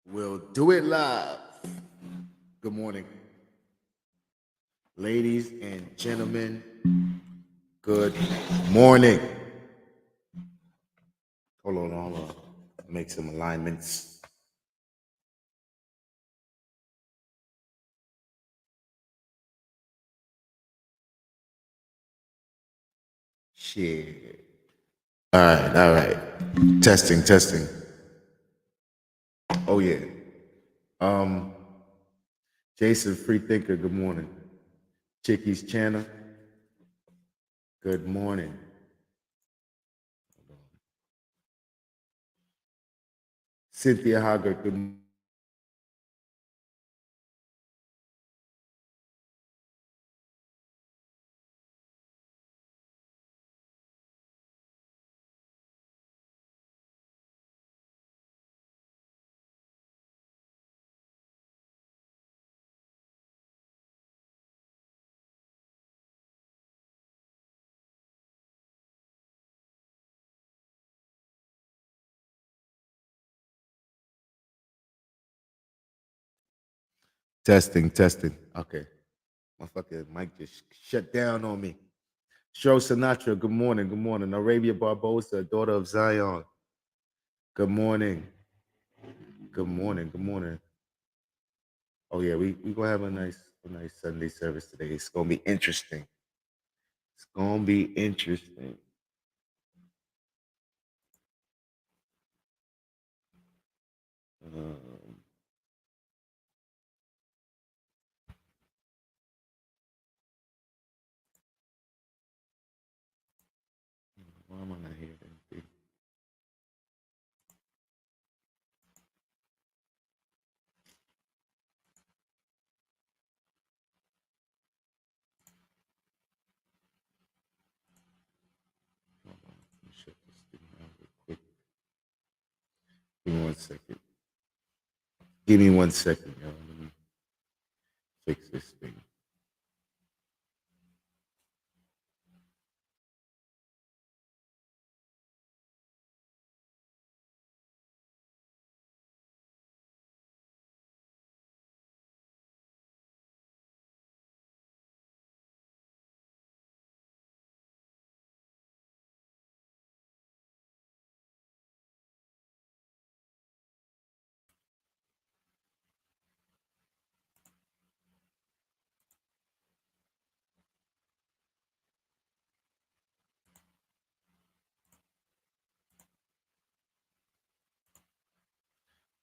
We'll do it live. Good morning, ladies and gentlemen. Good morning. Hold on. Make some alignments. Shit. All right. Testing. Oh yeah. Jason Freethinker, good morning. Chickies Channel, good morning. Cynthia Hoggart, good morning. Testing. Okay. Motherfucker, Mike just shut down on me. Sho Sinatra, good morning. Arabia Barbosa, daughter of Zion. Good morning. Oh yeah, we gonna have a nice Sunday service today. It's gonna be interesting. Um, why am I not here? Hold on, let me shut this thing down real quick. Give me 1 second. Give me 1 second, y'all. Let me fix this thing.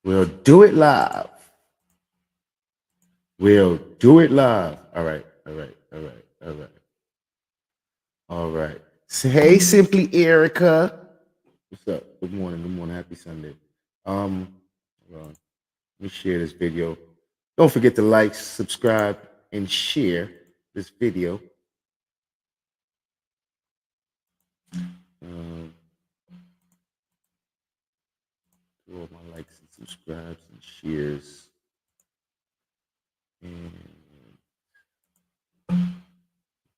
We'll do it live. All right. Hey, Simply Erica. What's up? Good morning. Happy Sunday. Hold on. Let me share this video. Don't forget to like, subscribe, and share this video. Do all my likes and subscribes and shares. And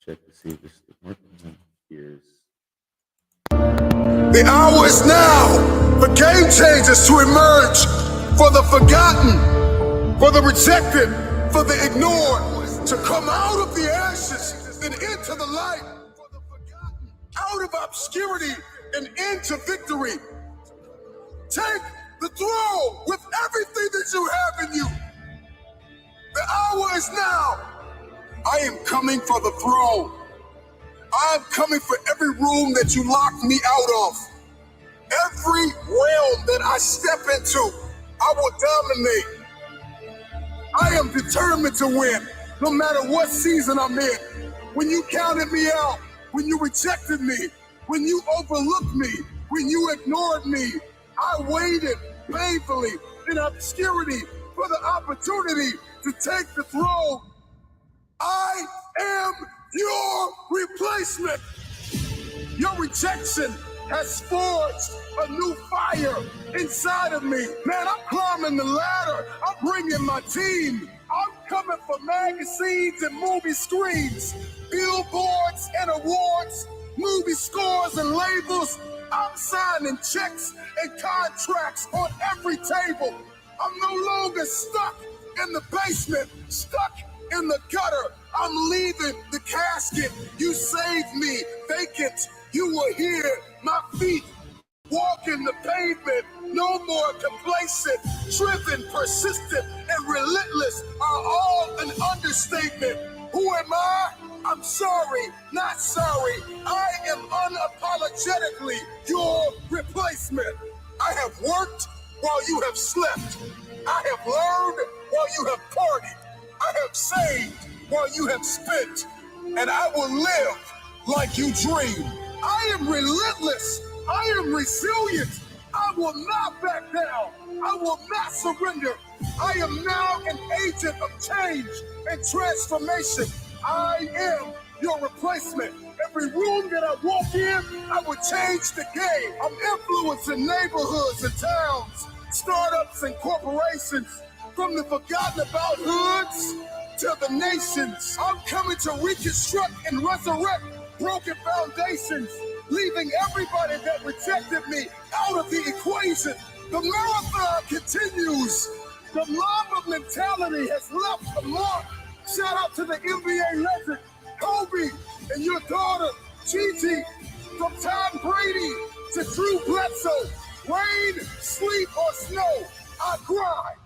check to see if this is working. Here's. The hour is now for game changers to emerge, for the forgotten, for the rejected, for the ignored, to come out of the ashes and into the light, for the forgotten, out of obscurity and into victory. Take the throne with everything that you have in you. The hour is now. I am coming for the throne. I am coming for every room that you locked me out of. Every realm that I step into, I will dominate. I am determined to win, no matter what season I'm in. When you counted me out, when you rejected me, when you overlooked me, when you ignored me, I waited painfully in obscurity for the opportunity to take the throne. I am your replacement. Your rejection has forged a new fire inside of me. Man, I'm climbing the ladder. I'm bringing my team. I'm coming for magazines and movie screens, billboards and awards, movie scores and labels. I'm signing checks and contracts on every table. I'm no longer stuck in the basement, stuck in the gutter. I'm leaving the casket. You saved me, vacant. You were here, my feet walking the pavement. No more complacent, driven, persistent, and relentless are all an understatement. Who am I? I'm sorry, not sorry. I am unapologetically your replacement. I have worked while you have slept. I have learned while you have partied. I have saved while you have spent. And I will live like you dream. I am relentless. I am resilient. I will not back down. I will not surrender. I am now an agent of change and transformation. I am your replacement. Every room that I walk in, I will change the game. I'm influencing neighborhoods and towns, startups and corporations, from the forgotten about hoods to the nations. I'm coming to reconstruct and resurrect broken foundations, leaving everybody that rejected me out of the equation. The marathon continues. The Mamba mentality has left a mark. Shout out to the NBA legend, Kobe, and your daughter, Gigi. From Tom Brady to Drew Bledsoe. Rain, sleet, or snow, I grind.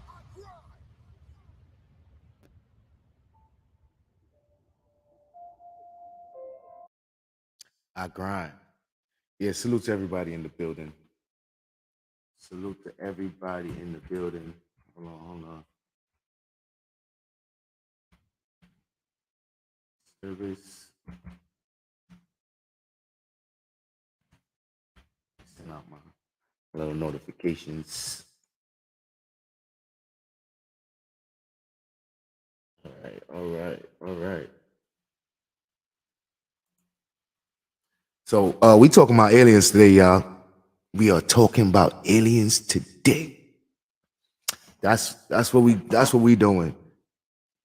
I grind. Yeah, salute to everybody in the building. Salute to everybody in the building. Hold on, hold on. Service. Send out my little notifications. All right, all right, all right. So we talking about aliens today, y'all. We are talking about aliens today. That's what we doing.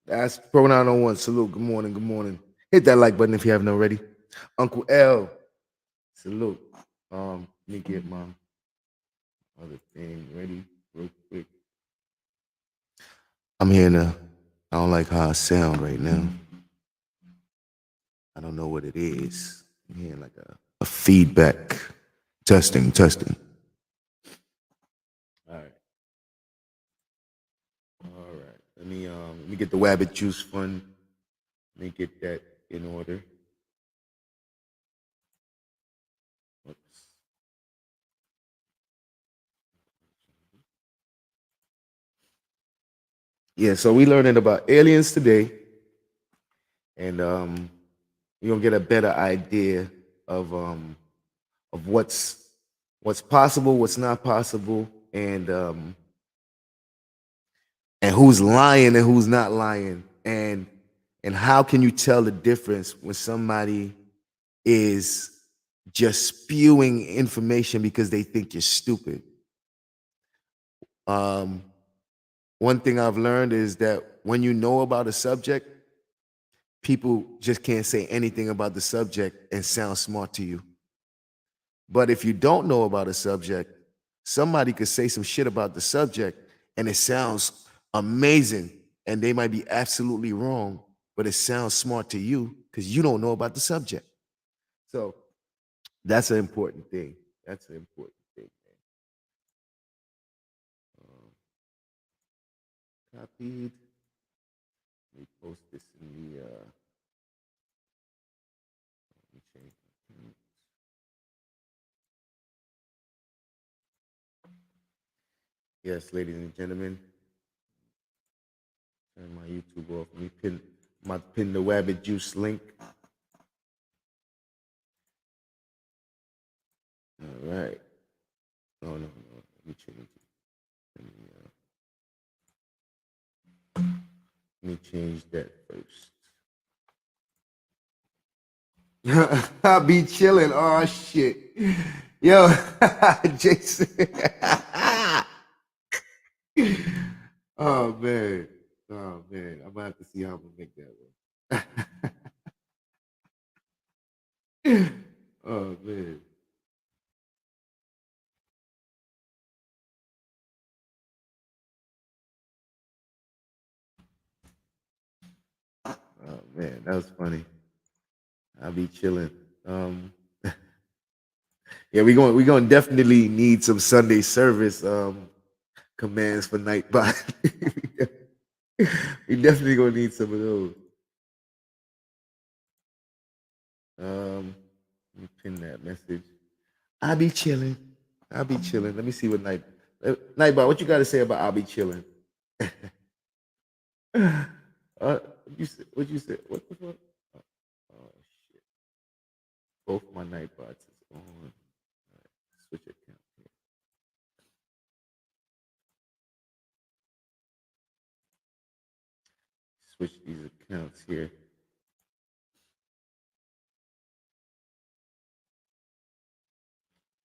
That's pronoun on one. Salute. Good morning. Good morning. Hit that like button if you haven't already. Uncle L. Salute. Let me get my other thing ready real quick. I'm hearing I don't like how I sound right now. I don't know what it is. I'm hearing like a feedback. Testing. All right. All right. Let me get the Wabbit Juice Fund. Let me get that in order. Oops. Yeah, so we learning about aliens today, and you're gonna get a better idea of what's possible, what's not possible, and who's lying and who's not lying, and how can you tell the difference when somebody is just spewing information because they think you're stupid. One thing I've learned is that when you know about a subject, people just can't say anything about the subject and sound smart to you. But if you don't know about a subject, somebody could say some shit about the subject and it sounds amazing and they might be absolutely wrong, but it sounds smart to you because you don't know about the subject. So that's an important thing. That's an important thing. Copied. Let me post this in the let me change my account. Yes, ladies and gentlemen. Turn my YouTube off. Let me pin the Wabbit Juice link. All right. Oh no. Let me change it. Let me change that first. I be chilling. Oh shit. Yo, Jason. Oh man. Oh man. I'm gonna have to see how I'm gonna make that one. Oh man. Man, that was funny. I'll be chilling. Yeah, we're gonna definitely need some Sunday service commands for Nightbot. We definitely gonna need some of those. Let me pin that message. I'll be chilling. I'll be chilling. Let me see what Nightbot, what you got to say about I'll be chilling? What you said? What the fuck? Oh shit! Both my Nightbots is on. All right, switch account here. Switch these accounts here.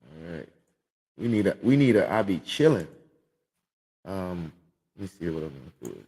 All right. We need a I'll be chilling. Let me see what I'm gonna do.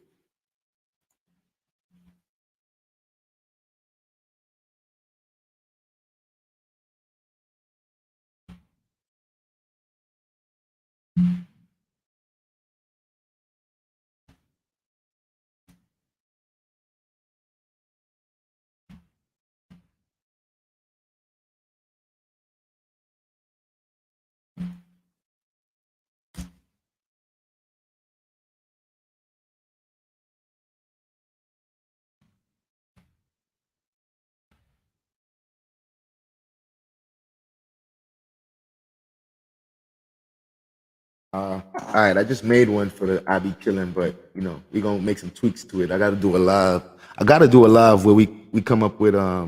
All right, I just made one for the I be killing, but we're gonna make some tweaks to it. I gotta do a live. I gotta do a live where we come up with a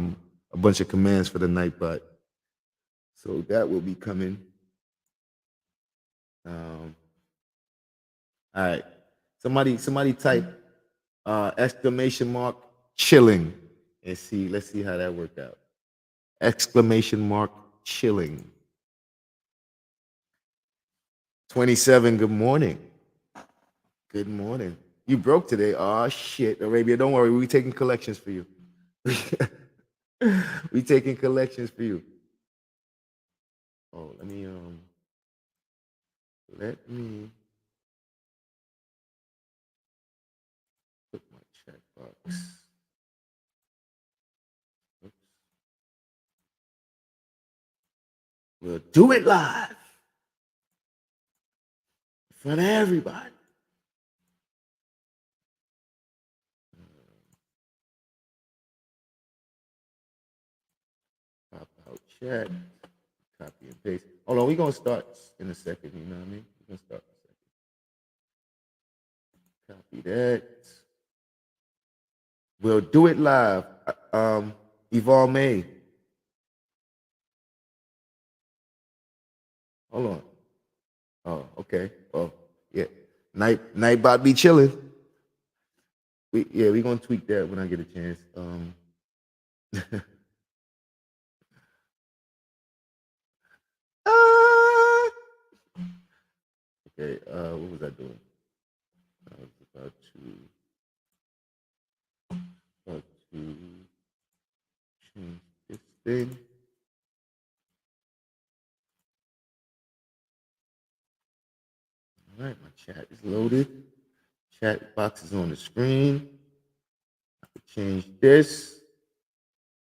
bunch of commands for the Nightbot. So that will be coming. All right. Somebody type exclamation mark chilling and see. Let's see how that worked out. Exclamation mark chilling. 27. Good morning. Good morning. You broke today. Oh shit, Arabia. Don't worry. We taking collections for you. We taking collections for you. Oh, let me put my chat box. Oops. We'll do it live in front of everybody. Pop out chat, copy and paste. Hold on, we're gonna start in a second, you know what I mean? We're gonna start in a second. Copy that. We'll do it live. Evolve May. Hold on. Oh, okay. Oh, yeah. Nightbot be chilling. We're gonna tweak that when I get a chance. Okay, what was I doing? I was about to change this thing. All right, my chat is loaded. Chat box is on the screen. I can change this.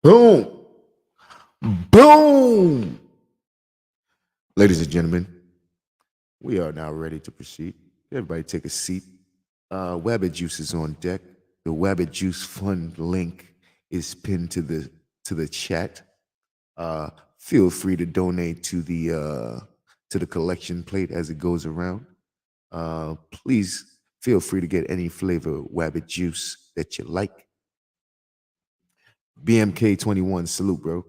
Boom. Boom. Ladies and gentlemen, we are now ready to proceed. Everybody take a seat. Wabbit Juice is on deck. The Wabbit Juice Fund link is pinned to the chat. Feel free to donate to the collection plate as it goes around. Please feel free to get any flavor Wabbit Juice that you like. BMK21, salute, bro.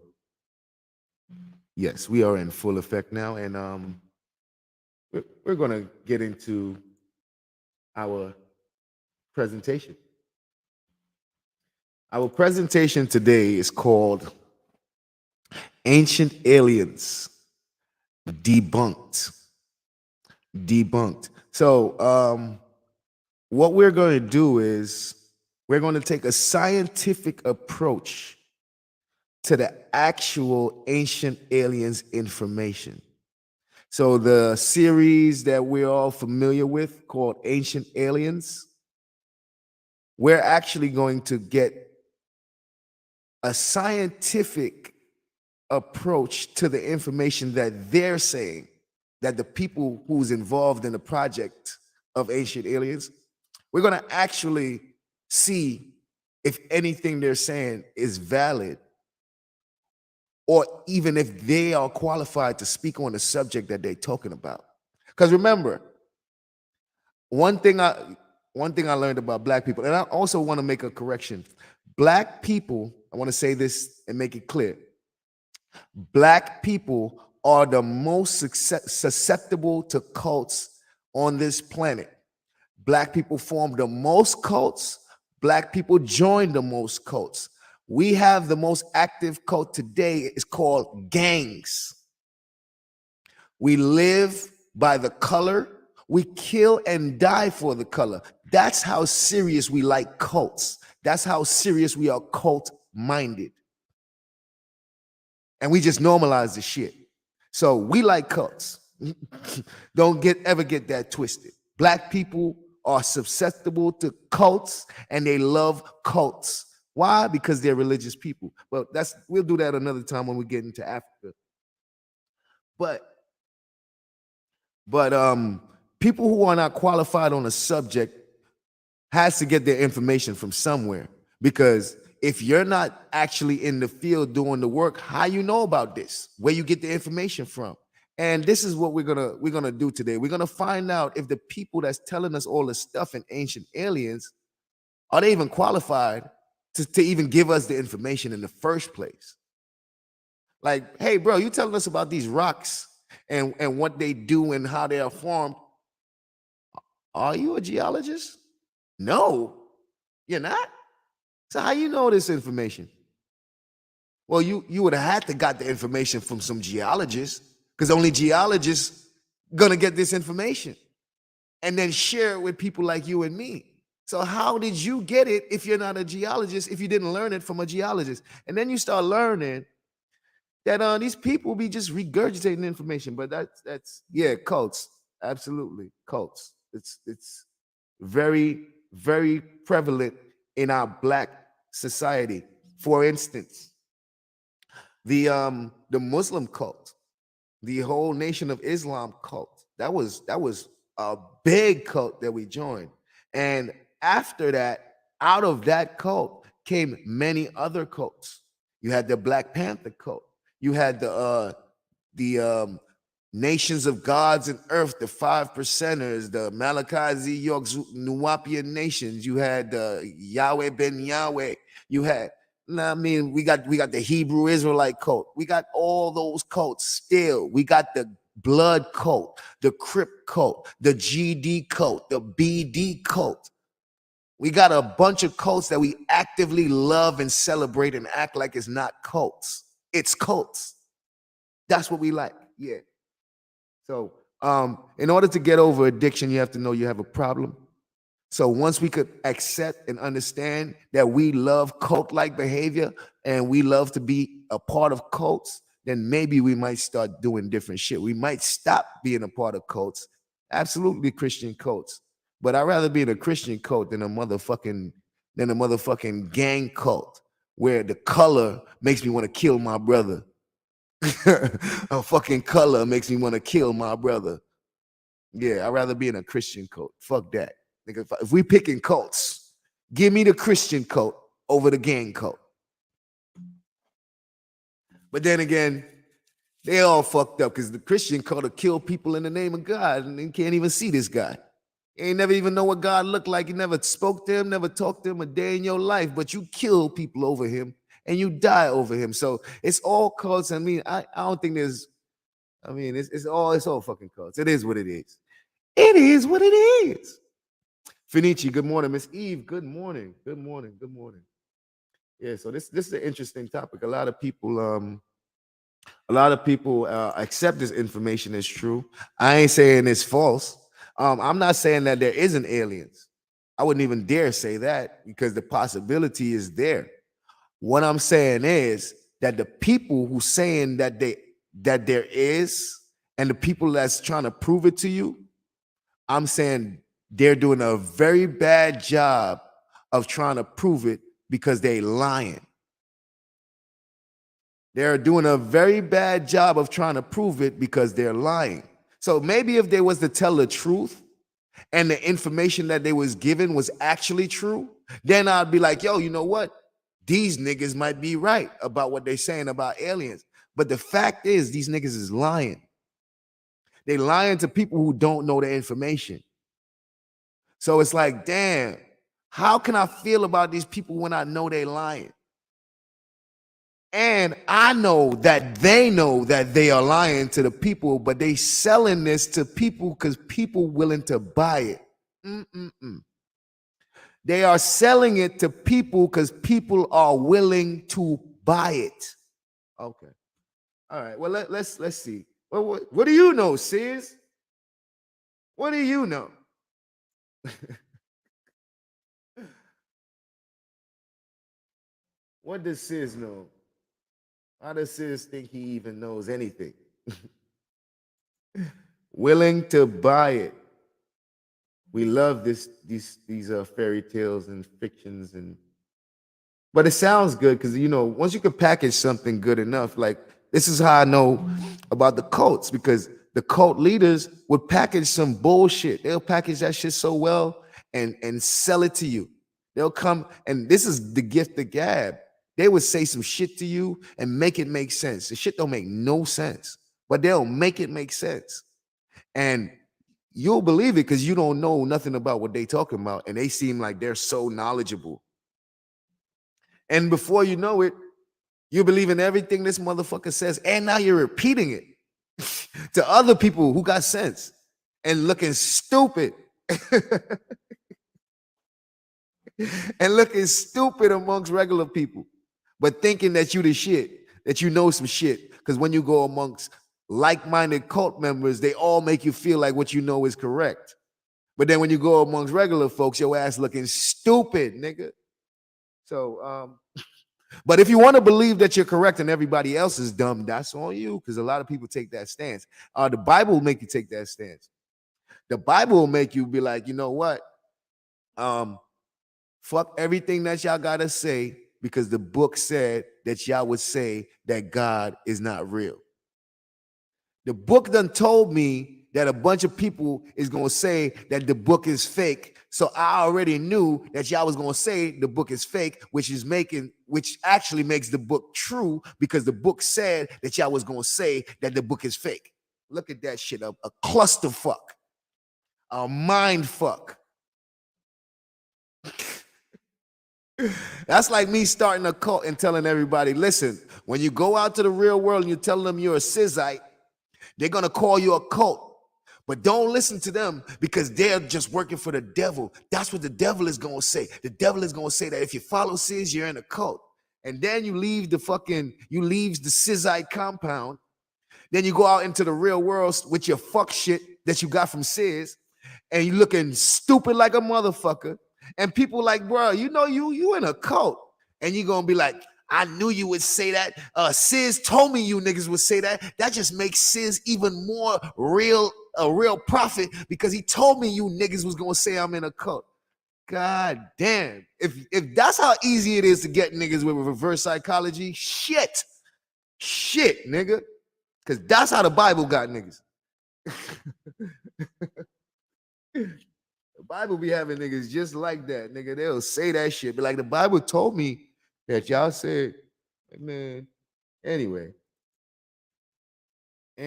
Yes, we are in full effect now, and we're gonna get into our presentation. Our presentation today is called Ancient Aliens Debunked. Debunked. So what we're going to do is we're going to take a scientific approach to the actual ancient aliens information. So the series that we're all familiar with called Ancient Aliens, we're actually going to get a scientific approach to the information that they're saying, that the people who's involved in the project of Ancient Aliens, we're going to actually see if anything they're saying is valid, or even if they are qualified to speak on the subject that they're talking about. Because remember, one thing I learned about Black people, and I also want to make a correction. Black people, I want to say this and make it clear. Black people are the most susceptible to cults on this planet. Black people form the most cults. Black people join the most cults. We have the most active cult today. It's called gangs. We live by the color. We kill and die for the color. That's how serious we like cults. That's how serious we are cult-minded. And we just normalize the shit. So we like cults. Don't ever get that twisted. Black people are susceptible to cults, and they love cults. Why? Because they're religious people. Well, we'll do that another time when we get into Africa. But people who are not qualified on a subject has to get their information from somewhere, because if you're not actually in the field doing the work, how you know about this? Where you get the information from? And this is what we're gonna do today. We're gonna find out if the people that's telling us all this stuff in Ancient Aliens, are they even qualified to even give us the information in the first place? Like, hey, bro, you telling us about these rocks and what they do and how they are formed. Are you a geologist? No, you're not. So how you know this information? Well, you would have had to got the information from some geologists, because only geologists gonna get this information and then share it with people like you and me. So how did you get it if you're not a geologist, if you didn't learn it from a geologist? And then you start learning that these people be just regurgitating information. But that's yeah, cults. Absolutely, cults. It's very, very prevalent in our Black society. For instance, the Muslim cult, the whole Nation of Islam cult, that was a big cult that we joined. And after that, out of that cult came many other cults. You had the Black Panther cult. You had the Nations of Gods and Earth, the 5 Percenters, the Malachi Z. York's Nuwapian Nations. You had Yahweh Ben Yahweh. You had, we got the Hebrew Israelite cult. We got all those cults still. We got the Blood cult, the Crip cult, the GD cult, the BD cult. We got a bunch of cults that we actively love and celebrate and act like it's not cults. It's cults. That's what we like. Yeah. So in order to get over addiction, you have to know you have a problem. So once we could accept and understand that we love cult-like behavior and we love to be a part of cults, then maybe we might start doing different shit. We might stop being a part of cults. Absolutely Christian cults. But I'd rather be in a Christian cult than a motherfucking gang cult where the color makes me want to kill my brother. A fucking color makes me want to kill my brother. Yeah, I'd rather be in a Christian cult. Fuck that. If we picking cults, give me the Christian cult over the gang cult. But then again, they all fucked up because the Christian cult will kill people in the name of God, and they can't even see this guy. You ain't never even know what God looked like. You never spoke to him, never talked to him a day in your life, but you kill people over him and you die over him. So it's all cults. I mean, I don't think there's, it's all fucking cults. It is what it is. It is what it is. Finici, good morning. Miss Eve, good morning. Good morning. Good morning. Yeah, so this is an interesting topic. A lot of people accept this information as true. I ain't saying it's false. I'm not saying that there isn't aliens. I wouldn't even dare say that because the possibility is there. What I'm saying is that the people who saying that there is, and the people that's trying to prove it to you, I'm saying they're doing a very bad job of trying to prove it because they lying. They're doing a very bad job of trying to prove it because they're lying. So maybe if they was to tell the truth and the information that they was given was actually true, then I'd be like, yo, you know what? These niggas might be right about what they're saying about aliens. But the fact is, these niggas is lying. They lying to people who don't know the information. So it's like, damn, how can I feel about these people when I know they lying? And I know that they are lying to the people, but they selling this to people because people willing to buy it. They are selling it to people because people are willing to buy it. Okay. All right. Well, let's see. What do you know, Sis? What do you know? What does Sis know? How does Sis think he even knows anything? Willing to buy it. We love these fairy tales and fictions, but it sounds good because once you can package something good enough, like this is how I know about the cults, because the cult leaders would package some bullshit. They'll package that shit so well and sell it to you. They'll come, and this is the gift of gab. They would say some shit to you and make it make sense. The shit don't make no sense, but they'll make it make sense. And you'll believe it because you don't know nothing about what they talking about. And they seem like they're so knowledgeable. And before you know it, you believe in everything this motherfucker says. And now you're repeating it to other people who got sense and looking stupid. And looking stupid amongst regular people. But thinking that you the shit, that you know some shit. Because when you go amongst like-minded cult members, they all make you feel like what you know is correct. But then when you go amongst regular folks, your ass looking stupid, nigga. So, but if you want to believe that you're correct and everybody else is dumb, that's on you, because a lot of people take that stance. The Bible will make you take that stance. The Bible will make you be like, you know what? Fuck everything that y'all gotta say, because the book said that y'all would say that God is not real. The book done told me that a bunch of people is gonna say that the book is fake. So I already knew that y'all was gonna say the book is fake, which actually makes the book true, because the book said that y'all was gonna say that the book is fake. Look at that shit, a clusterfuck, a mind fuck. That's like me starting a cult and telling everybody, listen, when you go out to the real world and you tell them you're a Sizite, they're going to call you a cult. But don't listen to them, because they're just working for the devil. That's what the devil is going to say. The devil is going to say that if you follow Sis, you're in a cult. And then you leave the Sizite compound. Then you go out into the real world with your fuck shit that you got from Sis, and you looking stupid like a motherfucker. And people like, bro, you in a cult. And you're going to be like, I knew you would say that. Sis told me you niggas would say that. That just makes Sis even more a real prophet, because he told me you niggas was going to say I'm in a cult. God damn. If that's how easy it is to get niggas with reverse psychology, shit, nigga. Because that's how the Bible got niggas. The Bible be having niggas just like that, nigga. They'll say that shit. Be like, the Bible told me that y'all said, man. Anyway. All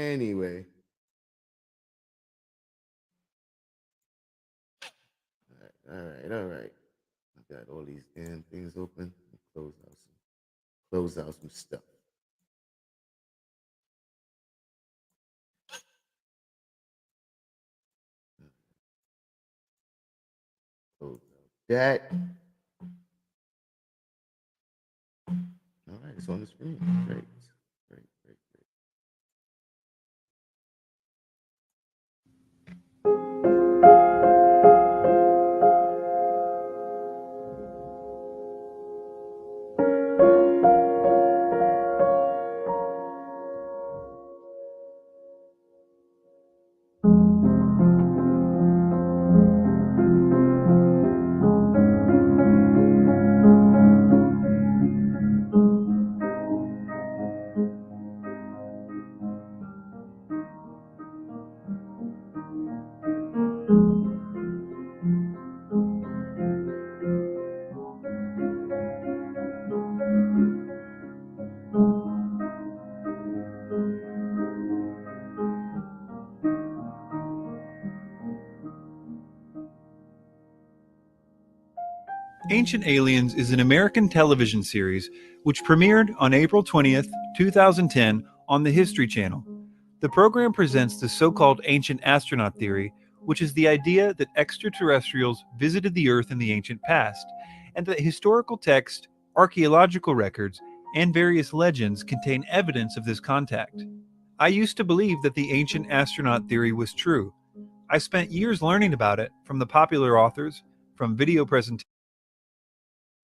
right. I got all these damn things open. Close out some stuff. That. All right, it's on the screen. Great. Ancient Aliens is an American television series which premiered on April 20th, 2010 on the History Channel. The program presents the so-called ancient astronaut theory, which is the idea that extraterrestrials visited the Earth in the ancient past, and that historical texts, archaeological records, and various legends contain evidence of this contact. I used to believe that the ancient astronaut theory was true. I spent years learning about it from the popular authors, from video presentations.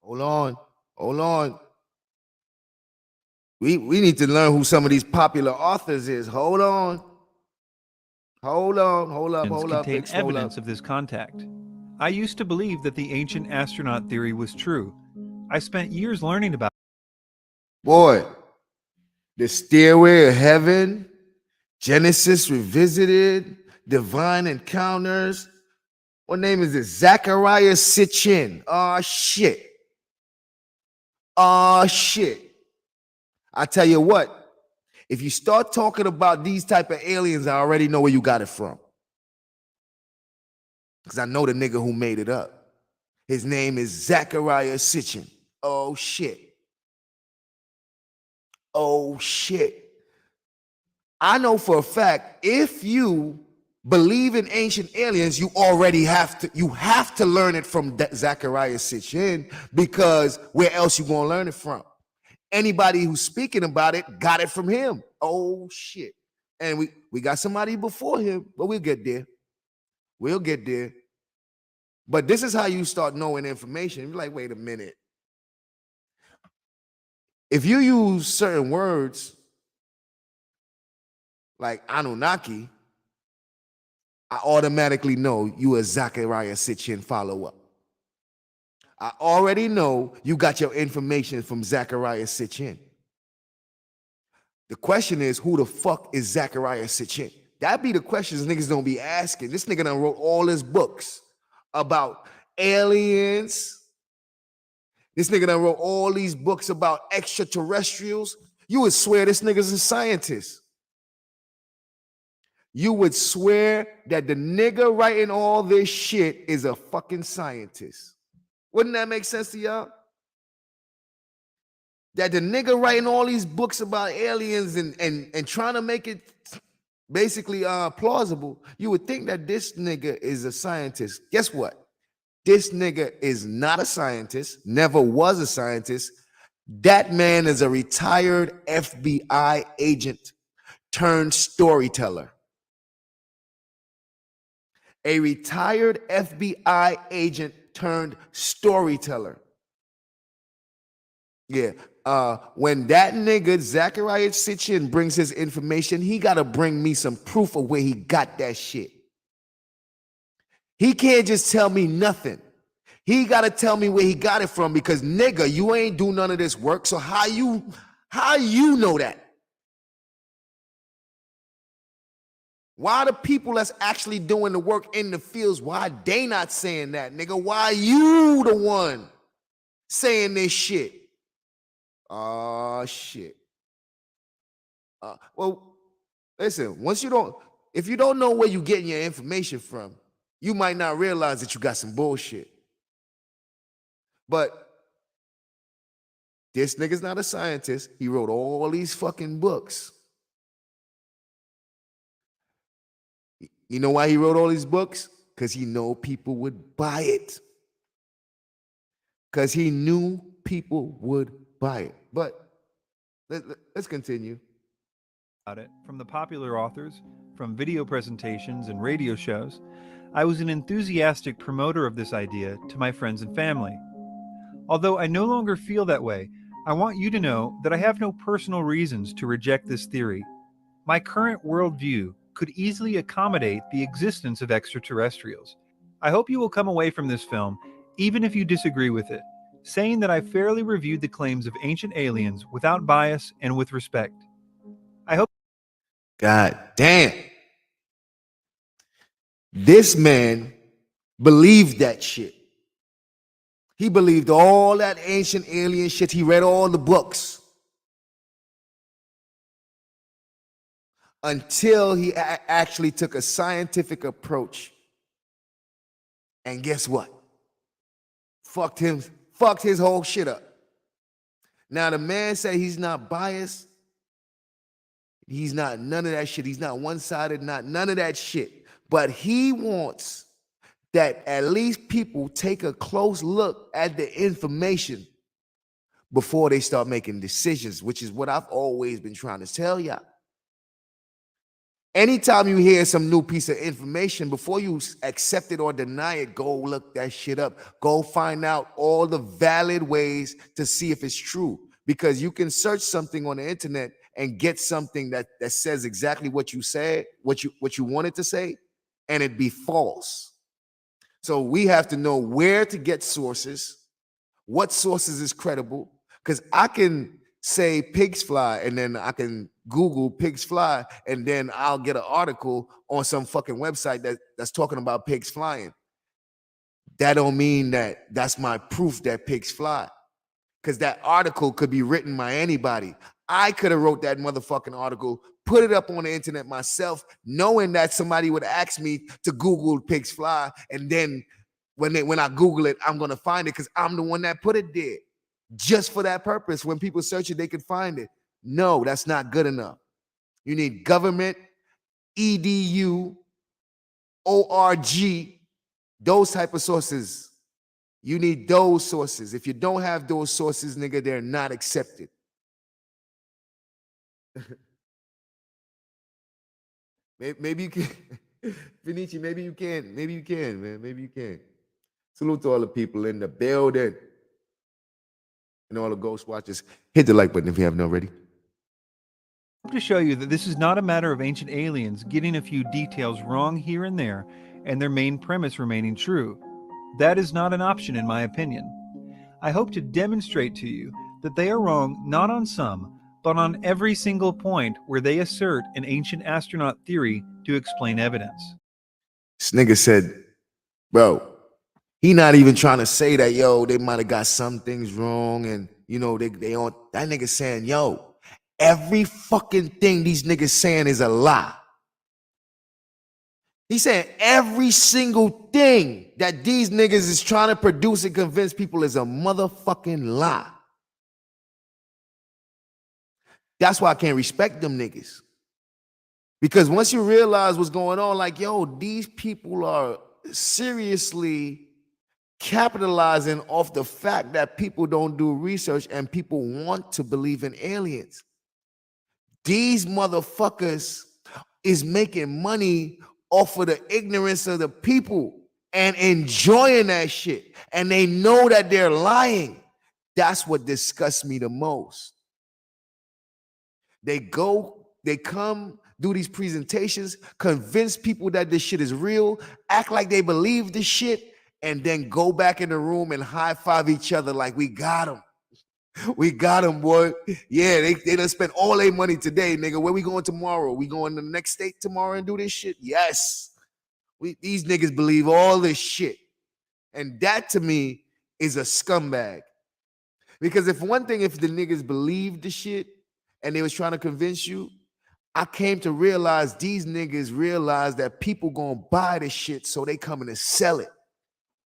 Hold on. We need to learn who some of these popular authors is. Hold up. Contain Big scroll evidence up. of this contact. I used to believe that the ancient astronaut theory was true. I spent years learning about Boy, the Stairway of Heaven, Genesis Revisited, Divine Encounters. What name is it? Zachariah Sitchin. Shit. I tell you what, if you start talking about these type of aliens, I already know where you got it from. Because I know the nigga who made it up. His name is Zachariah Sitchin. Oh shit. I know for a fact, if you believe in ancient aliens, you already have to learn it from Zachariah Sitchin, because where else you gonna learn it from? Anybody who's speaking about it got it from him. Oh shit. And we got somebody before him, but we'll get there. But this is how you start knowing information. You're like, wait a minute. If you use certain words like Anunnaki, I automatically know you a Zachariah Sitchin follower. I already know you got your information from Zachariah Sitchin. The question is, who the fuck is Zachariah Sitchin? That be the questions niggas don't be asking. This nigga done wrote all his books about aliens. This nigga done wrote all these books about extraterrestrials. You would swear this nigga's a scientist. You would swear that the nigga writing all this shit is a fucking scientist. Wouldn't that make sense to y'all? That the nigga writing all these books about aliens and trying to make it basically plausible, you would think that this nigga is a scientist. Guess what? This nigga is not a scientist, never was a scientist. That man is a retired FBI agent turned storyteller. A retired FBI agent turned storyteller. Yeah. When that nigga Zachariah Sitchin brings his information, he got to bring me some proof of where he got that shit. He can't just tell me nothing. He got to tell me where he got it from, because nigga, you ain't do none of this work. So how you know that? Why the people that's actually doing the work in the fields, why they not saying that, nigga? Why you the one saying this shit? Shit. Well, listen, if you don't know where you getting your information from, you might not realize that you got some bullshit. But this nigga's not a scientist. He wrote all these fucking books. You know why he wrote all these books? Because he knew people would buy it. Because he knew people would buy it. But let's continue. About it from the popular authors, from video presentations and radio shows. I was an enthusiastic promoter of this idea to my friends and family. Although I no longer feel that way, I want you to know that I have no personal reasons to reject this theory. My current worldview could easily accommodate the existence of extraterrestrials. I hope you will come away from this film, even if you disagree with it, saying that I fairly reviewed the claims of ancient aliens without bias and with respect. I hope. God damn. This man believed that shit. He believed all that ancient alien shit. He read all the books. Until he actually took a scientific approach. And guess what? fucked his whole shit up. Now the man said he's not biased. He's not none of that shit. He's not one-sided, not none of that shit. But he wants that at least people take a close look at the information before they start making decisions, which is what I've always been trying to tell y'all. Anytime you hear some new piece of information, before you accept it or deny it, go look that shit up. Go find out all the valid ways to see if it's true. Because you can search something on the internet and get something that says exactly what you said, what you wanted to say, and it be false. So we have to know where to get sources, what sources is credible. Because I can say pigs fly, and then I can Google pigs fly, and then I'll get an article on some fucking website that's talking about pigs flying. That don't mean that that's my proof that pigs fly. Because that article could be written by anybody. I could have wrote that motherfucking article, put it up on the internet myself, knowing that somebody would ask me to Google pigs fly, and then when I Google it, I'm gonna find it because I'm the one that put it there. Just for that purpose. When people search it, they can find it. No, that's not good enough. You need government, EDU, ORG, those type of sources. You need those sources. If you don't have those sources, nigga, they're not accepted. Maybe you can. Vinici, maybe you can. Maybe you can, man. Maybe you can. Salute to all the people in the building. And all the ghost watchers. Hit the like button if you haven't already. I hope to show you that this is not a matter of ancient aliens getting a few details wrong here and there and their main premise remaining true. That is not an option in my opinion. I hope to demonstrate to you that they are wrong not on some, but on every single point where they assert an ancient astronaut theory to explain evidence. This nigga said, bro, he not even trying to say that, yo, they might have got some things wrong and, you know, they on that nigga saying, yo, every fucking thing these niggas saying is a lie. He's saying every single thing that these niggas is trying to produce and convince people is a motherfucking lie. That's why I can't respect them niggas. Because once you realize what's going on, like, yo, these people are seriously capitalizing off the fact that people don't do research and people want to believe in aliens. These motherfuckers is making money off of the ignorance of the people and enjoying that shit. And they know that they're lying. That's what disgusts me the most. They come, do these presentations, convince people that this shit is real, act like they believe this shit, and then go back in the room and high-five each other like we got them. We got them, boy. Yeah, they done spent all their money today, nigga. Where we going tomorrow? We going to the next state tomorrow and do this shit? Yes. These niggas believe all this shit. And that, to me, is a scumbag. Because if the niggas believed the shit and they was trying to convince you, I came to realize these niggas realize that people gonna buy this shit, so they coming to sell it.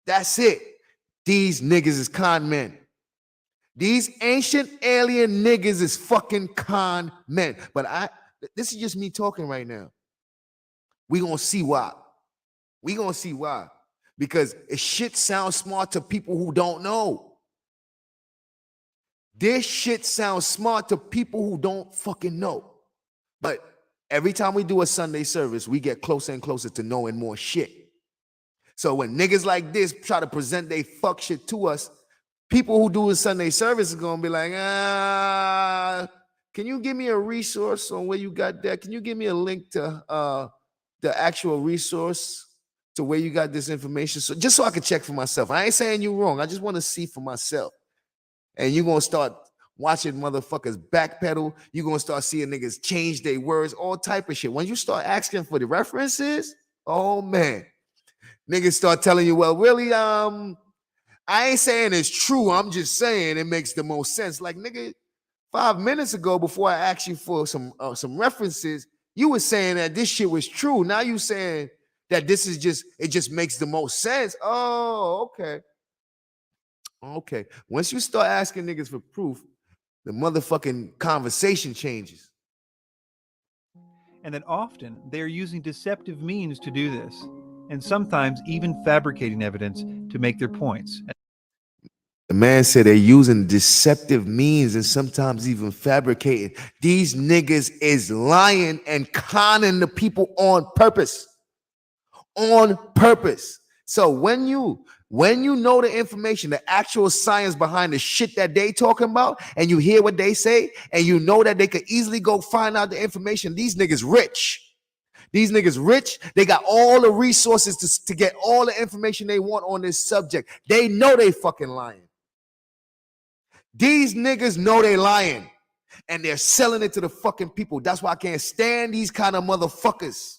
That's it. These niggas is con men. These ancient alien niggas is fucking con men. But this is just me talking right now. We gonna see why. We gonna see why. Because it shit sounds smart to people who don't know. This shit sounds smart to people who don't fucking know. But every time we do a Sunday service, we get closer and closer to knowing more shit. So when niggas like this try to present they fuck shit to us, people who do a Sunday service is gonna be like, can you give me a resource on where you got that? Can you give me a link to the actual resource to where you got this information? So just so I can check for myself. I ain't saying you wrong. I just want to see for myself. And you're gonna start watching motherfuckers backpedal. You're gonna start seeing niggas change their words, all type of shit. When you start asking for the references, oh man, niggas start telling you, well, really, I ain't saying it's true. I'm just saying it makes the most sense. Like, nigga, 5 minutes ago, before I asked you for some references, you were saying that this shit was true. Now you saying that this is it just makes the most sense. Oh, okay. Okay. Once you start asking niggas for proof, the motherfucking conversation changes. And that often they are using deceptive means to do this, and sometimes even fabricating evidence to make their points. The man said they're using deceptive means and sometimes even fabricating. These niggas is lying and conning the people on purpose. On purpose. So when you know the information, the actual science behind the shit that they talking about, and you hear what they say, and you know that they could easily go find out the information, these niggas rich. These niggas rich. They got all the resources to get all the information they want on this subject. They know they fucking lying. These niggas know they lying. And they're selling it to the fucking people. That's why I can't stand these kind of motherfuckers.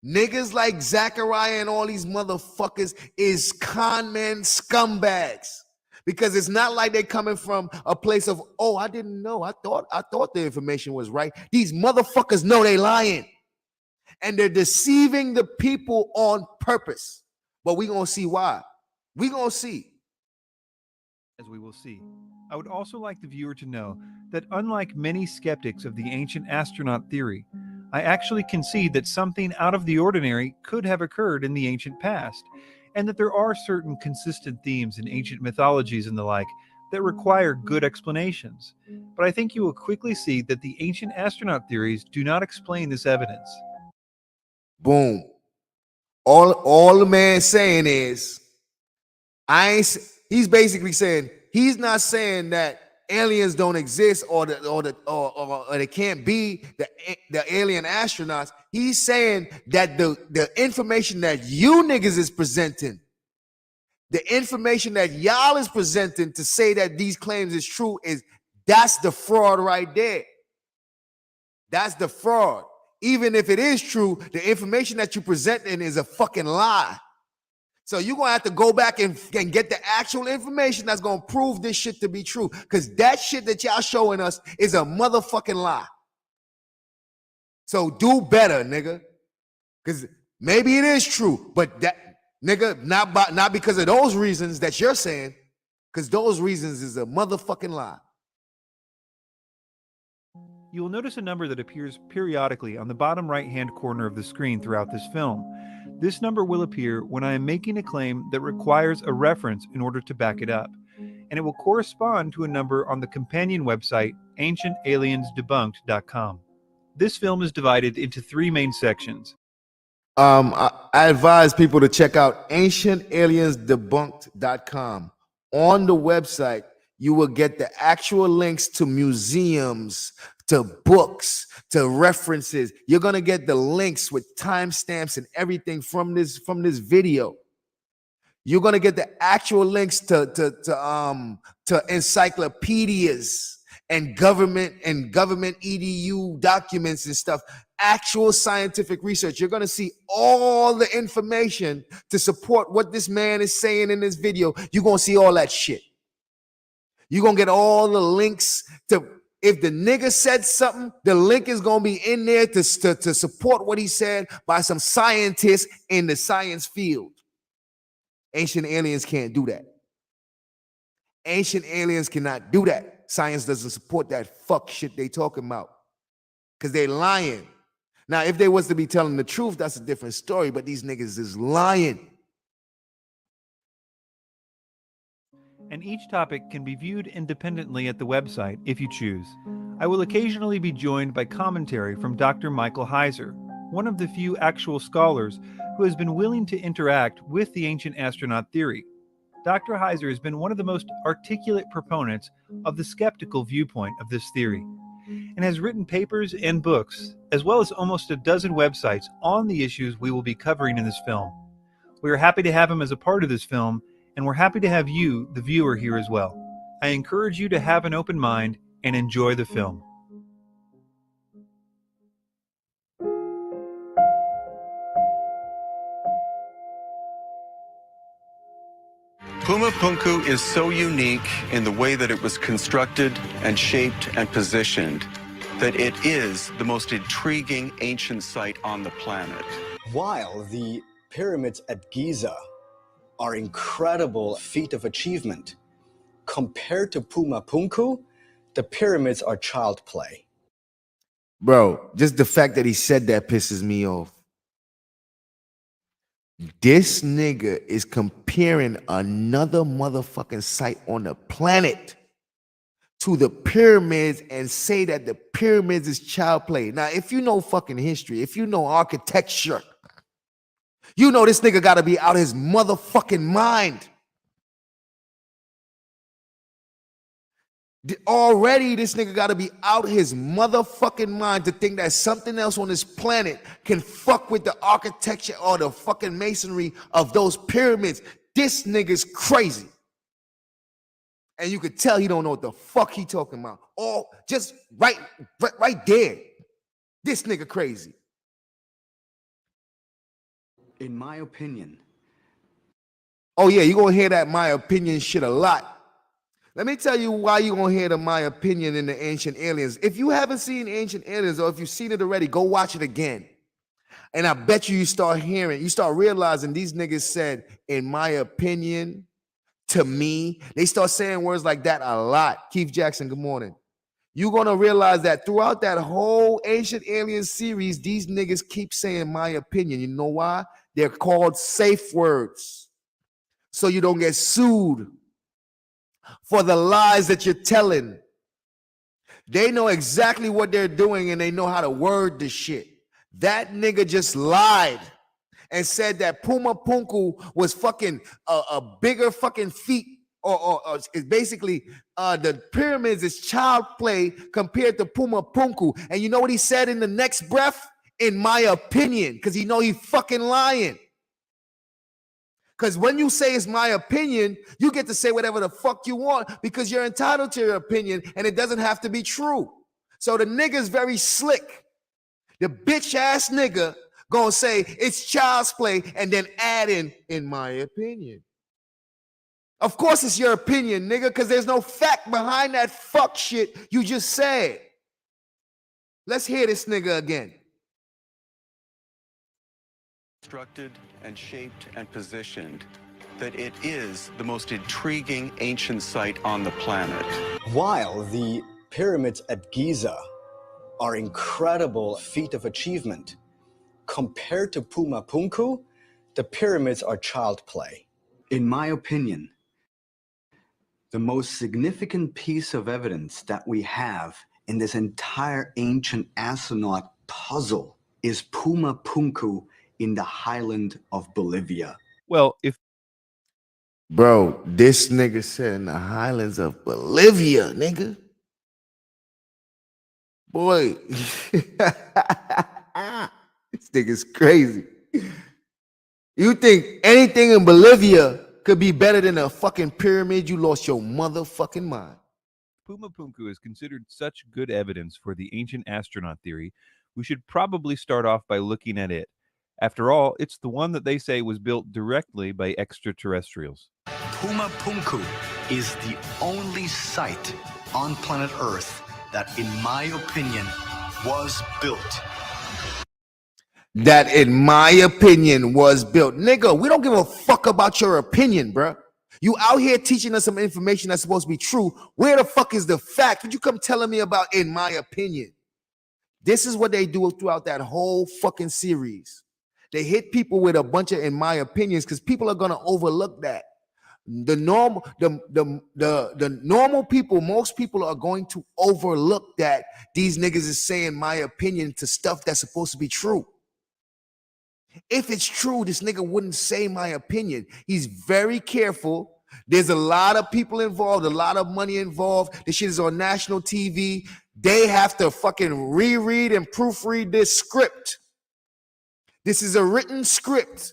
Niggas like Zachariah and all these motherfuckers is con men scumbags. Because it's not like they're coming from a place of, oh, I didn't know. I thought the information was right. These motherfuckers know they lying. And they're deceiving the people on purpose. But we gonna see why. We gonna see. As we will see. I would also like the viewer to know that unlike many skeptics of the ancient astronaut theory, I actually concede that something out of the ordinary could have occurred in the ancient past, and that there are certain consistent themes in ancient mythologies and the like that require good explanations. But I think you will quickly see that the ancient astronaut theories do not explain this evidence. Boom. All the man saying is, he's basically saying, he's not saying that aliens don't exist or they can't be the alien astronauts. He's saying that the information that you niggas is presenting, the information that y'all is presenting to say that these claims is true, that's the fraud right there. That's the fraud. Even if it is true, the information that you're presenting is a fucking lie. So you're going to have to go back and get the actual information that's going to prove this shit to be true. Because that shit that y'all showing us is a motherfucking lie. So do better, nigga. Because maybe it is true, but that, nigga, not because of those reasons that you're saying, because those reasons is a motherfucking lie. You will notice a number that appears periodically on the bottom right-hand corner of the screen throughout this film. This number will appear when I am making a claim that requires a reference in order to back it up, and it will correspond to a number on the companion website, ancientaliensdebunked.com. This film is divided into 3 main sections. I advise people to check out ancientaliensdebunked.com. On the website, you will get the actual links to museums, to books, to references. You're gonna get the links with timestamps and everything from this video. You're gonna get the actual links to encyclopedias and government edu documents and stuff. Actual scientific research. You're gonna see all the information to support what this man is saying in this video. You're gonna see all that shit. You're gonna get all the links to. If the nigga said something, the link is going to be in there to support what he said by some scientists in the science field. Ancient aliens can't do that. Ancient aliens cannot do that. Science doesn't support that fuck shit they talking about because they lying. Now, if they was to be telling the truth, that's a different story, but these niggas is lying. And each topic can be viewed independently at the website if you choose. I will occasionally be joined by commentary from Dr. Michael Heiser, one of the few actual scholars who has been willing to interact with the ancient astronaut theory. Dr. Heiser has been one of the most articulate proponents of the skeptical viewpoint of this theory, and has written papers and books, as well as almost a dozen websites on the issues we will be covering in this film. We are happy to have him as a part of this film, and we're happy to have you, the viewer, here as well. I encourage you to have an open mind and enjoy the film. Puma Punku is so unique in the way that it was constructed and shaped and positioned that it is the most intriguing ancient site on the planet. While the pyramids at Giza are incredible feat of achievement. Compared to Puma Punku, the pyramids are child play. Bro, just the fact that he said that pisses me off. This nigga is comparing another motherfucking site on the planet to the pyramids and say that the pyramids is child play. Now, if you know fucking history, if you know architecture, you know this nigga gotta be out his motherfucking mind. Already, this nigga gotta be out his motherfucking mind to think that something else on this planet can fuck with the architecture or the fucking masonry of those pyramids. This nigga's crazy. And you could tell he don't know what the fuck he talking about. Or just right there. This nigga crazy. In my opinion. Oh yeah, you're gonna hear that my opinion shit a lot. Let me tell you why you're gonna hear the my opinion in the Ancient Aliens. If you haven't seen Ancient Aliens, or if you've seen it already, go watch it again. And I bet you start hearing, you start realizing these niggas said, in my opinion, to me. They start saying words like that a lot. Keith Jackson, good morning. You're gonna realize that throughout that whole Ancient Aliens series, these niggas keep saying my opinion. You know why? They're called safe words. So you don't get sued for the lies that you're telling. They know exactly what they're doing and they know how to word the shit. That nigga just lied and said that Puma Punku was fucking a bigger fucking feat, or it's basically the pyramids is child play compared to Puma Punku. And you know what he said in the next breath? In my opinion, because he know he fucking lying. Because when you say it's my opinion, you get to say whatever the fuck you want because you're entitled to your opinion and it doesn't have to be true. So the nigga's very slick. The bitch ass nigga gonna say it's child's play and then add in my opinion. Of course it's your opinion, nigga, because there's no fact behind that fuck shit you just said. Let's hear this nigga again. Constructed and shaped and positioned that it is the most intriguing ancient site on the planet. While the pyramids at Giza are incredible feat of achievement, compared to Puma Punku, the pyramids are child play. In my opinion, the most significant piece of evidence that we have in this entire ancient astronaut puzzle is Puma Punku in the highland of Bolivia. Well, if Bro, this nigga said in the highlands of Bolivia, nigga. Boy. This nigga's crazy. You think anything in Bolivia could be better than a fucking pyramid? You lost your motherfucking mind. Puma Punku is considered such good evidence for the ancient astronaut theory, we should probably start off by looking at it. After all, it's the one that they say was built directly by extraterrestrials. Puma Punku is the only site on planet Earth that, in my opinion, was built. That, in my opinion, was built. Nigga, we don't give a fuck about your opinion, bruh. You out here teaching us some information that's supposed to be true. Where the fuck is the fact? What you come telling me about, in my opinion? This is what they do throughout that whole fucking series. They hit people with a bunch of in my opinions because people are gonna overlook that. The normal people, most people are going to overlook that these niggas is saying my opinion to stuff that's supposed to be true. If it's true, this nigga wouldn't say my opinion. He's very careful. There's a lot of people involved, a lot of money involved. This shit is on national TV. They have to fucking reread and proofread this script. This is a written script.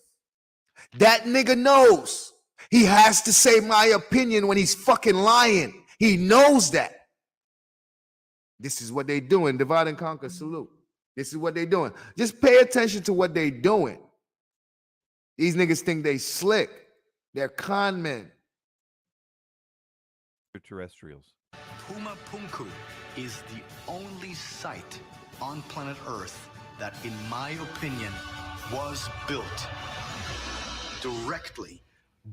That nigga knows he has to say my opinion when he's fucking lying. He knows that. This is what they doing. Divide and conquer, salute. This is what they doing. Just pay attention to what they doing. These niggas think they slick. They're con men. Extraterrestrials. Puma Punku is the only site on planet Earth that, in my opinion, was built directly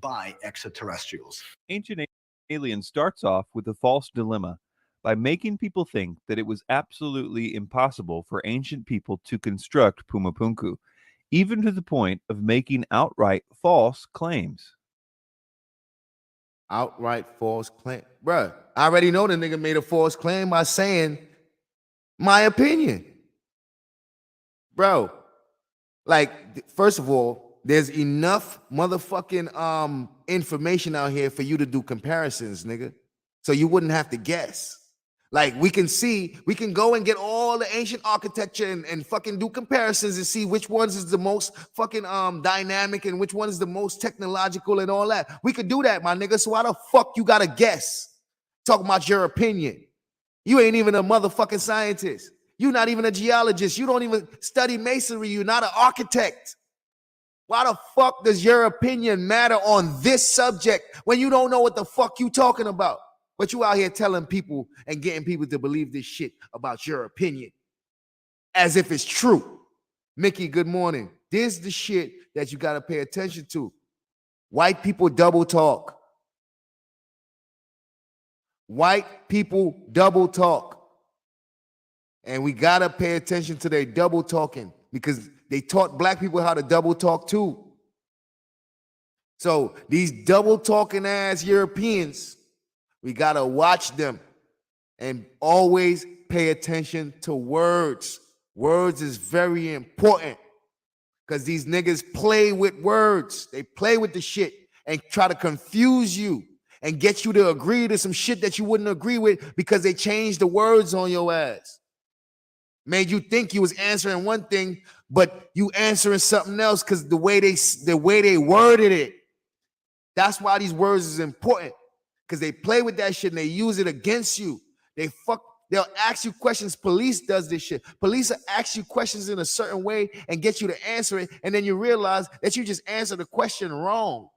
by extraterrestrials. Ancient Alien starts off with a false dilemma by making people think that it was absolutely impossible for ancient people to construct Pumapunku, even to the point of making outright false claims. Outright false claim. Bruh, I already know the nigga made a false claim by saying my opinion. Bro, like, first of all, there's enough motherfucking information out here for you to do comparisons, nigga. So you wouldn't have to guess. Like, we can go and get all the ancient architecture and fucking do comparisons and see which ones is the most fucking dynamic and which one is the most technological and all that. We could do that, my nigga. So why the fuck you gotta guess? Talking about your opinion. You ain't even a motherfucking scientist. You're not even a geologist. You don't even study masonry. You're not an architect. Why the fuck does your opinion matter on this subject when you don't know what the fuck you talking about? But you out here telling people and getting people to believe this shit about your opinion as if it's true. Mickey, good morning. This is the shit that you got to pay attention to. White people double talk. White people double talk. And we got to pay attention to their double talking because they taught black people how to double talk too. So these double talking ass Europeans, we got to watch them and always pay attention to words. Words is very important because these niggas play with words. They play with the shit and try to confuse you and get you to agree to some shit that you wouldn't agree with because they changed the words on your ass. Made you think you was answering one thing, but you answering something else because the way they worded it. That's why these words is important. Because they play with that shit and they use it against you. They'll ask you questions. Police does this shit. Police will ask you questions in a certain way and get you to answer it. And then you realize that you just answered the question wrong.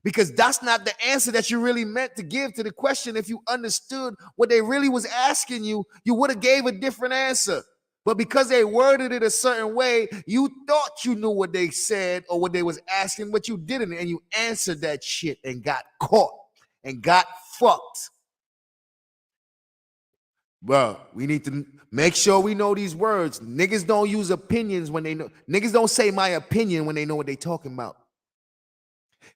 Because that's not the answer that you really meant to give to the question. If you understood what they really was asking you, you would have gave a different answer. But because they worded it a certain way, you thought you knew what they said or what they was asking, but you didn't. And you answered that shit and got caught and got fucked. Bro, we need to make sure we know these words. Niggas don't use opinions when they know. Niggas don't say my opinion when they know what they talking about.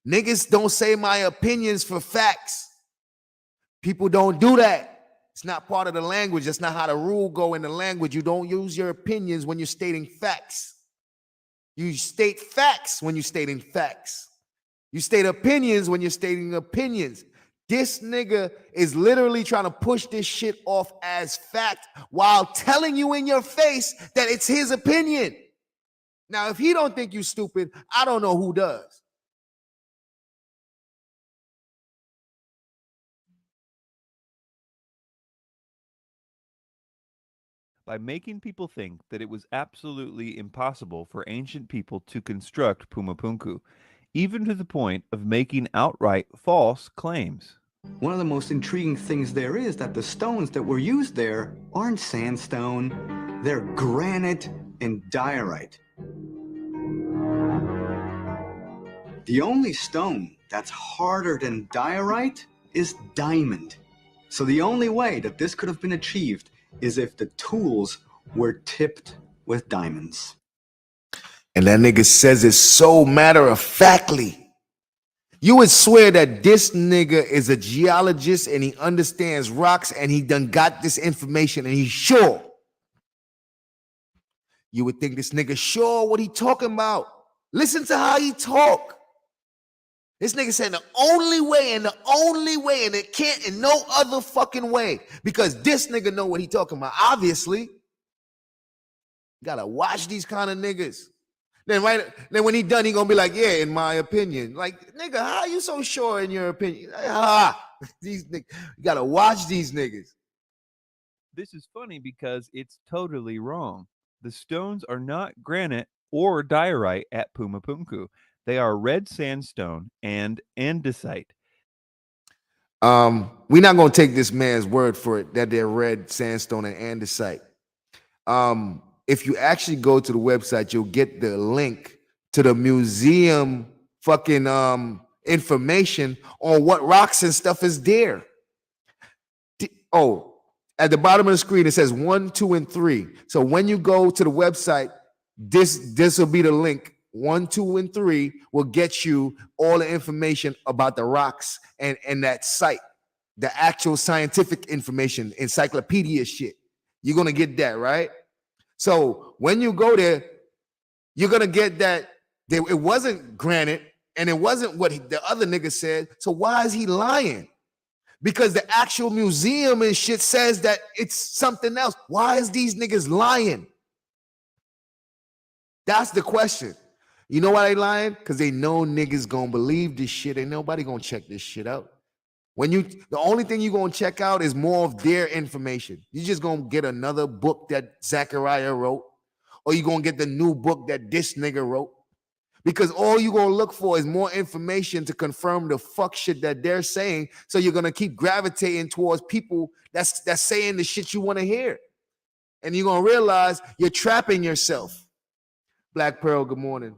Niggas don't say my opinions for facts. People don't do that. It's not part of the language. That's not how the rule go in the language. You don't use your opinions when you're stating facts. You state facts when you're stating facts. You state opinions when you're stating opinions. This nigga is literally trying to push this shit off as fact while telling you in your face that it's his opinion. Now, if he don't think you stupid, I don't know who does. By making people think that it was absolutely impossible for ancient people to construct Pumapunku, even to the point of making outright false claims. One of the most intriguing things there is that the stones that were used there aren't sandstone, they're granite and diorite. The only stone that's harder than diorite is diamond. So the only way that this could have been achieved is if the tools were tipped with diamonds. And that nigga says it so matter-of-factly. You would swear that this nigga is a geologist and he understands rocks and he done got this information and he's sure. You would think this nigga sure what he talking about. Listen to how he talk. This nigga said the only way and it can't in no other fucking way because this nigga know what he talking about. Obviously, you gotta watch these kind of niggas. Then when he done, he gonna be like, yeah, in my opinion. Like, nigga, how you so sure in your opinion? These niggas, you gotta watch these niggas. This is funny because it's totally wrong. The stones are not granite or diorite at Pumapunku. They are red sandstone and andesite. We're not gonna take this man's word for it that they're red sandstone and andesite. If you actually go to the website, you'll get the link to the museum fucking information on what rocks and stuff is there. Oh, at the bottom of the screen, it says 1, 2, and 3. So when you go to the website, this will be the link. 1, 2, and 3 will get you all the information about the rocks and that site, the actual scientific information, encyclopedia shit. You're going to get that, right? So when you go there, you're going to get that it wasn't granite and it wasn't what the other nigga said. So why is he lying? Because the actual museum and shit says that it's something else. Why is these niggas lying? That's the question. You know why they lying? Because they know niggas gonna believe this shit. Ain't nobody gonna check this shit out. The only thing you gonna check out is more of their information. You just gonna get another book that Zachariah wrote, or you gonna get the new book that this nigga wrote. Because all you gonna look for is more information to confirm the fuck shit that they're saying. So you're gonna keep gravitating towards people that's saying the shit you want to hear. And you're gonna realize you're trapping yourself. Black Pearl, good morning.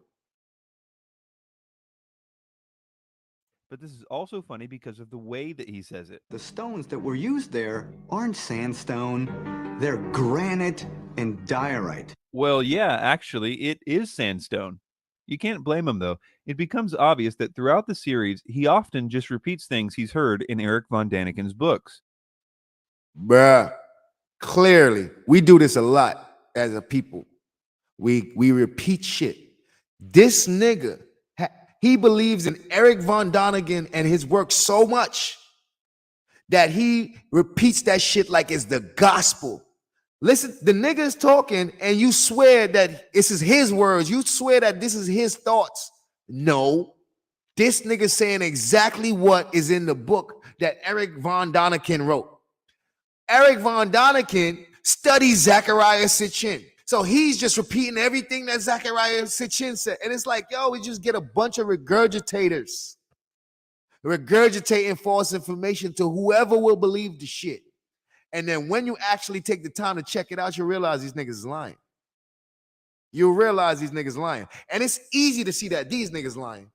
But this is also funny because of the way that he says it. The stones that were used there aren't sandstone, they're granite and diorite. Well, yeah, actually, it is sandstone. You can't blame him, though. It becomes obvious that throughout the series, he often just repeats things he's heard in Eric Von Daniken's books. Bruh, clearly, we do this a lot as a people. We repeat shit. This nigga, he believes in Eric Von Daniken and his work so much that he repeats that shit like it's the gospel. Listen, the nigga is talking and you swear that this is his words. You swear that this is his thoughts. No, this nigga saying exactly what is in the book that Eric Von Daniken wrote. Eric Von Daniken studies Zachariah Sitchin. So he's just repeating everything that Zachariah Sitchin said. And it's like, yo, we just get a bunch of regurgitators regurgitating false information to whoever will believe the shit. And then when you actually take the time to check it out, you realize these niggas is lying. You realize these niggas lying. And it's easy to see that these niggas lying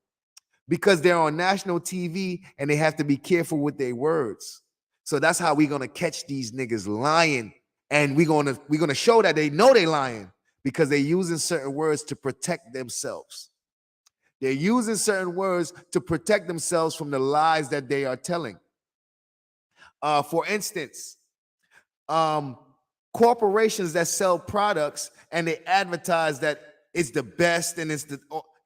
because they're on national TV and they have to be careful with their words. So that's how we're gonna catch these niggas lying. And we're gonna show that they know they lying because they're using certain words to protect themselves. They're using certain words to protect themselves from the lies that they are telling. For instance, corporations that sell products and they advertise that it's the best and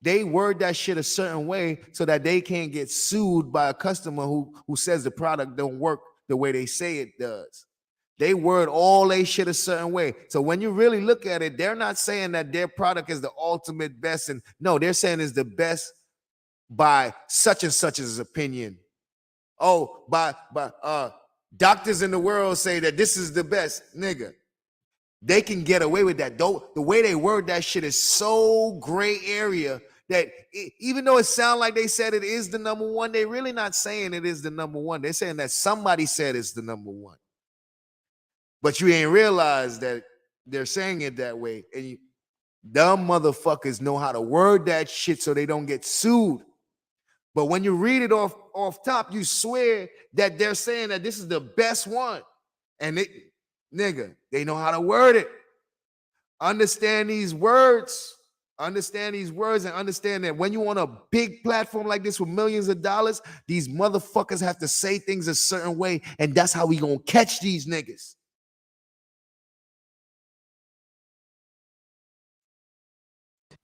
they word that shit a certain way so that they can't get sued by a customer who says the product don't work the way they say it does. They word all they shit a certain way. So when you really look at it, they're not saying that their product is the ultimate best. And no, they're saying it's the best by such and such's opinion. Oh, by doctors in the world say that this is the best. Nigga, they can get away with that. Though the way they word that shit is so gray area that even though it sounds like they said it is the number one, they're really not saying it is the number one. They're saying that somebody said it's the number one. But you ain't realized that they're saying it that way. And dumb motherfuckers know how to word that shit so they don't get sued. But when you read it off top, you swear that they're saying that this is the best one. And they know how to word it. Understand these words. Understand these words and understand that when you're on a big platform like this with millions of dollars, these motherfuckers have to say things a certain way. And that's how we gonna catch these niggas.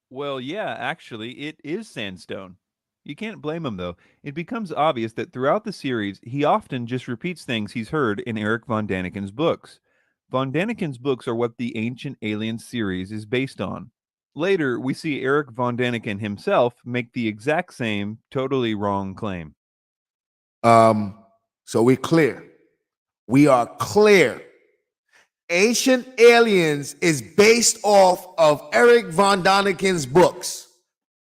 Well, yeah, actually, it is sandstone. You can't blame him, though. It becomes obvious that throughout the series, he often just repeats things he's heard in Eric Von Daniken's books. Von Daniken's books are what the Ancient Aliens series is based on. Later, we see Eric Von Daniken himself make the exact same, totally wrong claim. So we're clear. We are clear. Ancient Aliens is based off of Eric Von Daniken's books.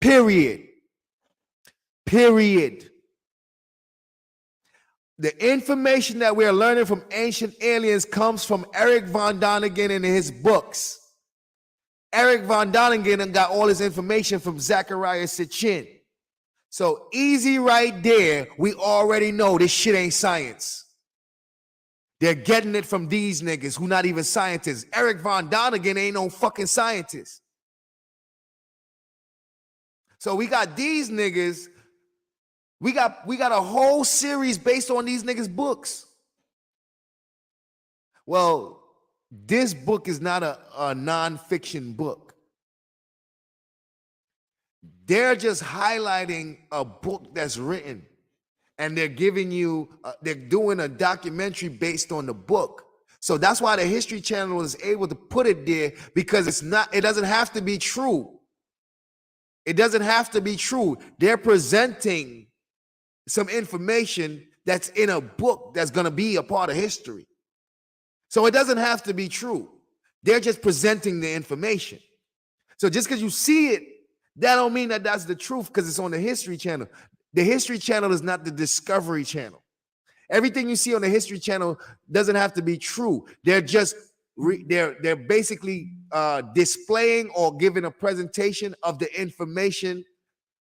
Period. Period. The information that we're learning from Ancient Aliens comes from Eric Von Daniken and his books. Eric Von Daniken got all his information from Zachariah Sitchin. So easy right there. We already know this shit ain't science. They're getting it from these niggas who not even scientists. Eric Von Donigan ain't no fucking scientist. So we got these niggas. We got a whole series based on these niggas' books. Well, this book is not a non-fiction book. They're just highlighting a book that's written, and they're giving you, they're doing a documentary based on the book. So that's why the History Channel is able to put it there, because it doesn't have to be true. It doesn't have to be true. They're presenting some information that's in a book that's going to be a part of history. So it doesn't have to be true. They're just presenting the information. So just because you see it, that don't mean that that's the truth, because it's on the History Channel. The History Channel is not the Discovery Channel. Everything you see on the History Channel doesn't have to be true. They're just they're basically displaying or giving a presentation of the information.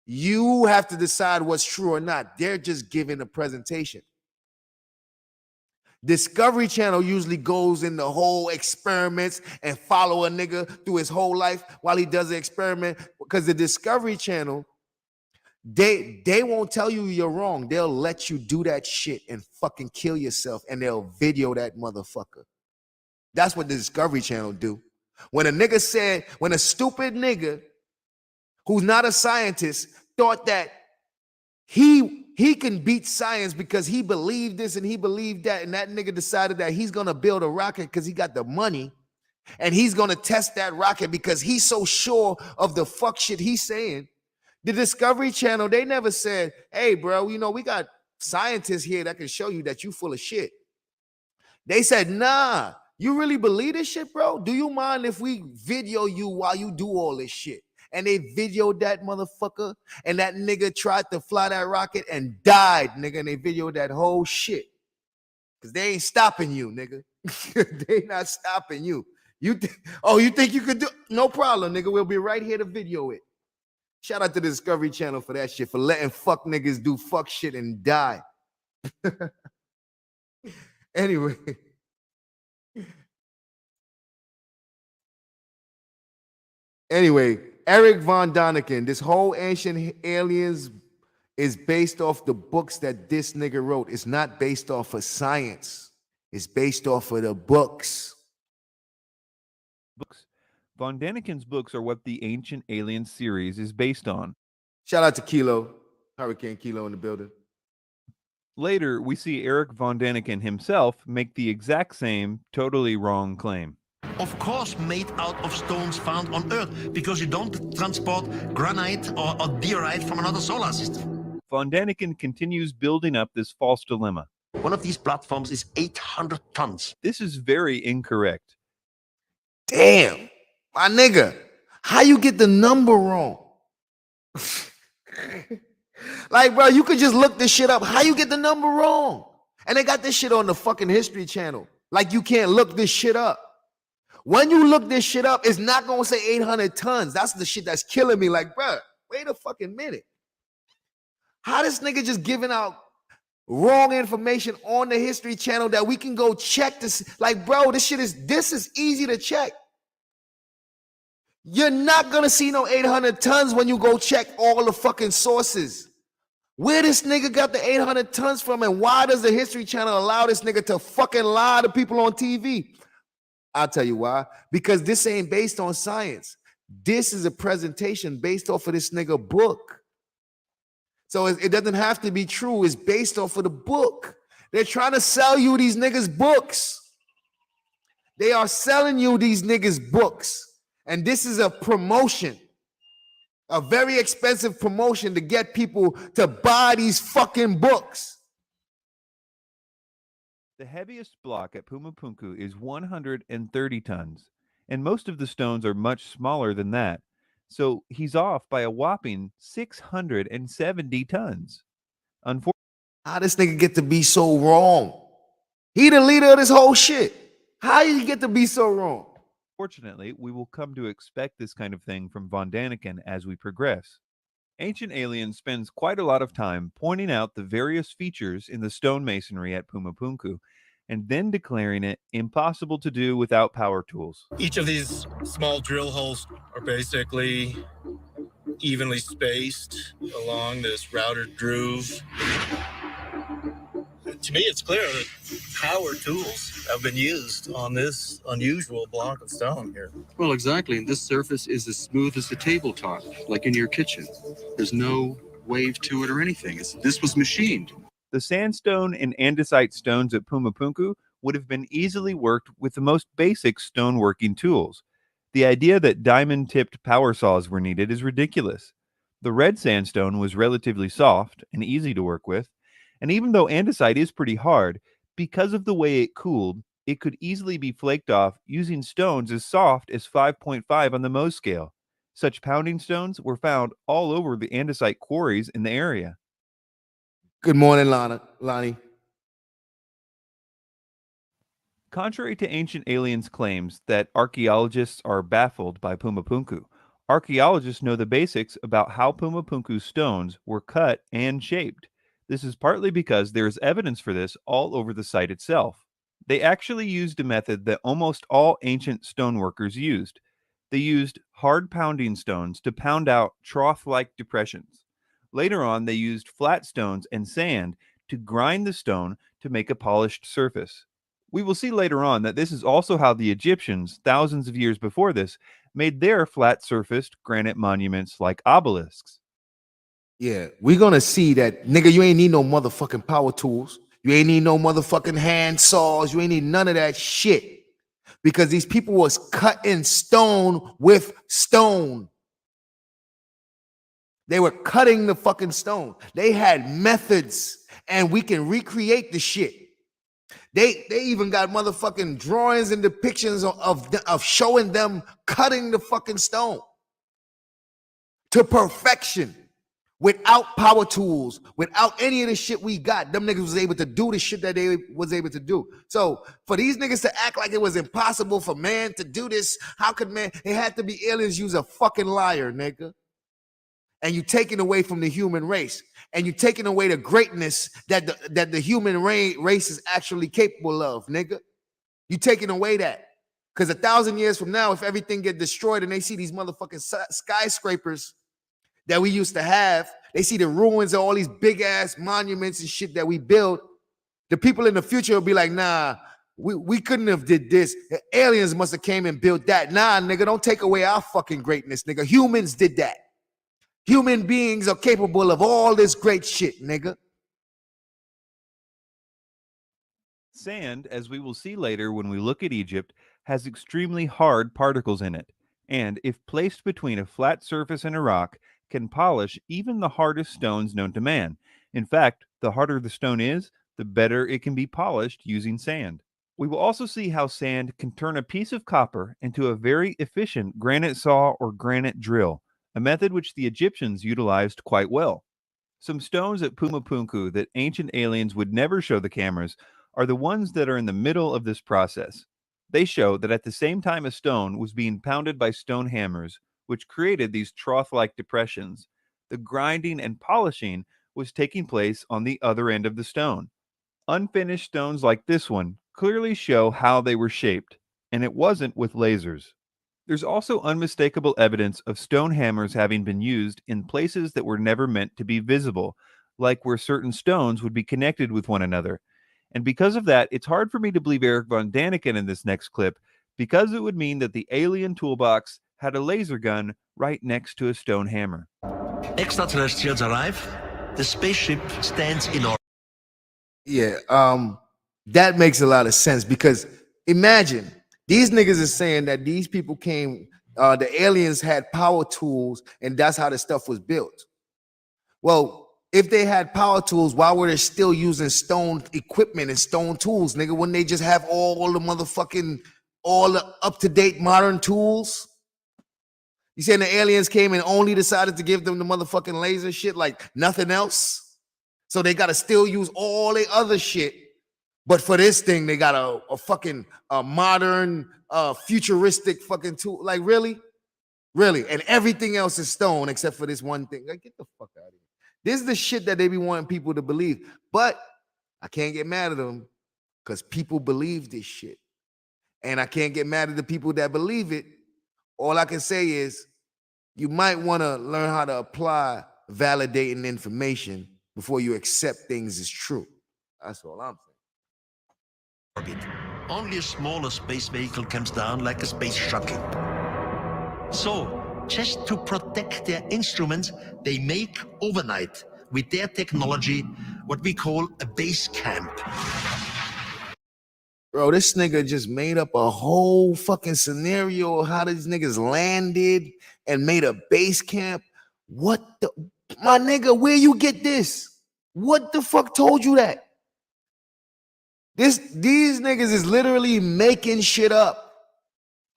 You have to decide what's true or not. They're just giving a presentation. Discovery Channel usually goes in the whole experiments and follow a nigga through his whole life while he does the experiment, because the Discovery Channel, they won't tell you you're wrong. They'll let you do that shit and fucking kill yourself, and they'll video that motherfucker. That's what the Discovery Channel do. When a stupid nigga who's not a scientist thought that he can beat science because he believed this and he believed that, and that nigga decided that he's gonna build a rocket because he got the money, and he's gonna test that rocket because he's so sure of the fuck shit he's saying. The Discovery Channel, they never said, hey, bro, we got scientists here that can show you that you full of shit. They said, nah, you really believe this shit, bro? Do you mind if we video you while you do all this shit? And they videoed that motherfucker, and that nigga tried to fly that rocket and died, nigga, and they videoed that whole shit. Because they ain't stopping you, nigga. They not stopping you. You think you could do? No problem, nigga. We'll be right here to video it. Shout out to the Discovery Channel for that shit, for letting fuck niggas do fuck shit and die. Anyway. Eric Von Doniken, this whole Ancient Aliens is based off the books that this nigga wrote. It's not based off of science. It's based off of the books. Von Daniken's books are what the Ancient Aliens series is based on. Shout out to Kilo, Hurricane Kilo in the building. Later, we see Eric Von Daniken himself make the exact same, totally wrong claim. Of course, made out of stones found on Earth, because you don't transport granite or diorite from another solar system. Von Daniken continues building up this false dilemma. One of these platforms is 800 tons. This is very incorrect. Damn, my nigga, how you get the number wrong? Like, bro, you could just look this shit up. How you get the number wrong? And they got this shit on the fucking History Channel. Like, you can't look this shit up. When you look this shit up, it's not gonna say 800 tons. That's the shit that's killing me. Like, bro, wait a fucking minute. How this nigga just giving out wrong information on the History Channel that we can go check this? Like, bro, this is easy to check. You're not gonna see no 800 tons when you go check all the fucking sources. Where this nigga got the 800 tons from, and why does the History Channel allow this nigga to fucking lie to people on TV? I'll tell you why. Because this ain't based on science. This is a presentation based off of this nigga book. So it doesn't have to be true. It's based off of the book. They're trying to sell you these niggas' books. They are selling you these niggas' books. And this is a promotion. A very expensive promotion to get people to buy these fucking books. The heaviest block at Puma Punku is 130 tons, and most of the stones are much smaller than that. So he's off by a whopping 670 tons. Unfortunately, how this nigga get to be so wrong? He the leader of this whole shit. How did he get to be so wrong? Fortunately, we will come to expect this kind of thing from Von Daniken as we progress. Ancient Aliens spends quite a lot of time pointing out the various features in the stonemasonry at Pumapunku and then declaring it impossible to do without power tools. Each of these small drill holes are basically evenly spaced along this routed groove. To me, it's clear that power tools have been used on this unusual block of stone here. Well, exactly. And this surface is as smooth as the tabletop, like in your kitchen. There's no wave to it or anything. This was machined. The sandstone and andesite stones at Pumapunku would have been easily worked with the most basic stoneworking tools. The idea that diamond-tipped power saws were needed is ridiculous. The red sandstone was relatively soft and easy to work with, and even though andesite is pretty hard, because of the way it cooled, it could easily be flaked off using stones as soft as 5.5 on the Mohs scale. Such pounding stones were found all over the andesite quarries in the area. Good morning, Lonnie. Contrary to Ancient Aliens' claims that archaeologists are baffled by Pumapunku, archaeologists know the basics about how Pumapunku's stones were cut and shaped. This is partly because there is evidence for this all over the site itself. They actually used a method that almost all ancient stoneworkers used. They used hard pounding stones to pound out trough-like depressions. Later on, they used flat stones and sand to grind the stone to make a polished surface. We will see later on that this is also how the Egyptians, thousands of years before this, made their flat-surfaced granite monuments like obelisks. Yeah, we're gonna see that, nigga, you ain't need no motherfucking power tools. You ain't need no motherfucking hand saws. You ain't need none of that shit. Because these people was cutting stone with stone. They were cutting the fucking stone. They had methods, and we can recreate the shit. They even got motherfucking drawings and depictions of showing them cutting the fucking stone to perfection. Without power tools, without any of the shit we got, them niggas was able to do the shit that they was able to do. So for these niggas to act like it was impossible for man to do this, how could man? It had to be aliens. Use a fucking liar, nigga. And you taking away from the human race, and you taking away the greatness that the human race is actually capable of, nigga. You taking away that, because 1,000 years from now, if everything get destroyed and they see these motherfucking skyscrapers that we used to have, they see the ruins of all these big ass monuments and shit that we built, the people in the future will be like, nah, we couldn't have did this. The aliens must have came and built that. Nah, nigga, don't take away our fucking greatness, nigga. Humans did that. Human beings are capable of all this great shit, nigga. Sand, as we will see later when we look at Egypt, has extremely hard particles in it, and if placed between a flat surface and a rock, can polish even the hardest stones known to man. In fact, the harder the stone is, the better it can be polished using sand. We will also see how sand can turn a piece of copper into a very efficient granite saw or granite drill, a method which the Egyptians utilized quite well. Some stones at Pumapunku that Ancient Aliens would never show the cameras are the ones that are in the middle of this process. They show that at the same time a stone was being pounded by stone hammers, which created these trough-like depressions, the grinding and polishing was taking place on the other end of the stone. Unfinished stones like this one clearly show how they were shaped, and it wasn't with lasers. There's also unmistakable evidence of stone hammers having been used in places that were never meant to be visible, like where certain stones would be connected with one another. And because of that, it's hard for me to believe Eric von Daniken in this next clip, because it would mean that the alien toolbox had a laser gun right next to a stone hammer. Extraterrestrials arrive, the spaceship stands in orbit. Yeah, that makes a lot of sense, because imagine these niggas is saying that these people came, the aliens had power tools, and that's how the stuff was built. Well, if they had power tools, why were they still using stone equipment and stone tools, nigga? Wouldn't they just have all the up-to-date modern tools? You saying the aliens came and only decided to give them the motherfucking laser shit, like nothing else? So they gotta still use all the other shit, but for this thing, they got a fucking modern, futuristic fucking tool. Like, really? Really. And everything else is stone except for this one thing. Like, get the fuck out of here. This is the shit that they be wanting people to believe. But I can't get mad at them because people believe this shit. And I can't get mad at the people that believe it. All I can say is you might want to learn how to apply validating information before you accept things as true. That's all I'm saying. Orbit. Only a smaller space vehicle comes down like a space shuttle. So, just to protect their instruments, they make overnight, with their technology, what we call a base camp. Bro, this nigga just made up a whole fucking scenario of how these niggas landed and made a base camp. What the, my nigga, where you get this? What the fuck told you that? These niggas is literally making shit up.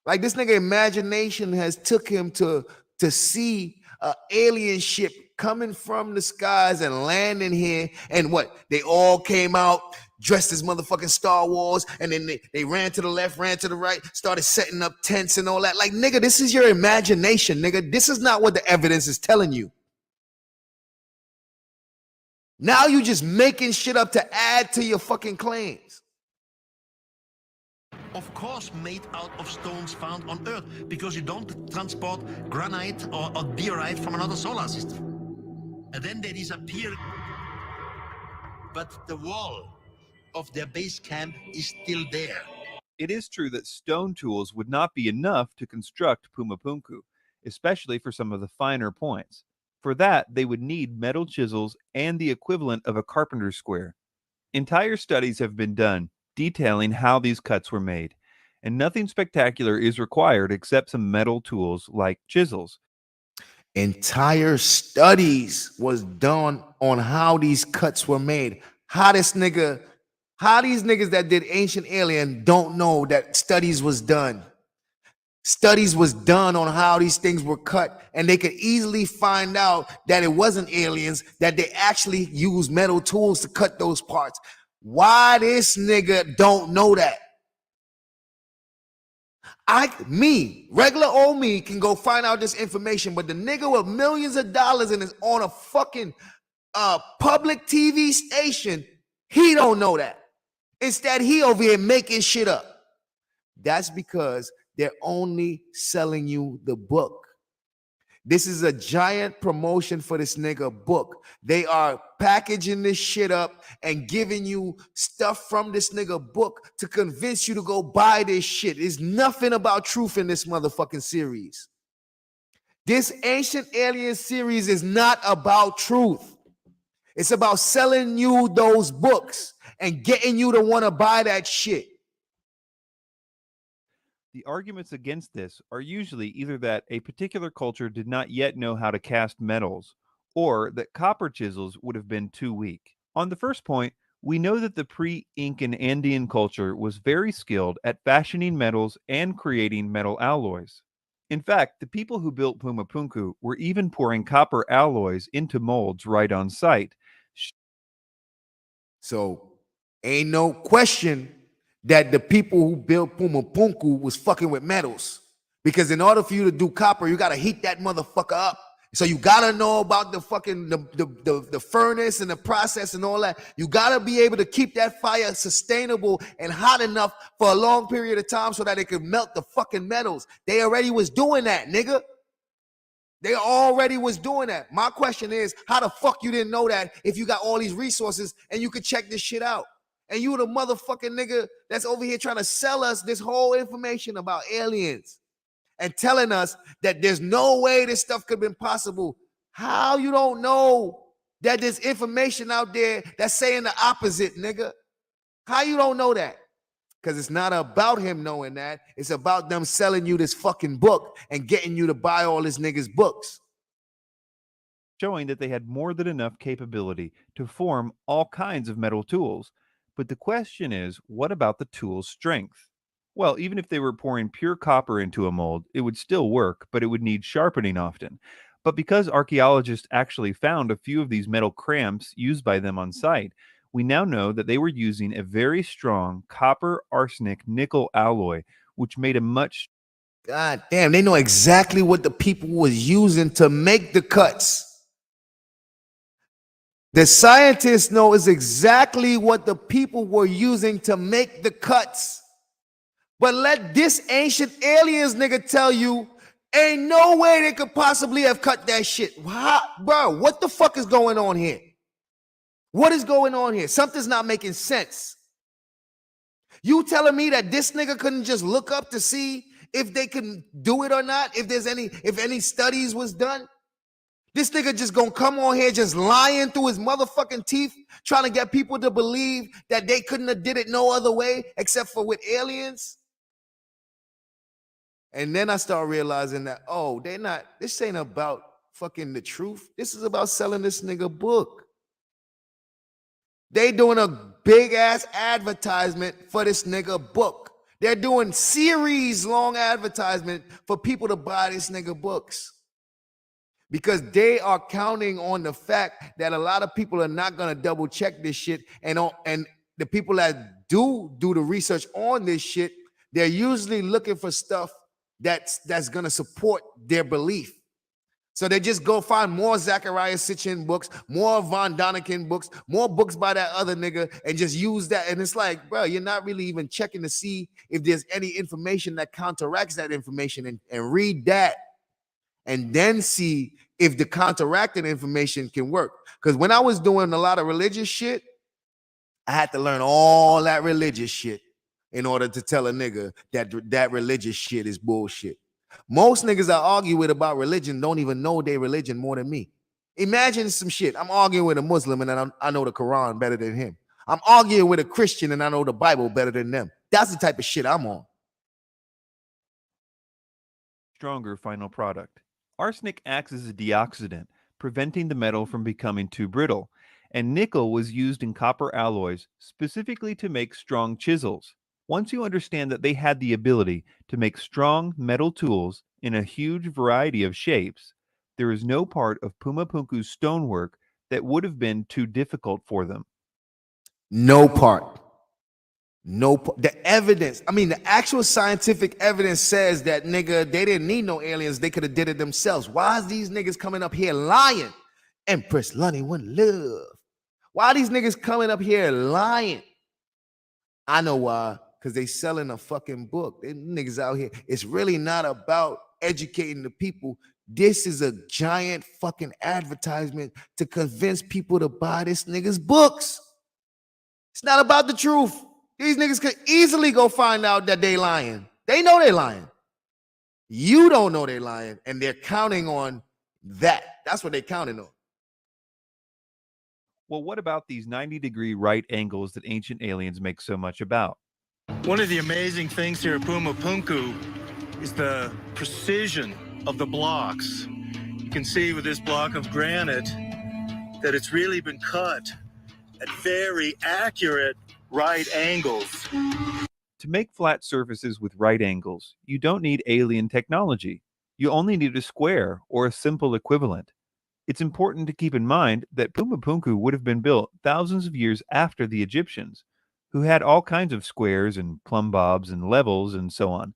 Like this nigga imagination has took him to see an alien ship coming from the skies and landing here. And what? They all came out dressed as motherfucking Star Wars, and then they ran to the left, ran to the right, started setting up tents and all that. Like, nigga, this is your imagination, nigga. This is not what the evidence is telling you. Now you just making shit up to add to your fucking claims. Of course, made out of stones found on Earth, because you don't transport granite or diorite from another solar system. And then they disappear. But the wall of their base camp is still there. It is true that stone tools would not be enough to construct Puma Punku, especially for some of the finer points. For that, they would need metal chisels and the equivalent of a carpenter's square. Entire studies have been done detailing how these cuts were made, and nothing spectacular is required except some metal tools like chisels. Entire studies was done on how these cuts were made. How these niggas that did Ancient Alien don't know that studies was done. Studies was done on how these things were cut, and they could easily find out that it wasn't aliens, that they actually used metal tools to cut those parts. Why this nigga don't know that? Regular old me can go find out this information, but the nigga with millions of dollars and is on a fucking public TV station, he don't know that. Instead, he over here making shit up. That's because they're only selling you the book. This is a giant promotion for this nigga book. They are packaging this shit up and giving you stuff from this nigga book to convince you to go buy this shit. There's nothing about truth in this motherfucking series. This Ancient Alien series is not about truth. It's about selling you those books and getting you to want to buy that shit. The arguments against this are usually either that a particular culture did not yet know how to cast metals, or that copper chisels would have been too weak. On the first point, we know that the pre-Incan Andean culture was very skilled at fashioning metals and creating metal alloys. In fact, the people who built Puma Punku were even pouring copper alloys into molds right on site. So, ain't no question that the people who built Puma Punku was fucking with metals. Because in order for you to do copper, you gotta heat that motherfucker up. So you gotta know about the fucking the furnace and the process and all that. You gotta be able to keep that fire sustainable and hot enough for a long period of time so that it could melt the fucking metals. They already was doing that, nigga. They already was doing that. My question is, how the fuck you didn't know that if you got all these resources and you could check this shit out? And you the motherfucking nigga that's over here trying to sell us this whole information about aliens and telling us that there's no way this stuff could have been possible. How you don't know that there's information out there that's saying the opposite, nigga? How you don't know that? Because it's not about him knowing that. It's about them selling you this fucking book and getting you to buy all this nigga's books. Showing that they had more than enough capability to form all kinds of metal tools. But the question is, what about the tool's strength? Well, even if they were pouring pure copper into a mold, it would still work, but it would need sharpening often. But because archaeologists actually found a few of these metal cramps used by them on site, we now know that they were using a very strong copper arsenic nickel alloy, which made a much... God damn, they know exactly what the people was using to make the cuts. The scientists know is exactly what the people were using to make the cuts. But let this ancient aliens nigga tell you, ain't no way they could possibly have cut that shit. How, bro, what the fuck is going on here? What is going on here? Something's not making sense. You telling me that this nigga couldn't just look up to see if they can do it or not? If any studies was done? This nigga just gonna come on here just lying through his motherfucking teeth, trying to get people to believe that they couldn't have did it no other way except for with aliens? And then I start realizing that, oh, this ain't about fucking the truth. This is about selling this nigga book. They doing a big ass advertisement for this nigga book. They're doing series long advertisement for people to buy this nigga books. Because they are counting on the fact that a lot of people are not gonna double check this shit. And the people that do the research on this shit, they're usually looking for stuff that's gonna support their belief. So they just go find more Zachariah Sitchin books, more Von Daniken books, more books by that other nigga, and just use that. And it's like, bro, you're not really even checking to see if there's any information that counteracts that information, and read that, and then see if the counteracting information can work. Because when I was doing a lot of religious shit, I had to learn all that religious shit in order to tell a nigga that religious shit is bullshit. Most niggas I argue with about religion don't even know their religion more than me. Imagine some shit. I'm arguing with a Muslim and I know the Quran better than him. I'm arguing with a Christian and I know the Bible better than them. That's the type of shit I'm on. Stronger final product. Arsenic acts as a deoxidant, preventing the metal from becoming too brittle, and nickel was used in copper alloys specifically to make strong chisels. Once you understand that they had the ability to make strong metal tools in a huge variety of shapes, there is no part of Puma Punku's stonework that would have been too difficult for them. No part. The evidence, the actual scientific evidence says that, nigga, they didn't need no aliens. They could have did it themselves. Why is these niggas coming up here lying? Empress Lunny One Love. Why are these niggas coming up here lying? I know why. Because they selling a fucking book. They niggas out here. It's really not about educating the people. This is a giant fucking advertisement to convince people to buy this nigga's books. It's not about the truth. These niggas could easily go find out that they lying. They know they lying. You don't know they lying, and they're counting on that. That's what they're counting on. Well, what about these 90-degree right angles that ancient aliens make so much about? One of the amazing things here at Puma Punku is the precision of the blocks. You can see with this block of granite that it's really been cut at very accurate right angles. To make flat surfaces with right angles, you don't need alien technology. You only need a square or a simple equivalent. It's important to keep in mind that Puma Punku would have been built thousands of years after the Egyptians, who had all kinds of squares and plumb bobs and levels and so on.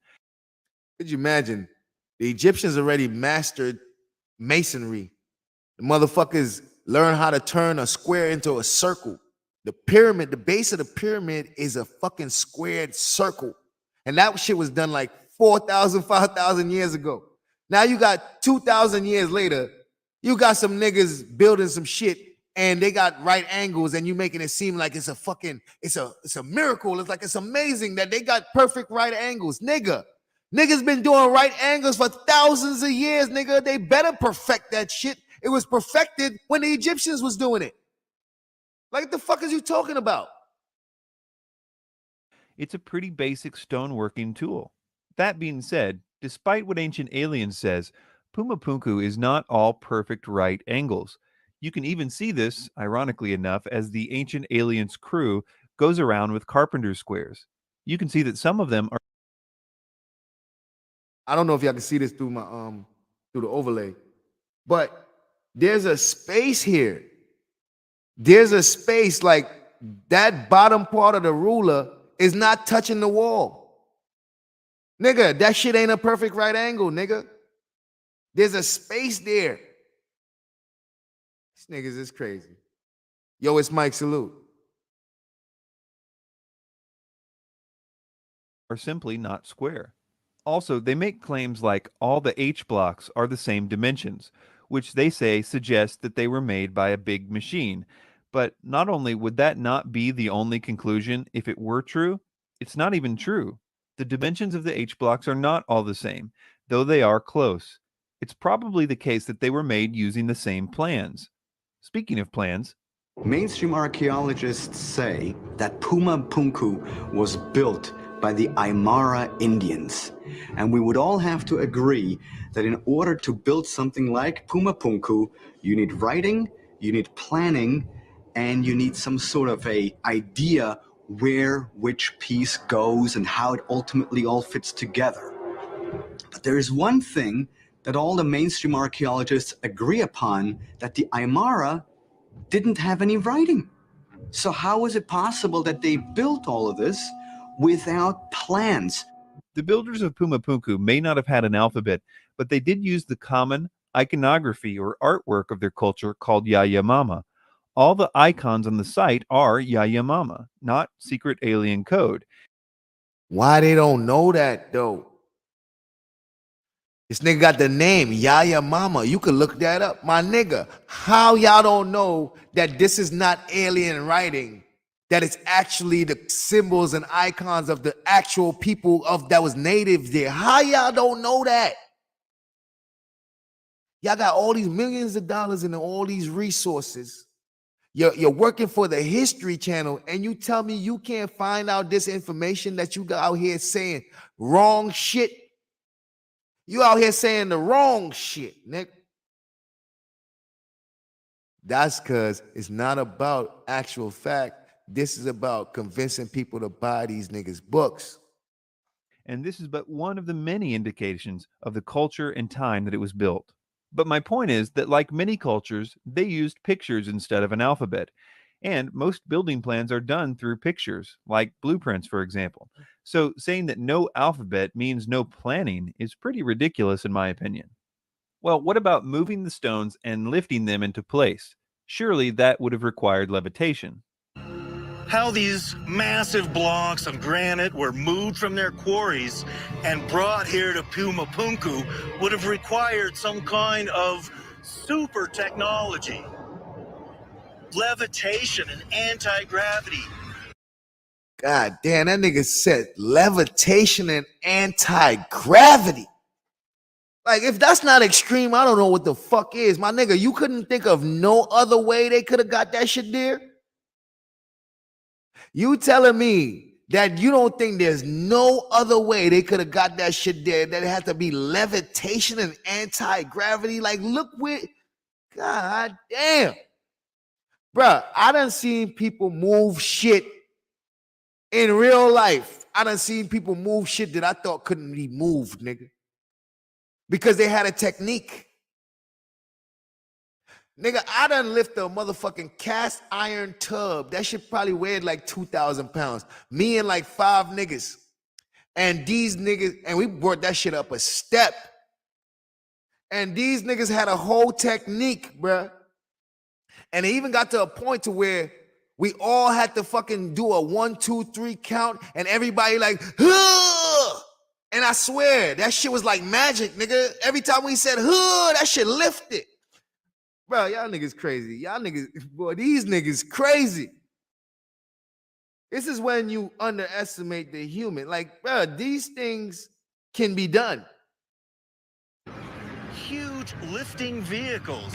Could you imagine? The Egyptians already mastered masonry. The motherfuckers learn how to turn a square into a circle. The pyramid, the base of the pyramid is a fucking squared circle. And that shit was done like 4,000, 5,000 years ago. Now you got 2,000 years later, you got some niggas building some shit and they got right angles and you making it seem like it's a miracle. It's like it's amazing that they got perfect right angles. Niggas been doing right angles for thousands of years, nigga. They better perfect that shit. It was perfected when the Egyptians was doing it. Like, what the fuck is you talking about? It's a pretty basic stoneworking tool. That being said, despite what Ancient Aliens says, Puma Punku is not all perfect right angles. You can even see this, ironically enough, as the Ancient Aliens crew goes around with carpenter squares. You can see that some of them are... I don't know if y'all can see this through my through the overlay, but there's a space here. There's a space, like that bottom part of the ruler is not touching the wall. Nigga, that shit ain't a perfect right angle, nigga. There's a space there. These niggas is crazy. Yo, it's Mike Salute. Are simply not square. Also, they make claims like all the H blocks are the same dimensions, which they say suggests that they were made by a big machine. But not only would that not be the only conclusion if it were true, it's not even true. The dimensions of the H blocks are not all the same, though they are close. It's probably the case that they were made using the same plans. Speaking of plans, Mainstream archaeologists say that Puma Punku was built by the Aymara Indians. And we would all have to agree that in order to build something like Puma Punku, you need writing, you need planning, and you need some sort of a idea where which piece goes and how it ultimately all fits together. But there is one thing that all the mainstream archaeologists agree upon, that the Aymara didn't have any writing. So how is it possible that they built all of this without plans? the builders of Puma Punku may not have had an alphabet, but they did use the common iconography or artwork of their culture called Yanomama. All the icons on the site are Yanomama, not secret alien code. Why they don't know that though? This nigga got the name Yanomama. You can look that up, my nigga. How y'all don't know that this is not alien writing? That it's actually the symbols and icons of the actual people of that was native there. How y'all don't know that? Y'all got all these millions of dollars and all these resources. You're working for the History Channel, and you tell me you can't find out this information that you got out here saying wrong shit. You out here saying the wrong shit, Nick. That's because it's not about actual fact. This is about convincing people to buy these niggas' books. And this is but one of the many indications of the culture and time that it was built. But my point is that, like many cultures, they used pictures instead of an alphabet. And most building plans are done through pictures, like blueprints, for example. So saying that no alphabet means no planning is pretty ridiculous, in my opinion. Well, what about moving the stones and lifting them into place? Surely that would have required levitation. How these massive blocks of granite were moved from their quarries and brought here to Puma Punku would have required some kind of super technology. Levitation and anti-gravity. God damn, that nigga said levitation and anti-gravity. Like, if that's not extreme, I don't know what the fuck is. My nigga, you couldn't think of no other way they could have got that shit there? You telling me that you don't think there's no other way they could have got that shit there, that it had to be levitation and anti-gravity? Like, look where, god damn. Bruh, I done seen people move shit in real life. I done seen people move shit that I thought couldn't be moved, nigga. Because they had a technique. Nigga, I done lift a motherfucking cast iron tub. That shit probably weighed like 2,000 pounds. Me and like 5 niggas. And these niggas, and we brought that shit up a step. And these niggas had a whole technique, bruh. And it even got to a point to where we all had to fucking do a 1, 2, 3 count, and everybody like, huh! And I swear, that shit was like magic, nigga. Every time we said, huh, that shit lifted. Bro, y'all niggas crazy. Y'all niggas, boy, these niggas crazy. This is when you underestimate the human. Like, bro, these things can be done. Huge lifting vehicles.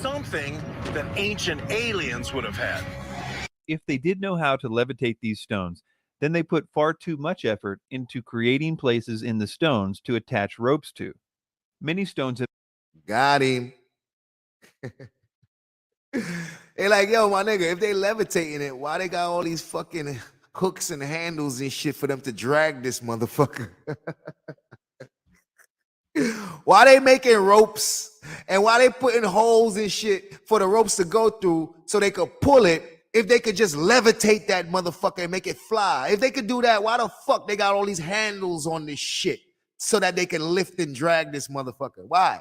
Something that ancient aliens would have had. If they did know how to levitate these stones, then they put far too much effort into creating places in the stones to attach ropes to. Many stones have Got him. They like, yo, my nigga, if they levitating it, why they got all these fucking hooks and handles and shit for them to drag this motherfucker? Why they making ropes and why they putting holes and shit for the ropes to go through so they could pull it if they could just levitate that motherfucker and make it fly. If they could do that, why the fuck they got all these handles on this shit so that they can lift and drag this motherfucker? Why?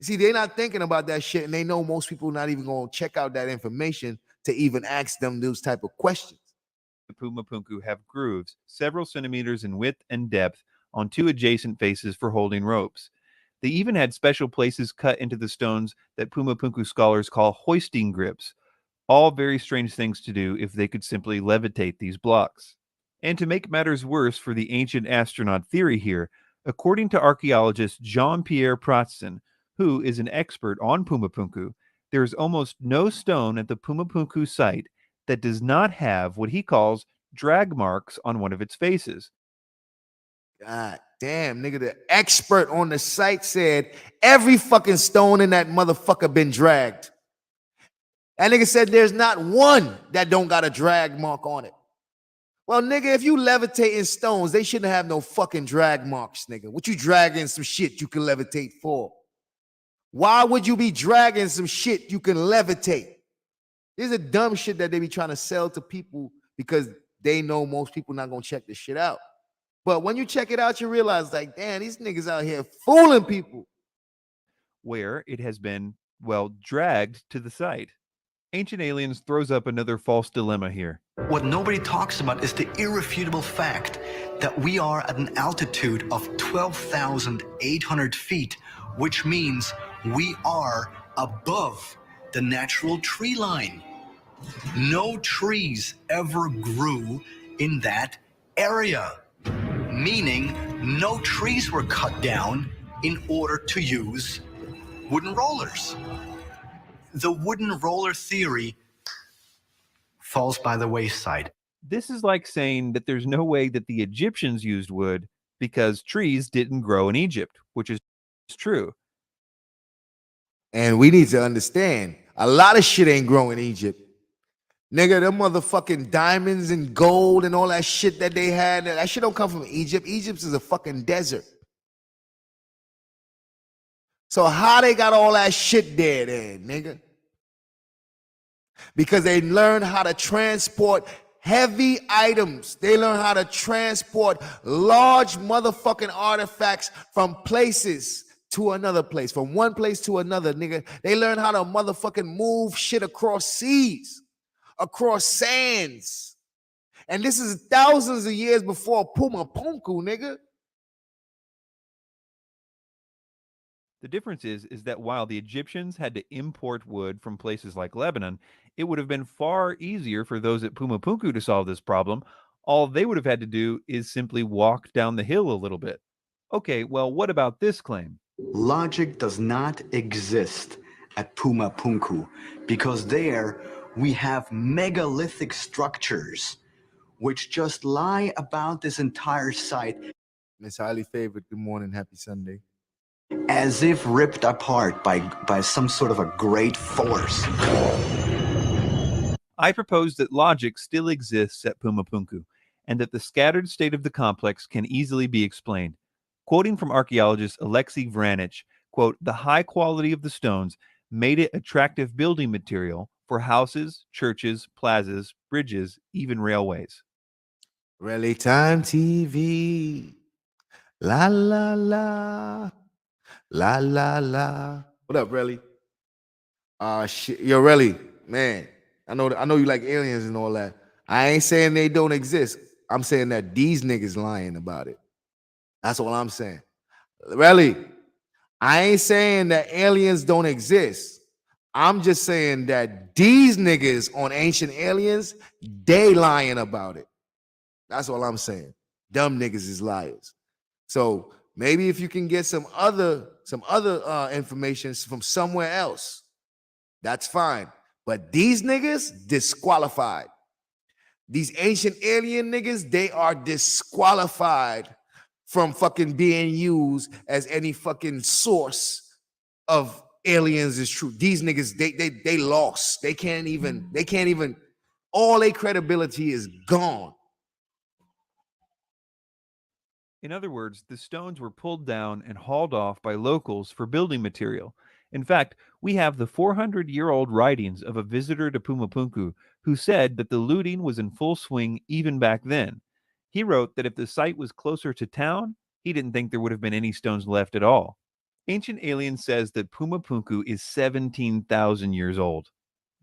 See, they're not thinking about that shit, and they know most people not even going to check out that information to even ask them those type of questions. The Puma Punku have grooves several centimeters in width and depth on two adjacent faces for holding ropes. They even had special places cut into the stones that Puma Punku scholars call hoisting grips. All very strange things to do if they could simply levitate these blocks. And to make matters worse for the ancient astronaut theory here, according to archaeologist Jean-Pierre Pratzen, who is an expert on Puma Punku, there is almost no stone at the Puma Punku site that does not have what he calls drag marks on one of its faces. God damn, nigga, the expert on the site said every fucking stone in that motherfucker been dragged. That nigga said there's not one that don't got a drag mark on it. Well, nigga, if you levitating stones, they shouldn't have no fucking drag marks, nigga. What you dragging some shit you can levitate for? Why would you be dragging some shit you can levitate? This is a dumb shit that they be trying to sell to people because they know most people not gonna check this shit out. But when you check it out, you realize, like, damn, these niggas out here fooling people. Where it has been, well, dragged to the site. Ancient Aliens throws up another false dilemma here. What nobody talks about is the irrefutable fact that we are at an altitude of 12,800 feet, which means we are above the natural tree line. No trees ever grew in that area, meaning no trees were cut down in order to use wooden rollers. The wooden roller theory falls by the wayside. This is like saying that there's no way that the Egyptians used wood because trees didn't grow in Egypt, which is true. And we need to understand, a lot of shit ain't growing in Egypt. Nigga, them motherfucking diamonds and gold and all that shit that they had, that shit don't come from Egypt. Egypt is a fucking desert. So how they got all that shit there then, nigga? Because they learned how to transport heavy items. They learn how to transport large motherfucking artifacts from places to another place, from one place to another, nigga. They learn how to motherfucking move shit across seas, across sands. And this is thousands of years before Puma Punku, nigga. The difference is that while the Egyptians had to import wood from places like Lebanon, it would have been far easier for those at Puma Punku to solve this problem. All they would have had to do is simply walk down the hill a little bit. Okay, well, what about this claim? Logic does not exist at Puma Punku because there we have megalithic structures which just lie about this entire site. Miss Highly Favored, good morning, happy Sunday. As if ripped apart by some sort of a great force. I propose that logic still exists at Puma Punku, and that the scattered state of the complex can easily be explained. Quoting from archaeologist Alexei Vranich, quote, "The high quality of the stones made it attractive building material for houses, churches, plazas, bridges, even railways." Rally Time TV. La la la. La la la. What up, Relly? Shit. Yo, Relly, man. I know you like aliens and all that. I ain't saying they don't exist. I'm saying that these niggas lying about it. That's all I'm saying. Relly, I ain't saying that aliens don't exist. I'm just saying that these niggas on Ancient Aliens, they lying about it. That's all I'm saying. Dumb niggas is liars. So maybe if you can get some other information from somewhere else, that's fine. But these niggas disqualified. These ancient alien niggas, they are disqualified from fucking being used as any fucking source of aliens is true. These niggas, they lost. They can't even, all their credibility is gone. In other words, the stones were pulled down and hauled off by locals for building material, In fact, we have the 400-year-old writings of a visitor to Pumapunku who said that the looting was in full swing even back then. He wrote that if the site was closer to town, he didn't think there would have been any stones left at all. Ancient Alien says that Pumapunku is 17,000 years old.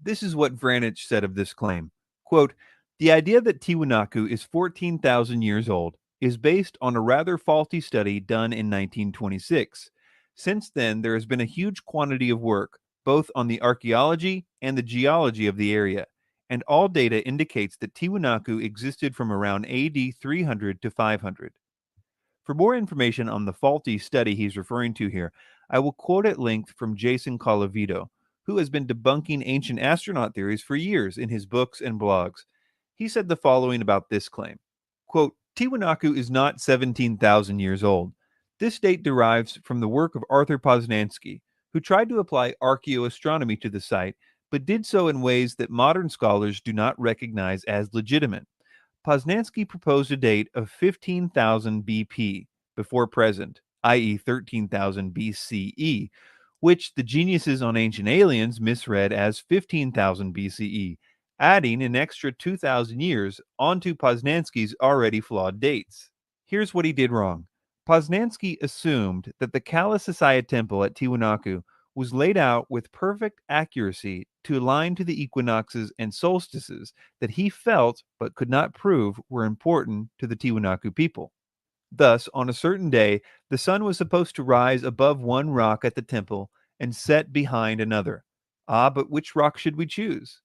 This is what Vranich said of this claim. Quote, "The idea that Tiwanaku is 14,000 years old is based on a rather faulty study done in 1926. Since then, there has been a huge quantity of work, both on the archaeology and the geology of the area, and all data indicates that Tiwanaku existed from around AD 300 to 500. For more information on the faulty study he's referring to here, I will quote at length from Jason Colavito, who has been debunking ancient astronaut theories for years in his books and blogs. He said the following about this claim. Quote, "Tiwanaku is not 17,000 years old. This date derives from the work of Arthur Poznański, who tried to apply archaeoastronomy to the site, but did so in ways that modern scholars do not recognize as legitimate. Poznański proposed a date of 15,000 BP, before present, i.e. 13,000 BCE, which the geniuses on Ancient Aliens misread as 15,000 BCE, adding an extra 2,000 years onto Poznański's already flawed dates. Here's what he did wrong. Poznański assumed that the Kalasasaya temple at Tiwanaku was laid out with perfect accuracy to align to the equinoxes and solstices that he felt but could not prove were important to the Tiwanaku people. Thus, on a certain day, the sun was supposed to rise above one rock at the temple and set behind another. Ah, but which rock should we choose?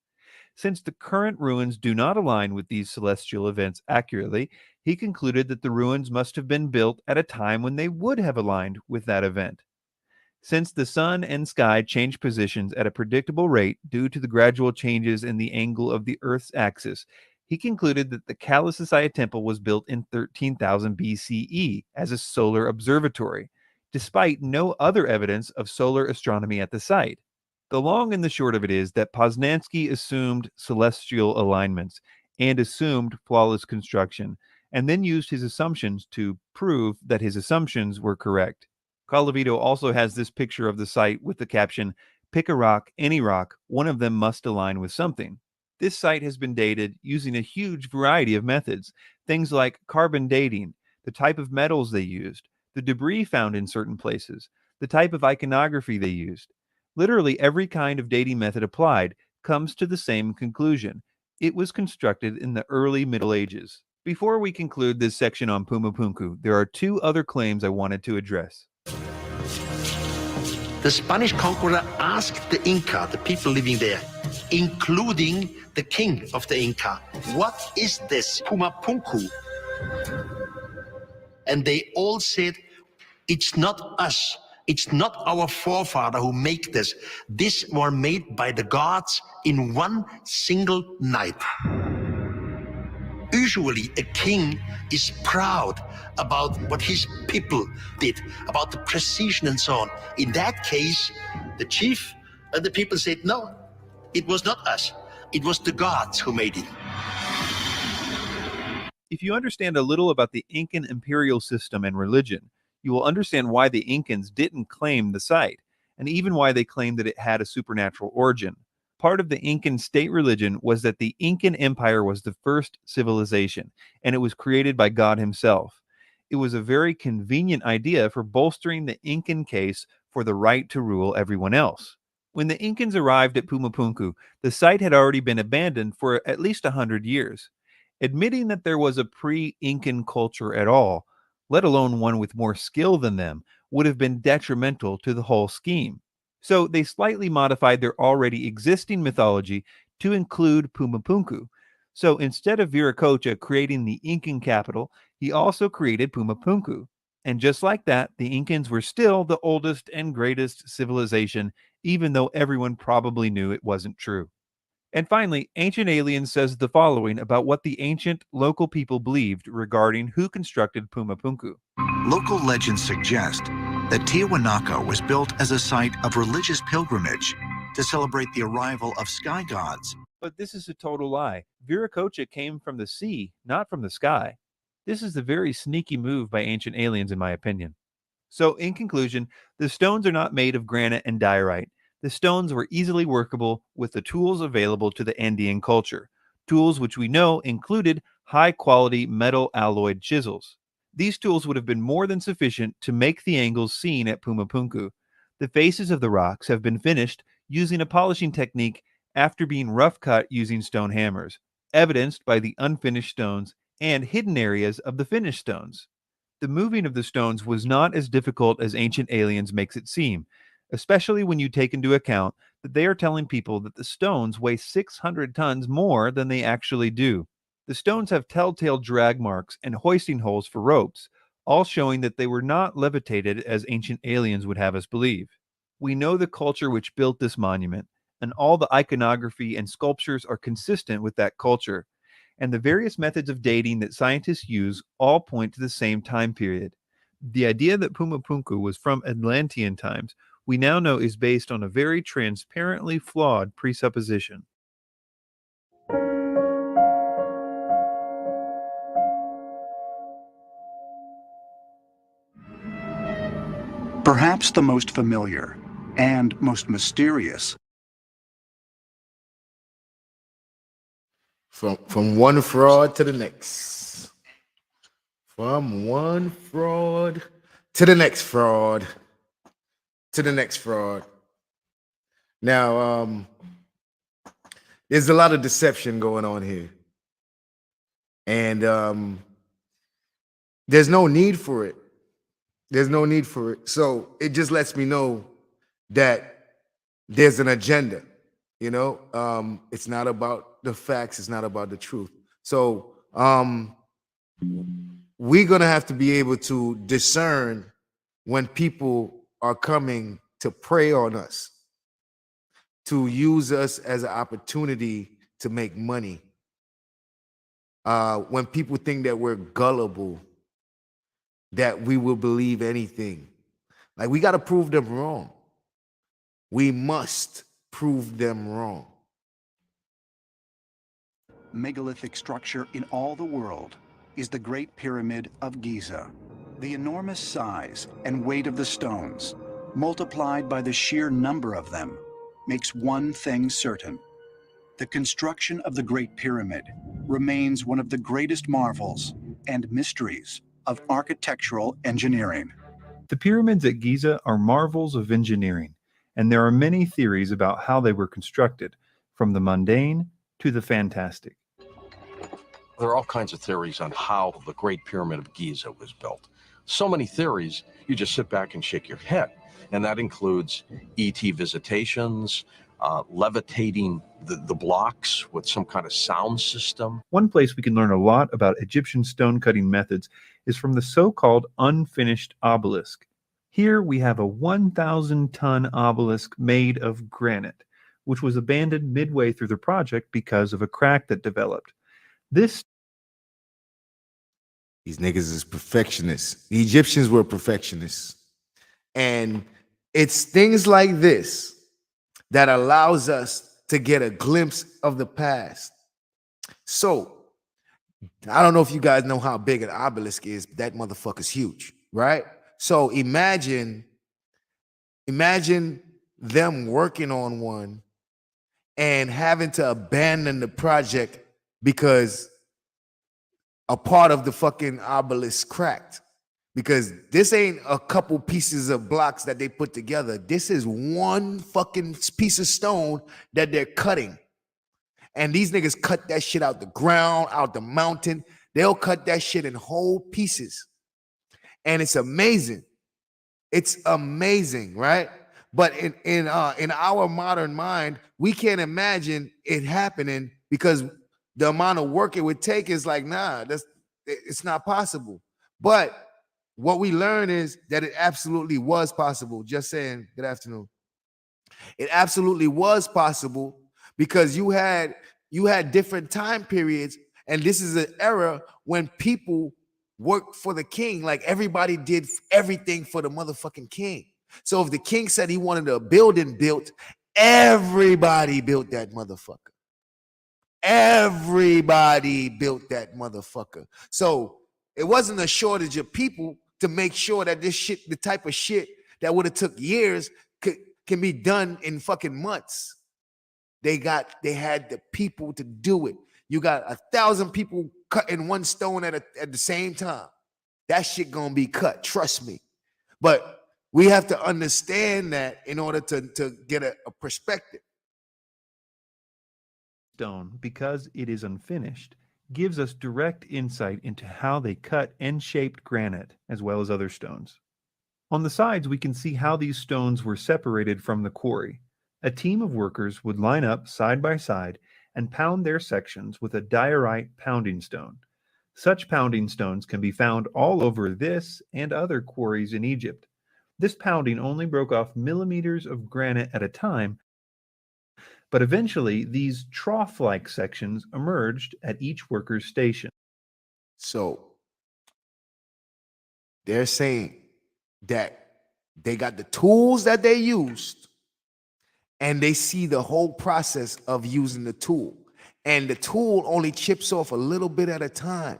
Since the current ruins do not align with these celestial events accurately, he concluded that the ruins must have been built at a time when they would have aligned with that event. Since the sun and sky change positions at a predictable rate due to the gradual changes in the angle of the Earth's axis, he concluded that the Kalasasaya temple was built in 13,000 BCE as a solar observatory, despite no other evidence of solar astronomy at the site. The long and the short of it is that Poznański assumed celestial alignments and assumed flawless construction, and then used his assumptions to prove that his assumptions were correct. Colavito also has this picture of the site with the caption, "Pick a rock, any rock, one of them must align with something." This site has been dated using a huge variety of methods, things like carbon dating, the type of metals they used, the debris found in certain places, the type of iconography they used. Literally every kind of dating method applied comes to the same conclusion. It was constructed in the early Middle Ages. Before we conclude this section on Pumapunku, there are two other claims I wanted to address. The Spanish conqueror asked the Inca, the people living there, including the king of the Inca, "What is this Pumapunku?" And they all said, "It's not us. It's not our forefather who make this. This were made by the gods in one single night." Usually a king is proud about what his people did, about the precision and so on. In that case, the chief and the people said, "No, it was not us. It was the gods who made it." If you understand a little about the Incan imperial system and religion, you will understand why the Incans didn't claim the site, and even why they claimed that it had a supernatural origin. Part of the Incan state religion was that the Incan Empire was the first civilization, and it was created by God himself. It was a very convenient idea for bolstering the Incan case for the right to rule everyone else. When the Incans arrived at Pumapunku, the site had already been abandoned for at least 100 years. Admitting that there was a pre-Incan culture at all, let alone one with more skill than them, would have been detrimental to the whole scheme. So they slightly modified their already existing mythology to include Pumapunku. So instead of Viracocha creating the Incan capital, he also created Pumapunku. And just like that, the Incans were still the oldest and greatest civilization, even though everyone probably knew it wasn't true. And finally, Ancient Aliens says the following about what the ancient local people believed regarding who constructed Pumapunku. Local legends suggest that Tiwanaku was built as a site of religious pilgrimage to celebrate the arrival of sky gods. But this is a total lie. Viracocha came from the sea, not from the sky. This is a very sneaky move by Ancient Aliens, in my opinion. So, in conclusion, the stones are not made of granite and diorite. The stones were easily workable with the tools available to the Andean culture, tools which we know included high-quality metal alloyed chisels. These tools would have been more than sufficient to make the angles seen at Puma Punku. The faces of the rocks have been finished using a polishing technique after being rough cut using stone hammers, evidenced by the unfinished stones and hidden areas of the finished stones. The moving of the stones was not as difficult as Ancient Aliens makes it seem, especially when you take into account that they are telling people that the stones weigh 600 tons more than they actually do. The stones have telltale drag marks and hoisting holes for ropes, all showing that they were not levitated as Ancient Aliens would have us believe. We know the culture which built this monument, and all the iconography and sculptures are consistent with that culture, and the various methods of dating that scientists use all point to the same time period. The idea that Puma Punku was from Atlantean times we now know is based on a very transparently flawed presupposition. Perhaps the most familiar and most mysterious From one fraud to the next. From one fraud to the next fraud. To the next fraud. Now, there's a lot of deception going on here. And there's no need for it. There's no need for it. So it just lets me know that there's an agenda. You know, it's not about the facts. It's not about the truth. So we're going to have to be able to discern when people are coming to prey on us, to use us as an opportunity to make money. When people think that we're gullible, that we will believe anything. Like, we got to prove them wrong. We must prove them wrong. megalithic structure in all the world is the Great Pyramid of Giza. The enormous size and weight of the stones, multiplied by the sheer number of them, makes one thing certain. The construction of the Great Pyramid remains one of the greatest marvels and mysteries of architectural engineering. The pyramids at Giza are marvels of engineering, and there are many theories about how they were constructed, from the mundane to the fantastic. There are all kinds of theories on how the Great Pyramid of Giza was built. So many theories, you just sit back and shake your head. And that includes ET visitations, levitating the blocks with some kind of sound system. One place we can learn a lot about Egyptian stone cutting methods is from the so-called unfinished obelisk. Here we have a 1,000-ton obelisk made of granite, which was abandoned midway through the project because of a crack that developed. These niggas is perfectionists. The Egyptians were perfectionists. And it's things like this that allows us to get a glimpse of the past. So, I don't know if you guys know how big an obelisk is, but that motherfucker's huge, right? So imagine them working on one and having to abandon the project because a part of the fucking obelisk cracked. Because this ain't a couple pieces of blocks that they put together. This is one fucking piece of stone that they're cutting. And these niggas cut that shit out the ground, out the mountain. They'll cut that shit in whole pieces. And it's amazing. It's amazing, right? But in our modern mind, we can't imagine it happening because the amount of work it would take is like, nah, it's not possible. But what we learn is that it absolutely was possible. Just saying, good afternoon. It absolutely was possible because you had different time periods, and this is an era when people worked for the king. Like, everybody did everything for the motherfucking king. So if the king said he wanted a building built, everybody built that motherfucker. Everybody built that motherfucker. So it wasn't a shortage of people. to make sure that this shit, the type of shit that would have took years, can be done in fucking months. They had the people to do it. You got 1,000 people cutting one stone at the same time. That shit gonna be cut, trust me. But we have to understand that in order to get a perspective. Stone, because it is unfinished, gives us direct insight into how they cut and shaped granite, as well as other stones. On the sides, we can see how these stones were separated from the quarry. A team of workers would line up side by side and pound their sections with a diorite pounding stone. Such pounding stones can be found all over this and other quarries in Egypt. This pounding only broke off millimeters of granite at a time, but eventually these trough-like sections emerged at each worker's station. So they're saying that they got the tools that they used, and they see the whole process of using the tool. And the tool only chips off a little bit at a time.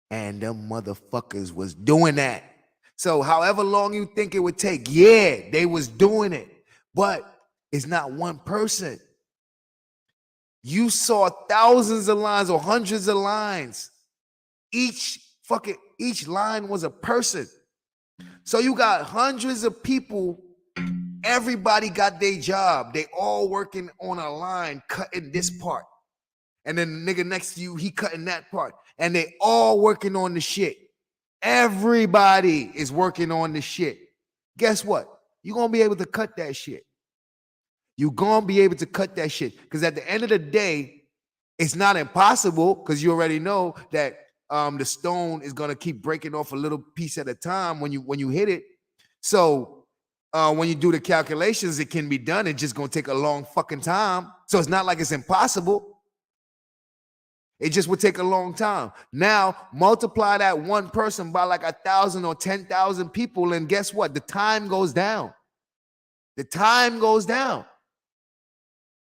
And them motherfuckers was doing that. So however long you think it would take, yeah, they was doing it. But it's not one person. You saw thousands of lines or hundreds of lines. Each line was a person. So you got hundreds of people. Everybody got their job. They all working on a line, cutting this part. And then the nigga next to you, he cutting that part. And they all working on the shit. Everybody is working on the shit. Guess what? You're going to be able to cut that shit. You're going to be able to cut that shit. Because at the end of the day, it's not impossible, because you already know that the stone is going to keep breaking off a little piece at a time when you hit it. So when you do the calculations, it can be done. It's just going to take a long fucking time. So it's not like it's impossible. It just would take a long time. Now, multiply that one person by like 1,000 or 10,000 people, and guess what? The time goes down. The time goes down.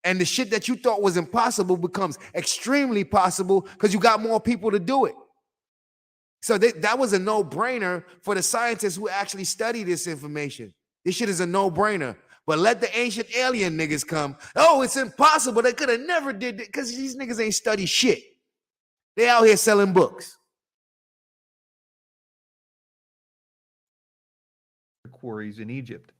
And the shit that you thought was impossible becomes extremely possible because you got more people to do it. So that was a no-brainer for the scientists who actually study this information. This shit is a no-brainer. But let the ancient alien niggas come. Oh, it's impossible. They could have never did it because these niggas ain't study shit. They out here selling books. Quarries in Egypt.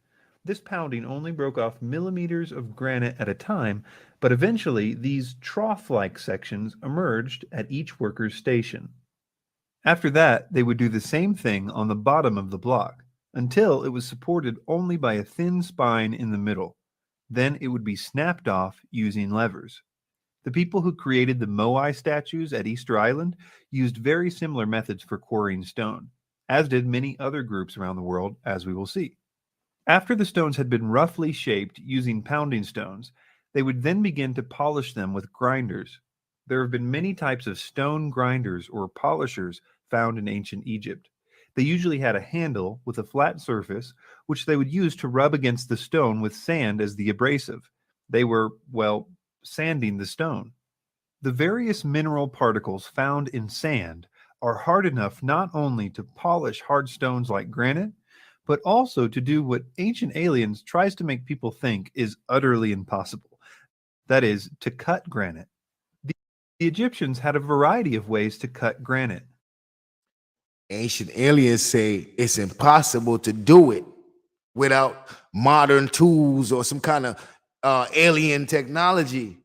This pounding only broke off millimeters of granite at a time, but eventually these trough-like sections emerged at each worker's station. After that, they would do the same thing on the bottom of the block, until it was supported only by a thin spine in the middle. Then it would be snapped off using levers. The people who created the Moai statues at Easter Island used very similar methods for quarrying stone, as did many other groups around the world, as we will see. After the stones had been roughly shaped using pounding stones, they would then begin to polish them with grinders. There have been many types of stone grinders or polishers found in ancient Egypt. They usually had a handle with a flat surface, which they would use to rub against the stone with sand as the abrasive. They were, well, sanding the stone. The various mineral particles found in sand are hard enough not only to polish hard stones like granite, but also to do what Ancient Aliens tries to make people think is utterly impossible. That is, to cut granite. The Egyptians had a variety of ways to cut granite. Ancient aliens say it's impossible to do it without modern tools or some kind of alien technology.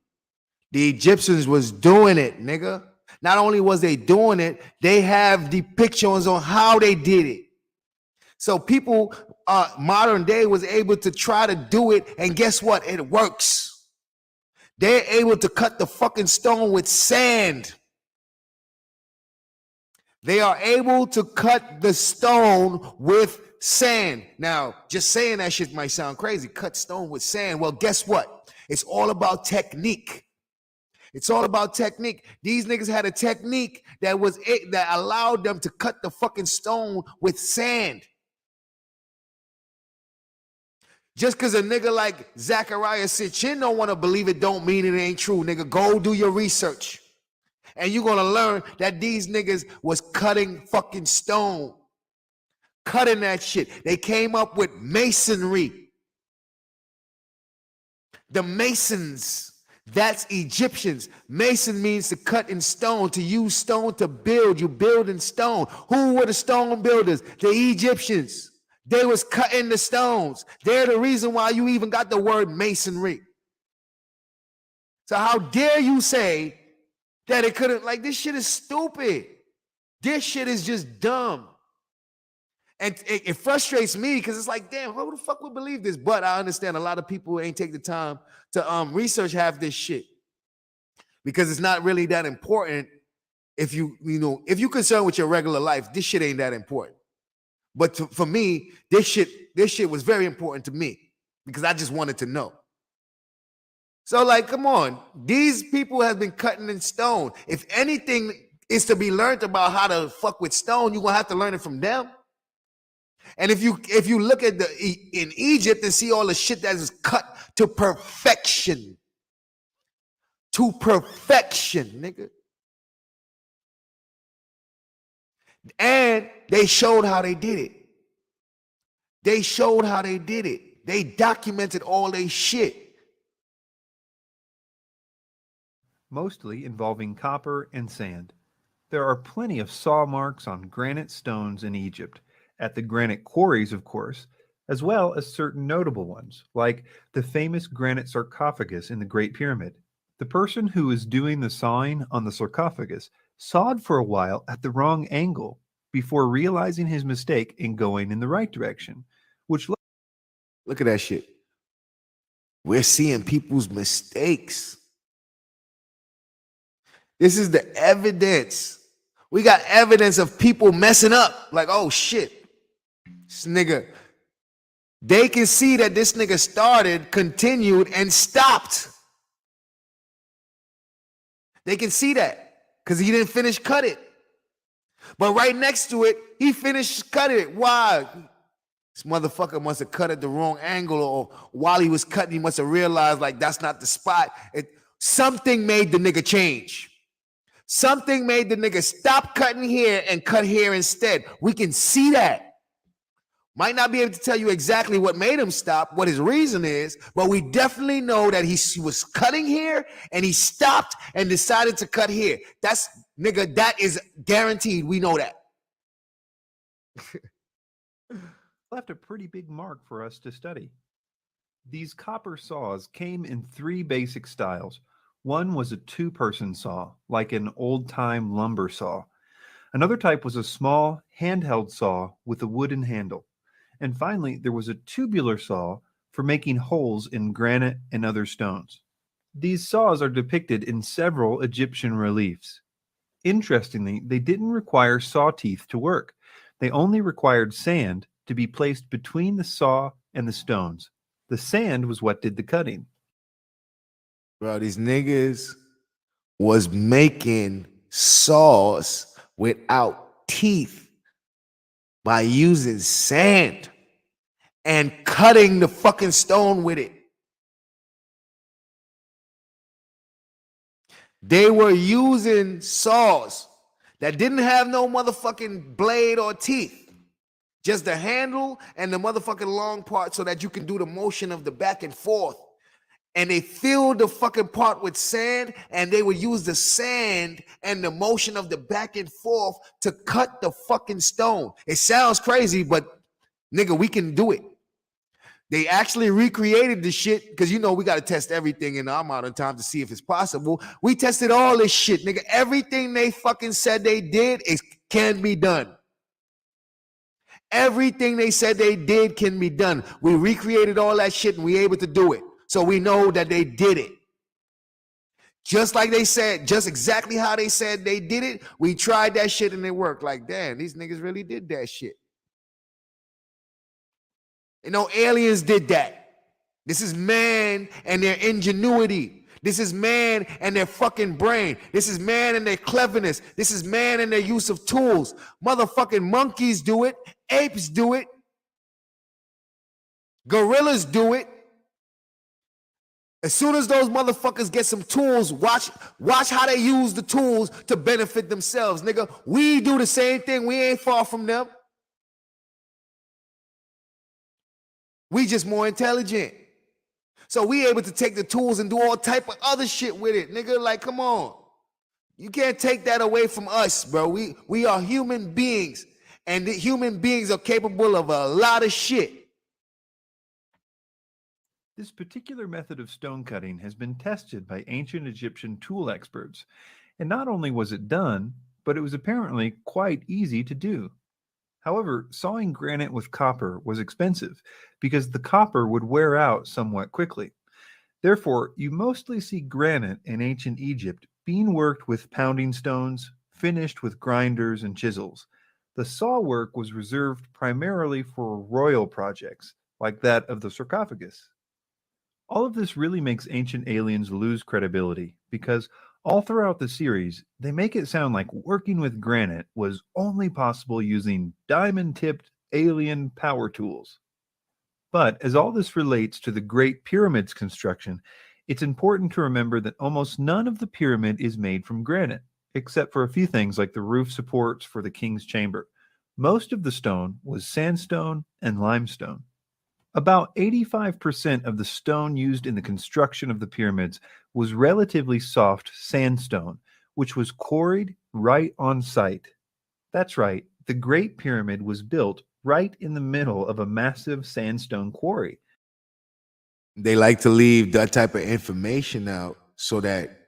The Egyptians was doing it, nigga. Not only was they doing it, they have depictions on how they did it. So people, modern day, was able to try to do it, and guess what? It works. They're able to cut the fucking stone with sand. They are able to cut the stone with sand. Now, just saying that shit might sound crazy. Cut stone with sand. Well, guess what? It's all about technique. It's all about technique. These niggas had a technique that allowed them to cut the fucking stone with sand. Just because a nigga like Zachariah Sitchin don't want to believe it don't mean it ain't true, nigga. Go do your research. And you're going to learn that these niggas was cutting fucking stone. cutting that shit. They came up with masonry. The Masons, that's Egyptians. Mason means to cut in stone, to use stone to build. You build in stone. Who were the stone builders? The Egyptians. They was cutting the stones. They're the reason why you even got the word masonry. So how dare you say that it couldn't, like, this shit is stupid. This shit is just dumb. And it frustrates me because it's like, damn, who the fuck would believe this? But I understand a lot of people ain't take the time to research half this shit because it's not really that important. If if you're concerned with your regular life, this shit ain't that important. But for me, this shit was very important to me because I just wanted to know. So, like, come on, these people have been cutting in stone. If anything is to be learned about how to fuck with stone, you're gonna have to learn it from them. And if you look at in Egypt and see all the shit that is cut to perfection, nigga. And they showed how they did it. They documented all their shit. Mostly involving copper and sand. There are plenty of saw marks on granite stones in Egypt, at the granite quarries, of course, as well as certain notable ones, like the famous granite sarcophagus in the Great Pyramid. The person who was doing the sawing on the sarcophagus sawed for a while at the wrong angle before realizing his mistake and going in the right direction, which look at that shit. We're seeing people's mistakes. This is the evidence. We got evidence of people messing up. Like, oh shit. This nigga, they can see that this nigga started, continued, and stopped. They can see that because he didn't finish cut it. But right next to it, he finished cutting it. Why? This motherfucker must have cut at the wrong angle, or while he was cutting, he must have realized, like, that's not the spot. Something made the nigga change. Something made the nigga stop cutting here and cut here instead. We can see that. Might not be able to tell you exactly what made him stop, what his reason is, but we definitely know that he was cutting here and he stopped and decided to cut here. That's, nigga, that is guaranteed. We know that. left a pretty big mark for us to study. These copper saws came in three basic styles. One was a two-person saw, like an old-time lumber saw. Another type was a small, handheld saw with a wooden handle. And finally, there was a tubular saw for making holes in granite and other stones. These saws are depicted in several Egyptian reliefs. Interestingly, they didn't require saw teeth to work. They only required sand to be placed between the saw and the stones. The sand was what did the cutting. Bro, these niggas was making saws without teeth by using sand and cutting the fucking stone with it. They were using saws that didn't have no motherfucking blade or teeth. Just the handle and the motherfucking long part so that you can do the motion of the back and forth. And they filled the fucking part with sand, and they would use the sand and the motion of the back and forth to cut the fucking stone. It sounds crazy, but nigga, we can do it. They actually recreated the shit because, you know, we got to test everything in our amount of time to see if it's possible. We tested all this shit, nigga. Everything they fucking said they did can be done. Everything they said they did can be done. We recreated all that shit and we able to do it. So we know that they did it. Just like they said, just exactly how they said they did it, we tried that shit and it worked. Like, damn, these niggas really did that shit. You know, aliens did that. This is man and their ingenuity. This is man and their fucking brain. This is man and their cleverness. This is man and their use of tools. Motherfucking monkeys do it. Apes do it. Gorillas do it. As soon as those motherfuckers get some tools, watch how they use the tools to benefit themselves, nigga. We do the same thing. We ain't far from them. We just more intelligent. So we able to take the tools and do all type of other shit with it, nigga. Like, come on. You can't take that away from us, bro. We are human beings, and the human beings are capable of a lot of shit. This particular method of stone cutting has been tested by ancient Egyptian tool experts, and not only was it done, but it was apparently quite easy to do. However, sawing granite with copper was expensive because the copper would wear out somewhat quickly. Therefore, you mostly see granite in ancient Egypt being worked with pounding stones, finished with grinders and chisels. The saw work was reserved primarily for royal projects, like that of the sarcophagus. All of this really makes Ancient Aliens lose credibility because all throughout the series, they make it sound like working with granite was only possible using diamond-tipped alien power tools. But as all this relates to the Great Pyramid's construction, it's important to remember that almost none of the pyramid is made from granite, except for a few things like the roof supports for the king's chamber. Most of the stone was sandstone and limestone. About 85% of the stone used in the construction of the pyramids was relatively soft sandstone, which was quarried right on site. That's right, the Great Pyramid was built right in the middle of a massive sandstone quarry. They like to leave that type of information out so that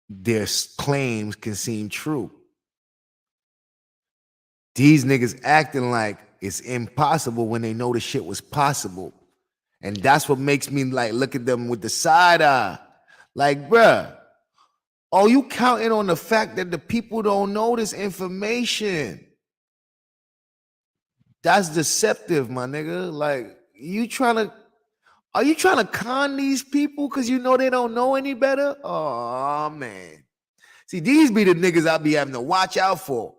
their claims can seem true. These niggas acting like it's impossible when they know the shit was possible. And that's what makes me like look at them with the side eye. Like, bruh, are you counting on the fact that the people don't know this information? That's deceptive, my nigga. Like, are you trying to con these people because you know they don't know any better? Oh, man. See, these be the niggas I be having to watch out for.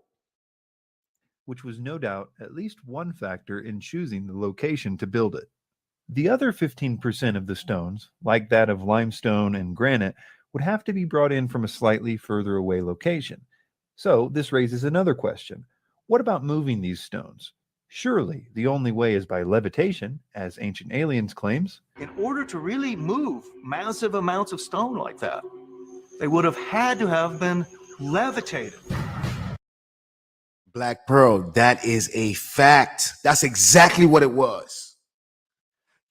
Which was no doubt at least one factor in choosing the location to build it. The other 15% of the stones, like that of limestone and granite, would have to be brought in from a slightly further away location. So this raises another question. What about moving these stones? Surely the only way is by levitation, as Ancient Aliens claims. In order to really move massive amounts of stone like that, they would have had to have been levitated. Black Pearl, that is a fact. That's exactly what it was.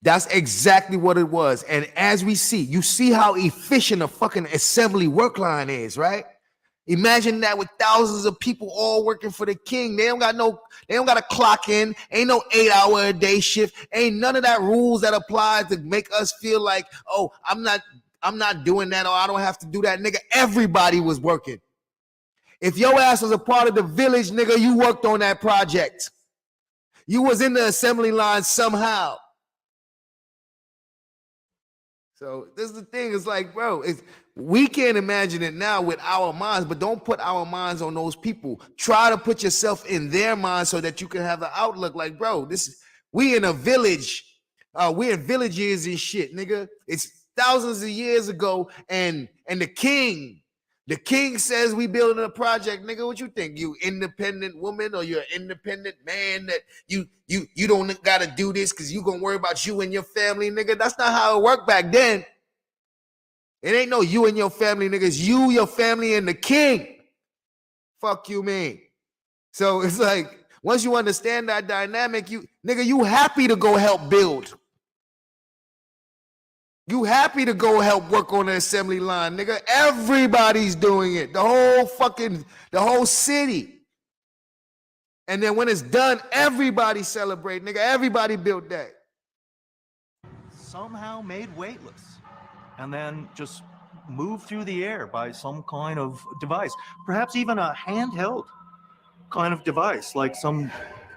That's exactly what it was. And as we see, you see how efficient a fucking assembly work line is, right? Imagine that with thousands of people all working for the king. They don't got to clock in. Ain't no 8-hour a day shift. Ain't none of that rules that apply to make us feel like, oh, I'm not doing that, or I don't have to do that. Nigga, everybody was working. If your ass was a part of the village, nigga, you worked on that project. You was in the assembly line somehow. So this is the thing. It's like, bro, we can't imagine it now with our minds, but don't put our minds on those people. Try to put yourself in their minds so that you can have the outlook. Like, bro, we in a village. We in villages and shit, nigga. It's thousands of years ago, and the king says we building a project, nigga. What you think? You independent woman or you're an independent man that you don't gotta do this because you gonna worry about you and your family, nigga? That's not how it worked back then. It ain't no you and your family, nigga. It's you, your family, and the king. Fuck you, man. So it's like once you understand that dynamic, you happy to go help build. You happy to go help work on the assembly line, nigga. Everybody's doing it. The whole city. And then when it's done, everybody celebrate, nigga. Everybody built that. Somehow made weightless and then just moved through the air by some kind of device, perhaps even a handheld kind of device like some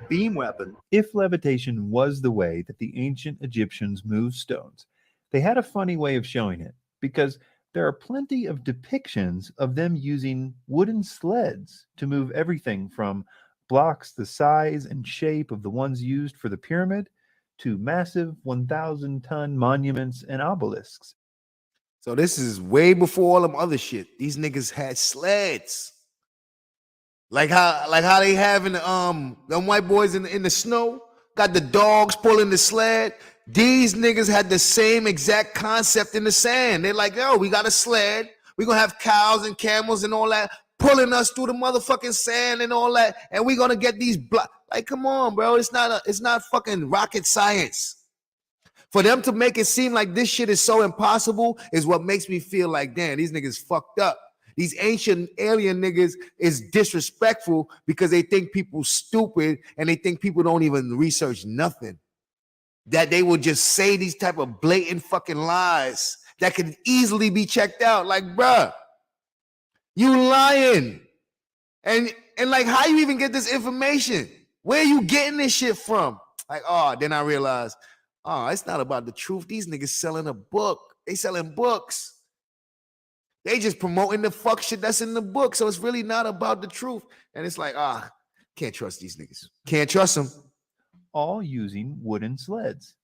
beam weapon. If levitation was the way that the ancient Egyptians moved stones, they had a funny way of showing it, because there are plenty of depictions of them using wooden sleds to move everything from blocks the size and shape of the ones used for the pyramid to massive 1,000-ton monuments and obelisks. So this is way before all them other shit. These niggas had sleds. Like how they having them white boys in the snow got the dogs pulling the sled. These niggas had the same exact concept in the sand. They're like, yo, we got a sled. We're going to have cows and camels and all that pulling us through the motherfucking sand and all that. And we're going to get these like, come on, bro. It's not fucking rocket science. For them to make it seem like this shit is so impossible is what makes me feel like, damn, these niggas fucked up. These ancient alien niggas is disrespectful because they think people stupid and they think people don't even research nothing. That they will just say these type of blatant fucking lies that can easily be checked out. Like, bruh, you lying. And like, how you even get this information? Where are you getting this shit from? Like, oh, then I realized, oh, it's not about the truth. These niggas selling a book. They selling books. They just promoting the fuck shit that's in the book. So it's really not about the truth. And it's like, can't trust these niggas. Can't trust them. All using wooden sleds.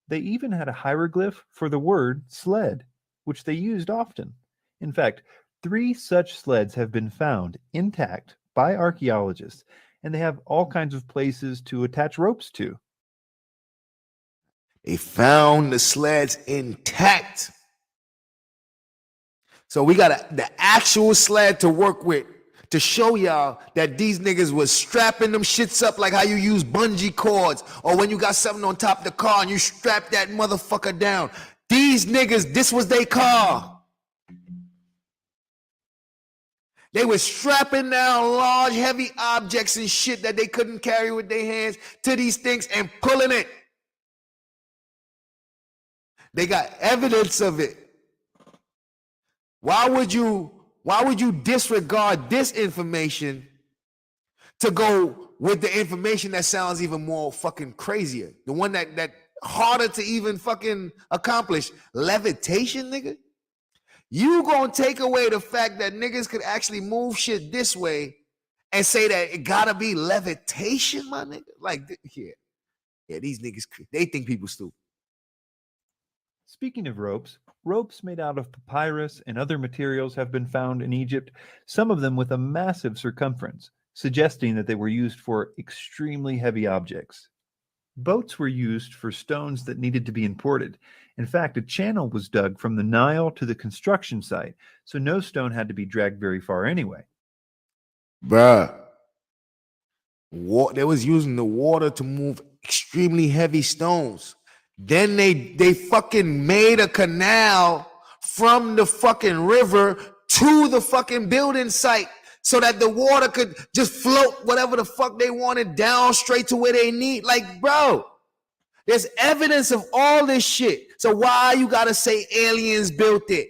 They even had a hieroglyph for the word sled, which they used often. In fact, 3 such sleds have been found intact by archaeologists, and they have all kinds of places to attach ropes to. They found the sleds intact. So we got the actual sled to work with to show y'all that these niggas was strapping them shits up like how you use bungee cords or when you got something on top of the car and you strap that motherfucker down. These niggas, this was their car. They were strapping down large, heavy objects and shit that they couldn't carry with their hands to these things and pulling it. They got evidence of it. Why would you disregard this information to go with the information that sounds even more fucking crazier? The one that harder to even fucking accomplish. Levitation, nigga? You gonna take away the fact that niggas could actually move shit this way and say that it gotta be levitation, my nigga? Like, yeah, these niggas, they think people stupid. Speaking of ropes, ropes made out of papyrus and other materials have been found in Egypt, some of them with a massive circumference, suggesting that they were used for extremely heavy objects. Boats were used for stones that needed to be imported. In fact, a channel was dug from the Nile to the construction site, so no stone had to be dragged very far anyway. Bruh, they was using the water to move extremely heavy stones. Then they fucking made a canal from the fucking river to the fucking building site so that the water could just float whatever the fuck they wanted down straight to where they need. Like, bro, there's evidence of all this shit. So why you gotta say aliens built it?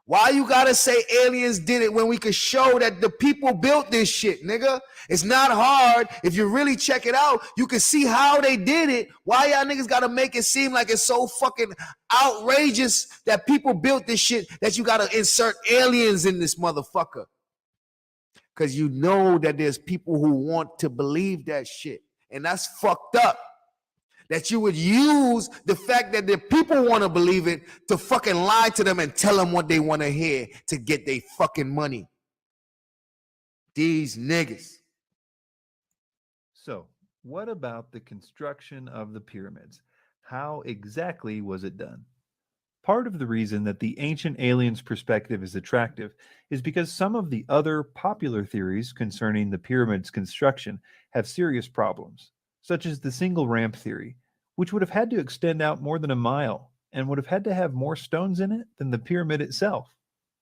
Why you gotta say aliens did it when we could show that the people built this shit, nigga? It's not hard. If you really check it out, you can see how they did it. Why y'all niggas gotta make it seem like it's so fucking outrageous that people built this shit that you gotta insert aliens in this motherfucker? Because you know that there's people who want to believe that shit. And that's fucked up. That you would use the fact that the people want to believe it to fucking lie to them and tell them what they want to hear to get their fucking money. These niggas. So, what about the construction of the pyramids? How exactly was it done? Part of the reason that the ancient aliens perspective is attractive is because some of the other popular theories concerning the pyramid's construction have serious problems, such as the single ramp theory, which would have had to extend out more than a mile and would have had to have more stones in it than the pyramid itself.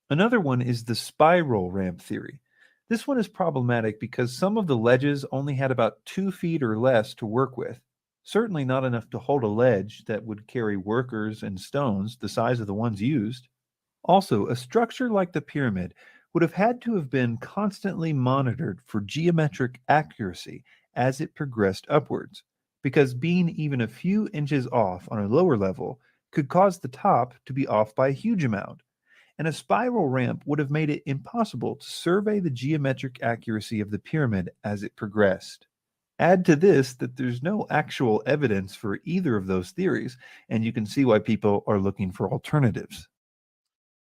Another one is the spiral ramp theory. This one is problematic because some of the ledges only had about 2 feet or less to work with, certainly not enough to hold a ledge that would carry workers and stones the size of the ones used. Also, a structure like the pyramid would have had to have been constantly monitored for geometric accuracy as it progressed upwards, because being even a few inches off on a lower level could cause the top to be off by a huge amount, and a spiral ramp would have made it impossible to survey the geometric accuracy of the pyramid as it progressed. Add to this that there's no actual evidence for either of those theories, and you can see why people are looking for alternatives.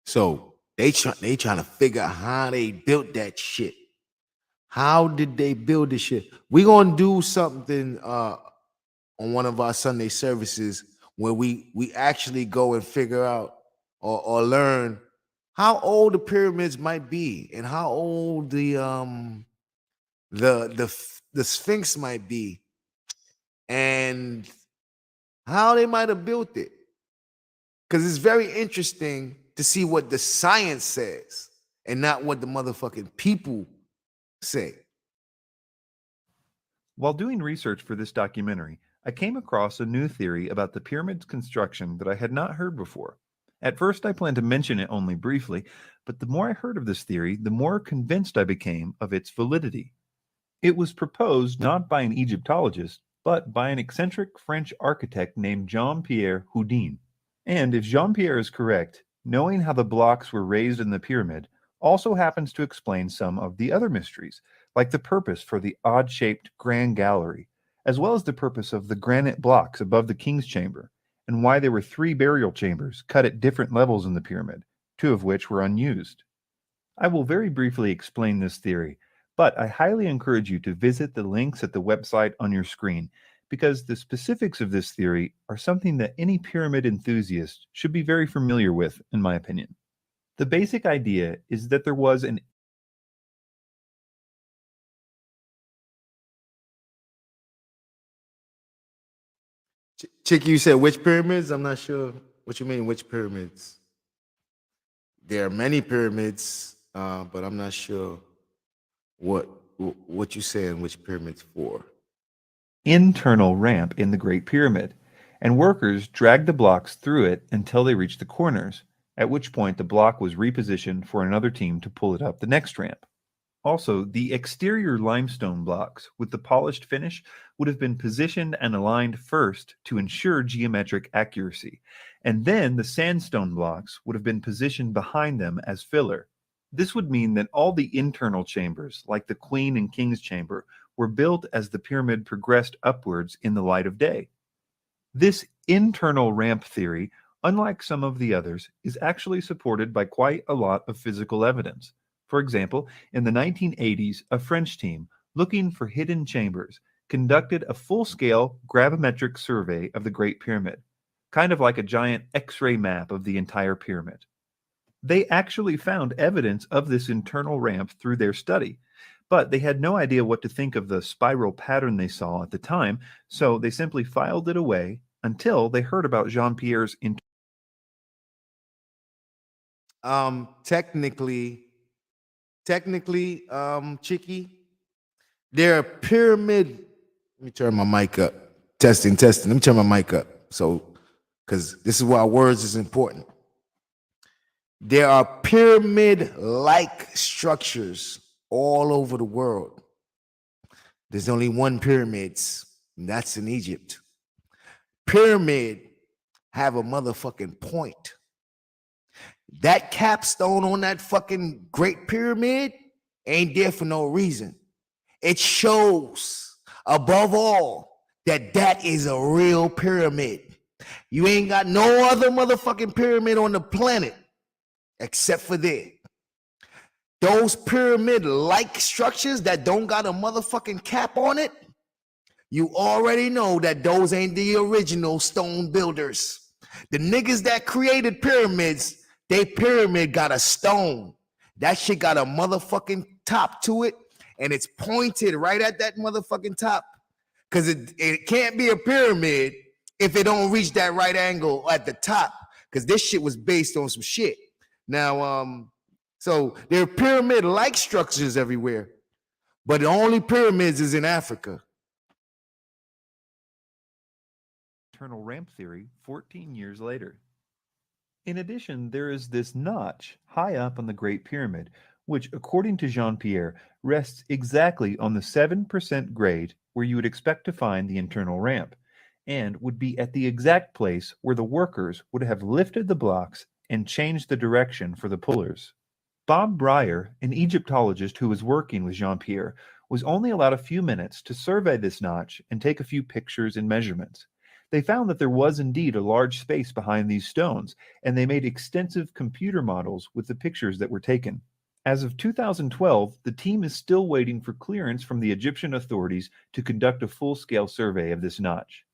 So they trying to figure out how they built that shit. How did they build this shit? We're gonna do something on one of our Sunday services where we actually go and figure out or learn how old the pyramids might be and how old the Sphinx might be and how they might have built it. Because it's very interesting to see what the science says and not what the motherfucking people say. While doing research for this documentary, I came across a new theory about the pyramid's construction that I had not heard before. At first, I planned to mention it only briefly, but the more I heard of this theory, the more convinced I became of its validity. It was proposed not by an Egyptologist, but by an eccentric French architect named Jean-Pierre Houdin. And if Jean-Pierre is correct, knowing how the blocks were raised in the pyramid also happens to explain some of the other mysteries, like the purpose for the odd-shaped Grand Gallery, as well as the purpose of the granite blocks above the king's chamber, and why there were 3 burial chambers cut at different levels in the pyramid, 2 of which were unused. I will very briefly explain this theory, but I highly encourage you to visit the links at the website on your screen, because the specifics of this theory are something that any pyramid enthusiast should be very familiar with, in my opinion. The basic idea is that there was an Chicky, you said which pyramids? I'm not sure what you mean, which pyramids. There are many pyramids, but I'm not sure what you saying which pyramids for. internal ramp in the Great Pyramid, and workers dragged the blocks through it until they reached the corners, at which point the block was repositioned for another team to pull it up the next ramp. Also, the exterior limestone blocks with the polished finish would have been positioned and aligned first to ensure geometric accuracy, and then the sandstone blocks would have been positioned behind them as filler. This would mean that all the internal chambers, like the Queen and King's chamber, were built as the pyramid progressed upwards in the light of day. This internal ramp theory, unlike some of the others, is actually supported by quite a lot of physical evidence. For example, in the 1980s, a French team, looking for hidden chambers, conducted a full-scale gravimetric survey of the Great Pyramid, kind of like a giant X-ray map of the entire pyramid. They actually found evidence of this internal ramp through their study, but they had no idea what to think of the spiral pattern they saw at the time, so they simply filed it away until they heard about Jean-Pierre's Technically, Chicky, there are pyramid. Let me turn my mic up. Testing. Let me turn my mic up. So, because this is why words is important. There are pyramid-like structures all over the world. There's only one pyramids, and that's in Egypt. Pyramid have a motherfucking point. That capstone on that fucking Great Pyramid ain't there for no reason. It shows, above all, that that is a real pyramid. You ain't got no other motherfucking pyramid on the planet except for there. Those pyramid-like structures that don't got a motherfucking cap on it, you already know that those ain't the original stone builders. The niggas that created pyramids, they pyramid got a stone. That shit got a motherfucking top to it, and it's pointed right at that motherfucking top. Because it can't be a pyramid if it don't reach that right angle at the top. Because this shit was based on some shit. Now, so there are pyramid-like structures everywhere, but the only pyramids is in Africa. internal ramp theory 14 years later. In addition, there is this notch high up on the Great Pyramid, which, according to Jean-Pierre, rests exactly on the 7% grade where you would expect to find the internal ramp, and would be at the exact place where the workers would have lifted the blocks and changed the direction for the pullers. Bob Breyer, an Egyptologist who was working with Jean-Pierre, was only allowed a few minutes to survey this notch and take a few pictures and measurements. They found that there was indeed a large space behind these stones, and they made extensive computer models with the pictures that were taken. As of 2012, the team is still waiting for clearance from the Egyptian authorities to conduct a full-scale survey of this notch.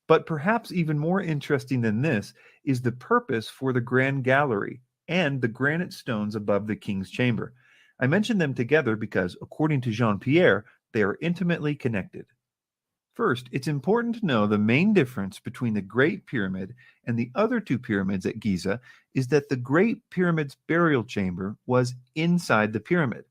But perhaps even more interesting than this is the purpose for the Grand Gallery and the granite stones above the king's chamber. I mention them together because, according to Jean-Pierre, they are intimately connected. First, it's important to know the main difference between the Great Pyramid and the other two pyramids at Giza is that the Great Pyramid's burial chamber was inside the pyramid.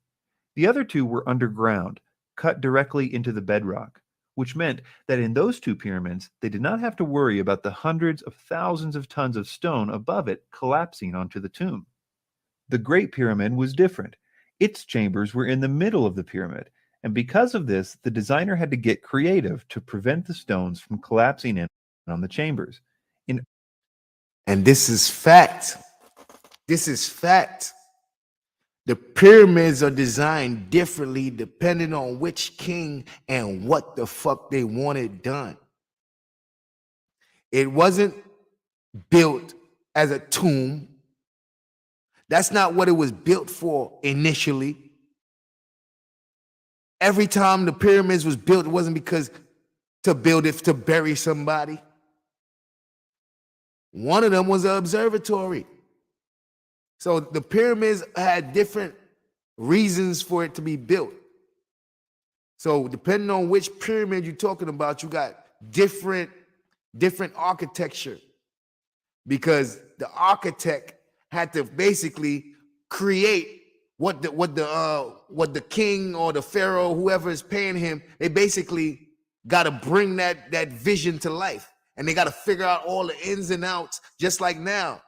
The other two were underground, cut directly into the bedrock, which meant that in those two pyramids, they did not have to worry about the hundreds of thousands of tons of stone above it collapsing onto the tomb. The Great Pyramid was different. Its chambers were in the middle of the pyramid, and because of this, the designer had to get creative to prevent the stones from collapsing in on the chambers. And this is fact. This is fact. The pyramids are designed differently depending on which king and what the fuck they wanted done. It wasn't built as a tomb. That's not what it was built for initially. Every time the pyramids was built, it wasn't because to build it to bury somebody. One of them was an observatory. So the pyramids had different reasons for it to be built. So depending on which pyramid you're talking about, you got different architecture, because the architect had to basically create what the king or the pharaoh, whoever is paying him, they basically got to bring that vision to life. And they got to figure out all the ins and outs, just like now.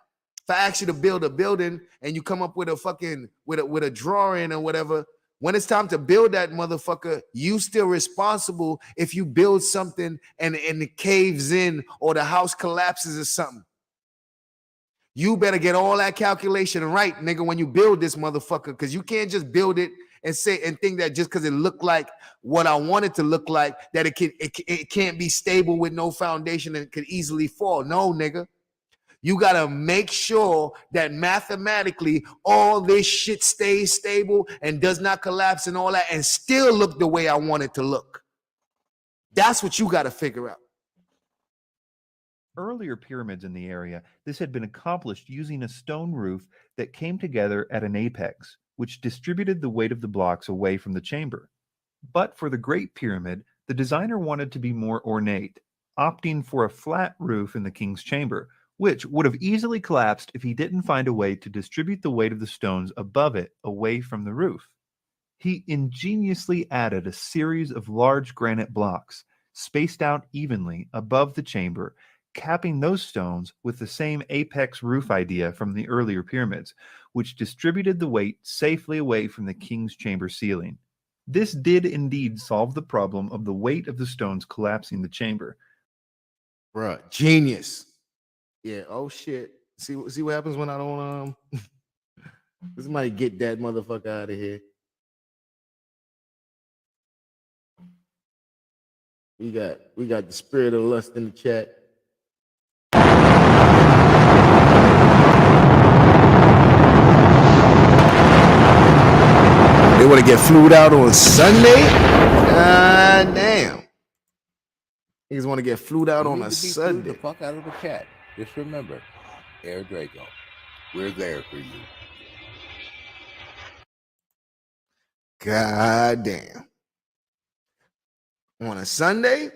If I ask you to build a building and you come up with a fucking with a drawing or whatever, when it's time to build that motherfucker, you still responsible if you build something and it caves in or the house collapses or something. You better get all that calculation right, nigga, when you build this motherfucker, because you can't just build it and say and think that just because it looked like what I want it to look like, that it can't be stable with no foundation and could easily fall. No, nigga. You got to make sure that mathematically all this shit stays stable and does not collapse and all that and still look the way I want it to look. That's what you got to figure out. Earlier pyramids in the area, this had been accomplished using a stone roof that came together at an apex, which distributed the weight of the blocks away from the chamber. But for the Great Pyramid, the designer wanted to be more ornate, opting for a flat roof in the king's chamber, which would have easily collapsed if he didn't find a way to distribute the weight of the stones above it away from the roof. He ingeniously added a series of large granite blocks, spaced out evenly above the chamber, capping those stones with the same apex roof idea from the earlier pyramids, which distributed the weight safely away from the king's chamber ceiling. This did indeed solve the problem of the weight of the stones collapsing the chamber. Bruh, genius. Yeah, oh shit. See what happens when I don't somebody get that motherfucker out of here. We got the spirit of lust in the chat. They want to get flued out on Sunday? God damn. Niggas want to get flued out on a Sunday. The fuck out of the chat. Just remember, Air Draco, we're there for you. God damn. On a Sunday?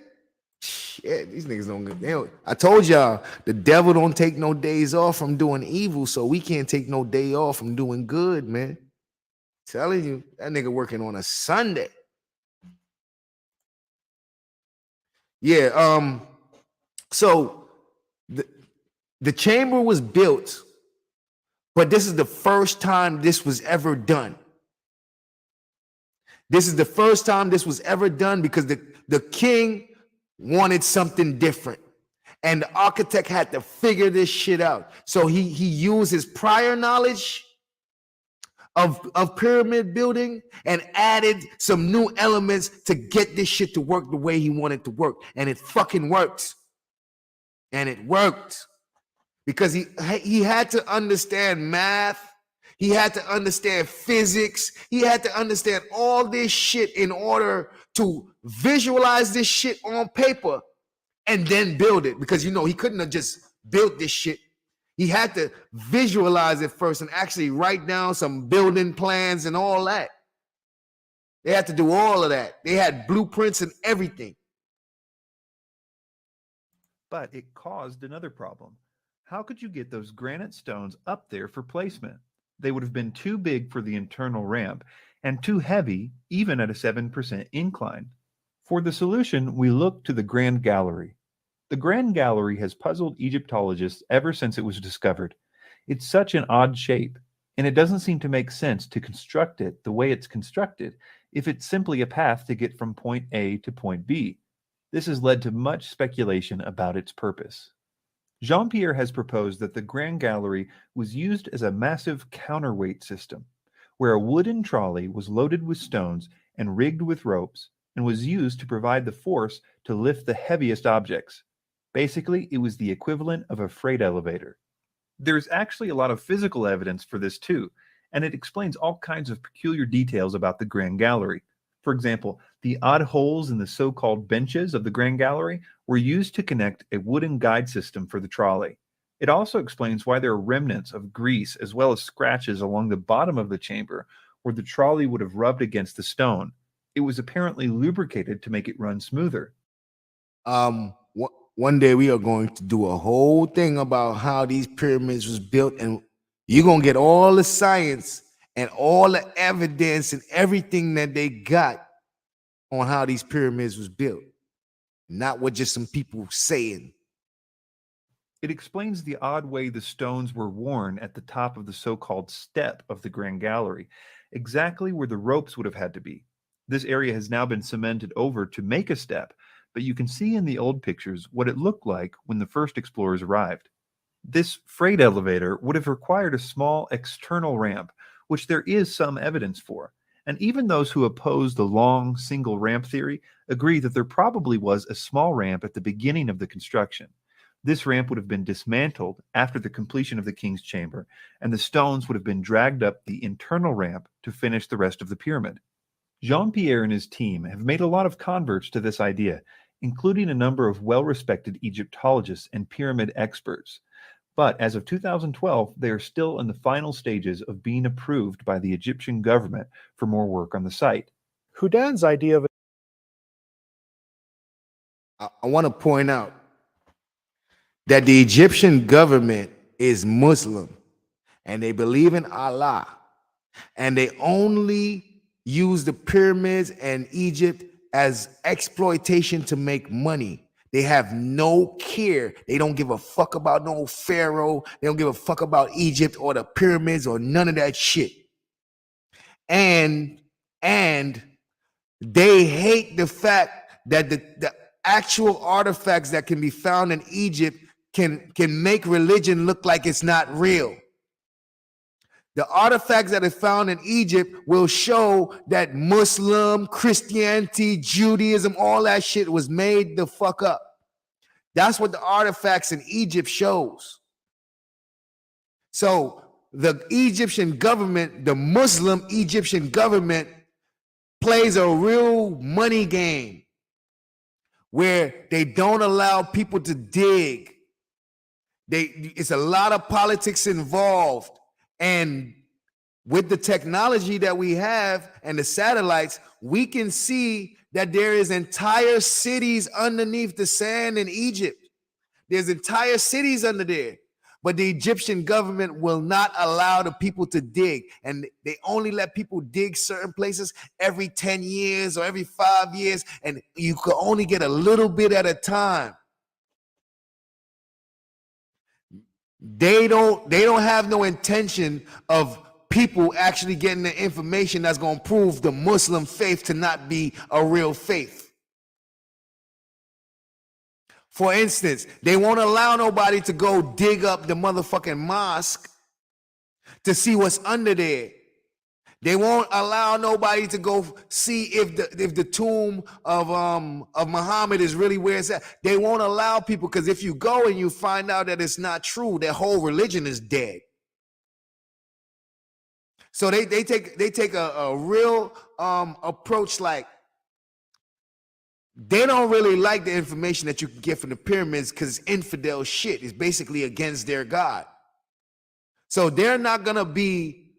Shit, these niggas don't. I told y'all, the devil don't take no days off from doing evil, so we can't take no day off from doing good, man. Telling you, that nigga working on a Sunday. Yeah, so the chamber was built, but this is the first time this was ever done. This is the first time this was ever done because the king wanted something different. And the architect had to figure this shit out. So he used his prior knowledge of pyramid building and added some new elements to get this shit to work the way he wanted to work. And it fucking worked. And it worked. Because he had to understand math. He had to understand physics. He had to understand all this shit in order to visualize this shit on paper and then build it. Because, you know, he couldn't have just built this shit. He had to visualize it first and actually write down some building plans and all that. They had to do all of that. They had blueprints and everything. But it caused another problem. How could you get those granite stones up there for placement? They would have been too big for the internal ramp and too heavy even at a 7% incline. For the solution, we look to the Grand Gallery. The Grand Gallery has puzzled Egyptologists ever since it was discovered. It's such an odd shape, and it doesn't seem to make sense to construct it the way it's constructed if it's simply a path to get from point A to point B. This has led to much speculation about its purpose. Jean-Pierre has proposed that the Grand Gallery was used as a massive counterweight system, where a wooden trolley was loaded with stones and rigged with ropes and was used to provide the force to lift the heaviest objects. Basically, it was the equivalent of a freight elevator. There's actually a lot of physical evidence for this too, and it explains all kinds of peculiar details about the Grand Gallery. For example, the odd holes in the so-called benches of the Grand Gallery were used to connect a wooden guide system for the trolley. It also explains why there are remnants of grease as well as scratches along the bottom of the chamber where the trolley would have rubbed against the stone. It was apparently lubricated to make it run smoother. One day we are going to do a whole thing about how these pyramids was built, and you're going to get all the science and all the evidence and everything that they got on how these pyramids was built, not what just some people saying. It explains the odd way the stones were worn at the top of the so-called step of the Grand Gallery, exactly where the ropes would have had to be. This area has now been cemented over to make a step, but you can see in the old pictures what it looked like when the first explorers arrived. This freight elevator would have required a small external ramp, which there is some evidence for. And even those who oppose the long single ramp theory agree that there probably was a small ramp at the beginning of the construction. This ramp would have been dismantled after the completion of the king's chamber, and the stones would have been dragged up the internal ramp to finish the rest of the pyramid. Jean-Pierre and his team have made a lot of converts to this idea, including a number of well-respected Egyptologists and pyramid experts. But as of 2012, they are still in the final stages of being approved by the Egyptian government for more work on the site. Houdin's idea of I want to point out that the Egyptian government is Muslim and they believe in Allah, and they only use the pyramids and Egypt as exploitation to make money. They have no care. They don't give a fuck about no pharaoh. They don't give a fuck about Egypt or the pyramids or none of that shit. And they hate the fact that the actual artifacts that can be found in Egypt can make religion look like it's not real. The artifacts that are found in Egypt will show that Muslim, Christianity, Judaism, all that shit was made the fuck up. That's what the artifacts in Egypt shows. So the Egyptian government, the Muslim Egyptian government, plays a real money game where they don't allow people to dig. It's a lot of politics involved. And with the technology that we have and the satellites, we can see that there is entire cities underneath the sand in Egypt. There's entire cities under there. But the Egyptian government will not allow the people to dig. And they only let people dig certain places every 10 years or every 5 years. And you can only get a little bit at a time. They don't have no intention of people actually getting the information that's going to prove the Muslim faith to not be a real faith. For instance, they won't allow nobody to go dig up the motherfucking mosque to see what's under there. They won't allow nobody to go see if the tomb of Muhammad is really where it's at. They won't allow people, because if you go and you find out that it's not true, their whole religion is dead. So they take a real approach, like they don't really like the information that you can get from the pyramids because it's infidel shit. It's basically against their God. So they're not gonna be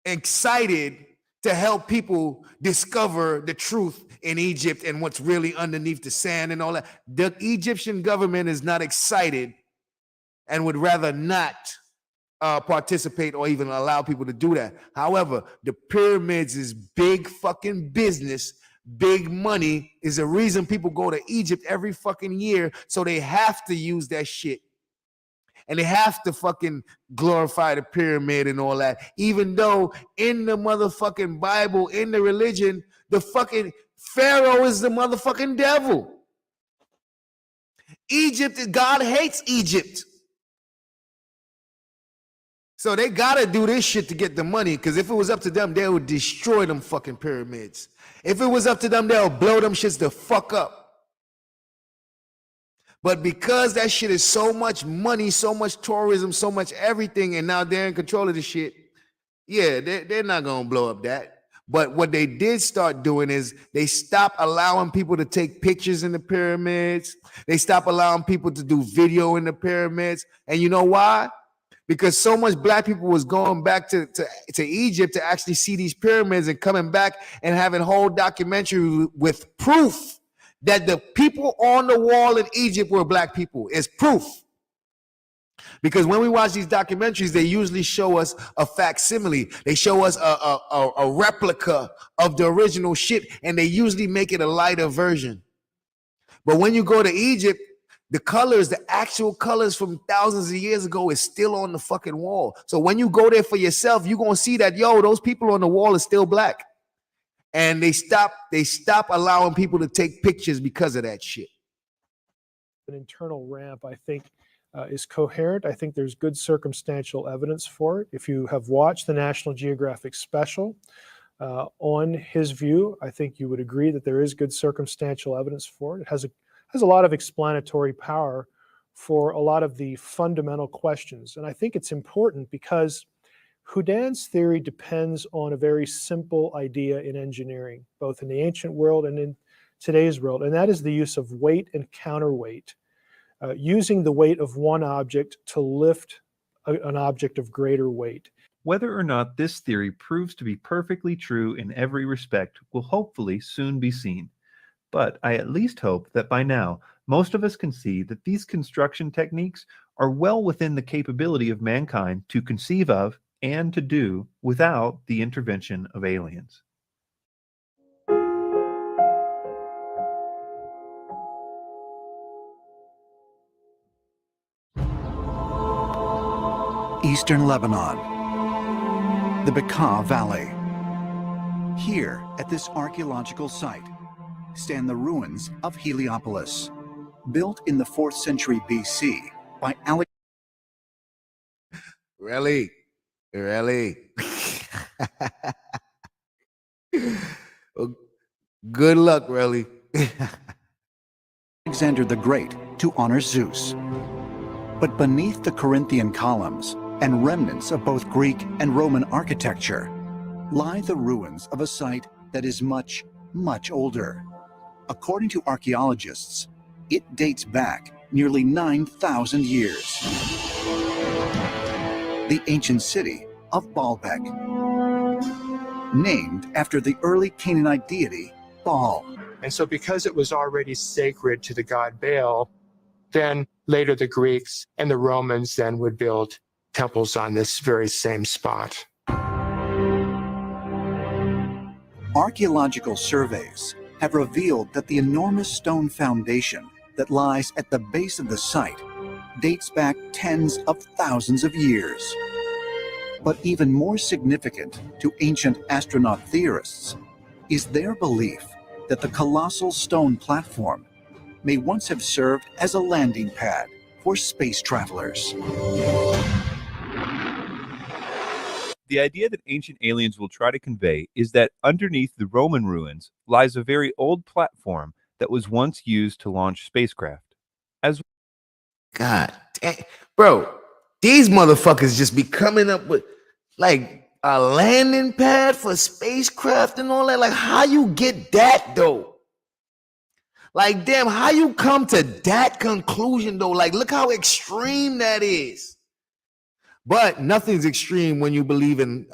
excited to help people discover the truth in Egypt and what's really underneath the sand and all that. The Egyptian government is not excited and would rather not participate or even allow people to do that. However, the pyramids is big fucking business. Big money is the reason people go to Egypt every fucking year. So they have to use that shit. And they have to fucking glorify the pyramid and all that. Even though in the motherfucking Bible, in the religion, the fucking Pharaoh is the motherfucking devil. Egypt, God hates Egypt. So they gotta do this shit to get the money, because if it was up to them, they would destroy them fucking pyramids. If it was up to them, they'll blow them shits the fuck up. But because that shit is so much money, so much tourism, so much everything, and now they're in control of the shit, yeah, they're not gonna blow up that. But what they did start doing is they stopped allowing people to take pictures in the pyramids. They stopped allowing people to do video in the pyramids. And you know why? Because so much black people was going back to Egypt to actually see these pyramids and coming back and having whole documentary with proof that the people on the wall in Egypt were black people. It's proof. Because when we watch these documentaries, they usually show us a facsimile. They show us a replica of the original shit, and they usually make it a lighter version. But when you go to Egypt, the colors, the actual colors from thousands of years ago is still on the fucking wall. So when you go there for yourself, you're going to see that, yo, those people on the wall are still black. And they stop allowing people to take pictures because of that shit. An internal ramp, I think, is coherent. I think there's good circumstantial evidence for it. If you have watched the National Geographic special on his view, I think you would agree that there is good circumstantial evidence for it. It has a lot of explanatory power for a lot of the fundamental questions. And I think it's important because Houdin's theory depends on a very simple idea in engineering, both in the ancient world and in today's world, and that is the use of weight and counterweight, using the weight of one object to lift an object of greater weight. Whether or not this theory proves to be perfectly true in every respect will hopefully soon be seen. But I at least hope that by now, most of us can see that these construction techniques are well within the capability of mankind to conceive of and to do without the intervention of aliens. Eastern Lebanon, the Bekaa Valley. Here, at this archaeological site, stand the ruins of Heliopolis, built in the 4th century BC by Alexander. Really? Well, good luck, really. Alexander the Great to honor Zeus. But beneath the Corinthian columns and remnants of both Greek and Roman architecture lie the ruins of a site that is much, much older. According to archaeologists, it dates back nearly 9,000 years. The ancient city of Baalbek, named after the early Canaanite deity Baal. And so because it was already sacred to the god Baal, then later the Greeks and the Romans then would build temples on this very same spot. Archaeological surveys have revealed that the enormous stone foundation that lies at the base of the site dates back tens of thousands of years. But even more significant to ancient astronaut theorists is their belief that the colossal stone platform may once have served as a landing pad for space travelers. The idea that ancient aliens will try to convey is that underneath the Roman ruins lies a very old platform that was once used to launch spacecraft. God damn. Bro, these motherfuckers just be coming up with, like, a landing pad for spacecraft and all that. Like, how you get that though? Like, damn, how you come to that conclusion though? Like, look how extreme that is. But nothing's extreme when you believe in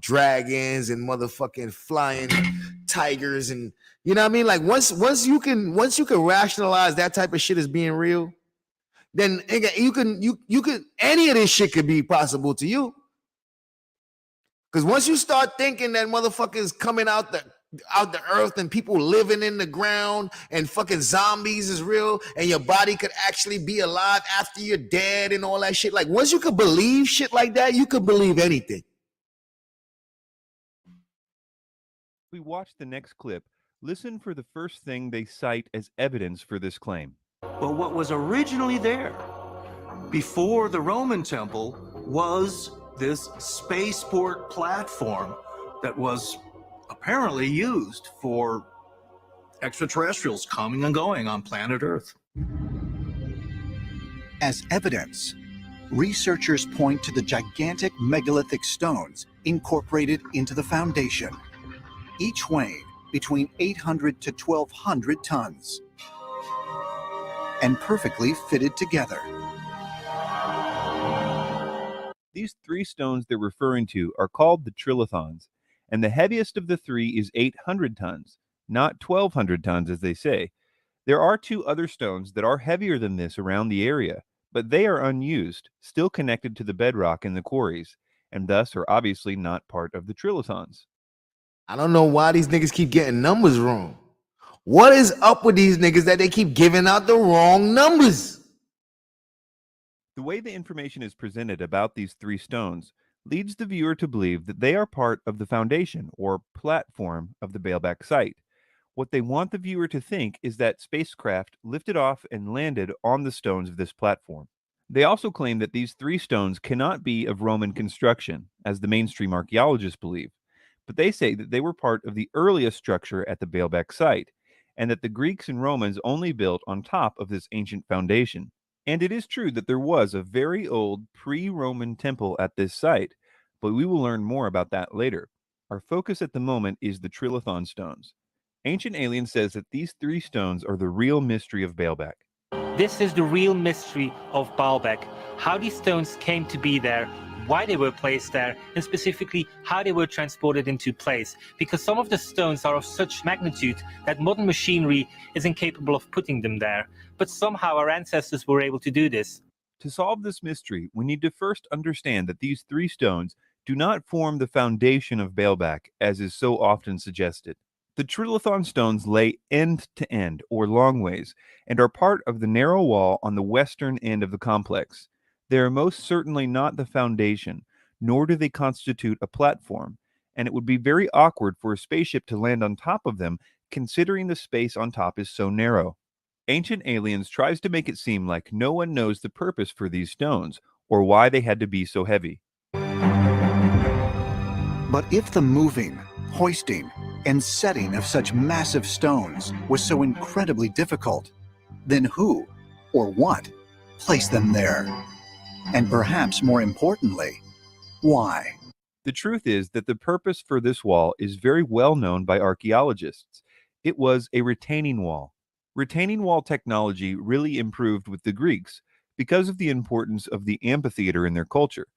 dragons and motherfucking flying tigers, and you know what I mean? Like, once you can rationalize that type of shit as being real, then you can any of this shit could be possible to you. Because once you start thinking that motherfuckers coming out the earth and people living in the ground and fucking zombies is real and your body could actually be alive after you're dead and all that shit, like once you could believe shit like that, you could believe anything. We watch the next clip. Listen for the first thing they cite as evidence for this claim. Well, what was originally there before the Roman temple was this spaceport platform that was apparently used for extraterrestrials coming and going on planet Earth. As evidence, researchers point to the gigantic megalithic stones incorporated into the foundation, each weighing between 800 to 1,200 tons, and perfectly fitted together. These three stones they're referring to are called the trilithons, and the heaviest of the three is 800 tons, not 1,200 tons as they say. There are two other stones that are heavier than this around the area, but they are unused, still connected to the bedrock in the quarries, and thus are obviously not part of the trilithons. I don't know why these niggas keep getting numbers wrong. What is up with these niggas that they keep giving out the wrong numbers? The way the information is presented about these three stones leads the viewer to believe that they are part of the foundation or platform of the Baalbek site. What they want the viewer to think is that spacecraft lifted off and landed on the stones of this platform. They also claim that these three stones cannot be of Roman construction, as the mainstream archaeologists believe, but they say that they were part of the earliest structure at the Baalbek site, and that the Greeks and Romans only built on top of this ancient foundation. And it is true that there was a very old pre-Roman temple at this site, but we will learn more about that later. Our focus at the moment is the Trilithon stones. Ancient Alien says that these three stones are the real mystery of Baalbek. This is the real mystery of Baalbek, how these stones came to be there, why they were placed there, and specifically how they were transported into place, because some of the stones are of such magnitude that modern machinery is incapable of putting them there, but somehow our ancestors were able to do this. To solve this mystery, we need to first understand that these three stones do not form the foundation of Baalbek, as is so often suggested. The Trilithon stones lay end to end, or long ways, and are part of the narrow wall on the western end of the complex. They are most certainly not the foundation, nor do they constitute a platform, and it would be very awkward for a spaceship to land on top of them, considering the space on top is so narrow. Ancient Aliens tries to make it seem like no one knows the purpose for these stones, or why they had to be so heavy. But if the moving, hoisting, and setting of such massive stones was so incredibly difficult, then who, or what, placed them there? And perhaps more importantly, why? The truth is that the purpose for this wall is very well known by archaeologists. It was a retaining wall. Retaining wall technology really improved with the Greeks because of the importance of the amphitheater in their culture.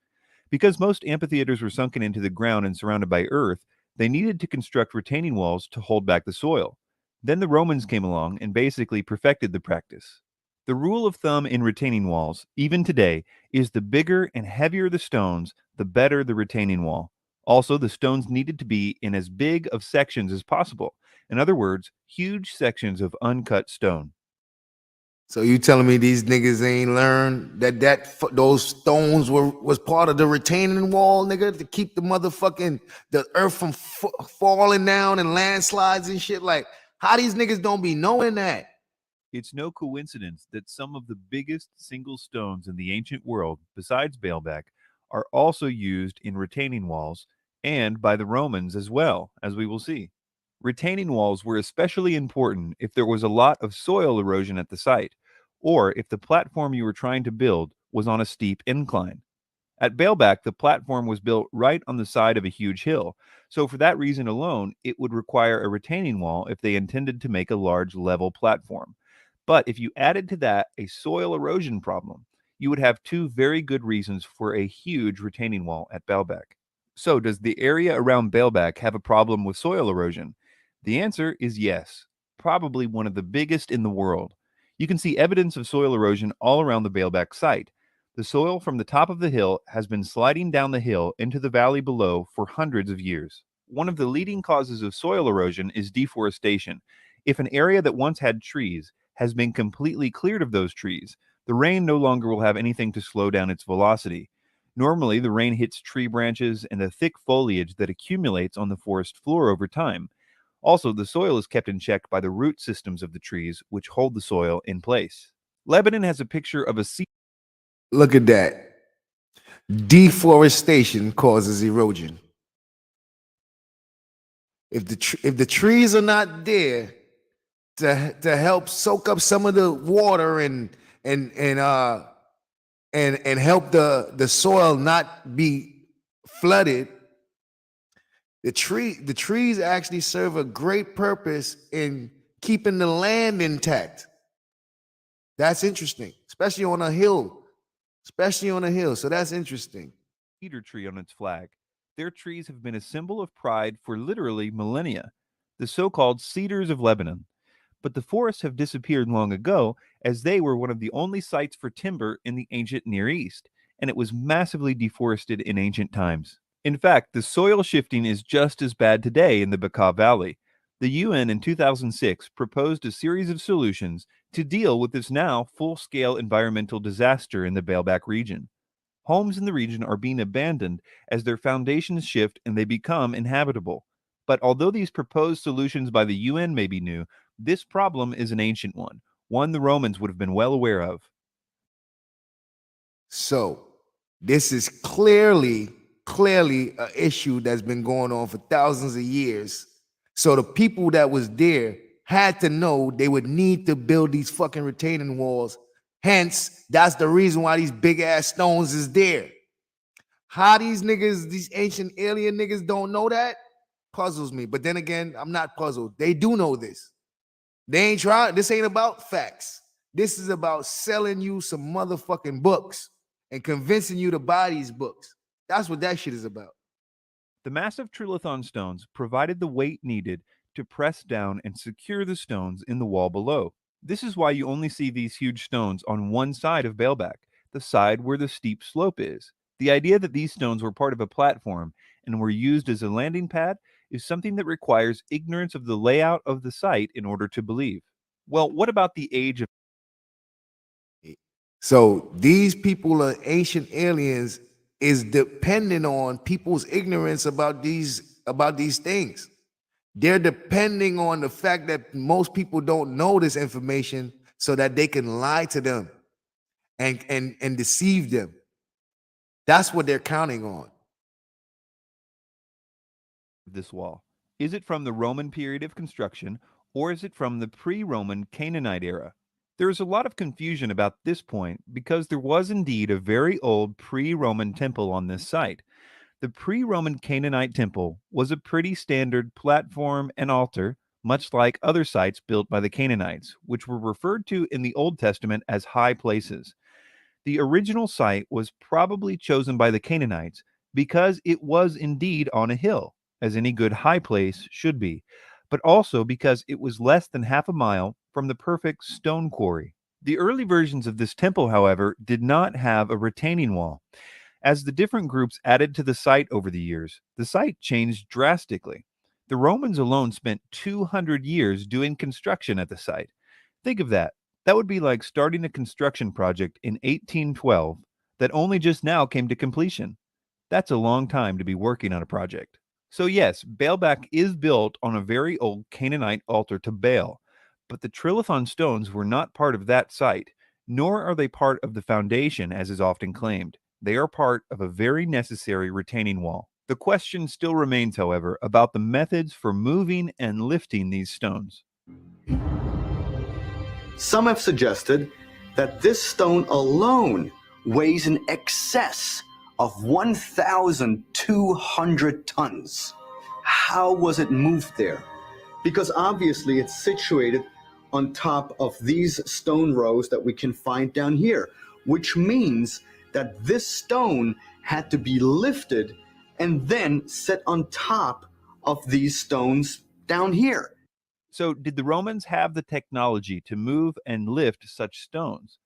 Because most amphitheaters were sunken into the ground and surrounded by earth, they needed to construct retaining walls to hold back the soil. Then the Romans came along and basically perfected the practice. The rule of thumb in retaining walls, even today, is the bigger and heavier the stones, the better the retaining wall. Also, the stones needed to be in as big of sections as possible. In other words, huge sections of uncut stone. So you telling me these niggas ain't learned that those stones was part of the retaining wall, nigga, to keep the motherfucking the earth from falling down and landslides and shit? Like, how these niggas don't be knowing that? It's no coincidence that some of the biggest single stones in the ancient world, besides Baalbek, are also used in retaining walls and by the Romans as well, as we will see. Retaining walls were especially important if there was a lot of soil erosion at the site, or if the platform you were trying to build was on a steep incline. At Baalbek, the platform was built right on the side of a huge hill, so for that reason alone, it would require a retaining wall if they intended to make a large level platform. But if you added to that a soil erosion problem, you would have two very good reasons for a huge retaining wall at Baalbek. So, does the area around Baalbek have a problem with soil erosion? The answer is yes, probably one of the biggest in the world. You can see evidence of soil erosion all around the Baalbek site. The soil from the top of the hill has been sliding down the hill into the valley below for hundreds of years. One of the leading causes of soil erosion is deforestation. If an area that once had trees has been completely cleared of those trees, the rain no longer will have anything to slow down its velocity. Normally, the rain hits tree branches and the thick foliage that accumulates on the forest floor over time. Also, the soil is kept in check by the root systems of the trees, which hold the soil in place. Lebanon has a picture of a sea. Look at that. Deforestation causes erosion. If the trees are not there to help soak up some of the water and help the soil not be flooded, the trees actually serve a great purpose in keeping the land intact. That's interesting, especially on a hill. So that's interesting. Cedar tree on its flag. Their trees have been a symbol of pride for literally millennia, the so-called cedars of Lebanon. But the forests have disappeared long ago, as they were one of the only sites for timber in the ancient Near East, and it was massively deforested in ancient times. In fact, the soil shifting is just as bad today in the Bekaa Valley. The UN in 2006 proposed a series of solutions to deal with this now full-scale environmental disaster in the Baalbek region. Homes in the region are being abandoned as their foundations shift and they become inhabitable. But although these proposed solutions by the UN may be new, this problem is an ancient one the Romans would have been well aware of. So this is clearly an issue that's been going on for thousands of years. So the people that was there had to know they would need to build these fucking retaining walls. Hence, that's the reason why these big ass stones is there. How these niggas, these ancient alien niggas don't know that puzzles me. But then again, I'm not puzzled. They do know this. They ain't trying. This ain't about facts. This is about selling you some motherfucking books and convincing you to buy these books. That's what that shit is about. The massive trilithon stones provided the weight needed to press down and secure the stones in the wall below. This is why you only see these huge stones on one side of Baalbek, the side where the steep slope is. The idea that these stones were part of a platform and were used as a landing pad is something that requires ignorance of the layout of the site in order to believe. Well, what about the age of... So these people are ancient aliens is dependent on people's ignorance about these things. They're depending on the fact that most people don't know this information so that they can lie to them and deceive them. That's what they're counting on. This wall. Is it from the Roman period of construction, or is it from the pre-Roman Canaanite era? There is a lot of confusion about this point because there was indeed a very old pre-Roman temple on this site. The pre-Roman Canaanite temple was a pretty standard platform and altar, much like other sites built by the Canaanites, which were referred to in the Old Testament as high places. The original site was probably chosen by the Canaanites because it was indeed on a hill, as any good high place should be, but also because it was less than half a mile from the perfect stone quarry. The early versions of this temple, however, did not have a retaining wall. As the different groups added to the site over the years, the site changed drastically. The Romans alone spent 200 years doing construction at the site. Think of that. That would be like starting a construction project in 1812 that only just now came to completion. That's a long time to be working on a project. So yes, Baalbek is built on a very old Canaanite altar to Baal, but the trilithon stones were not part of that site, nor are they part of the foundation as is often claimed. They are part of a very necessary retaining wall. The question still remains, however, about the methods for moving and lifting these stones. Some have suggested that this stone alone weighs in excess of 1,200 tons. How was it moved there? Because obviously it's situated on top of these stone rows that we can find down here, which means that this stone had to be lifted and then set on top of these stones down here. So, did the Romans have the technology to move and lift such stones?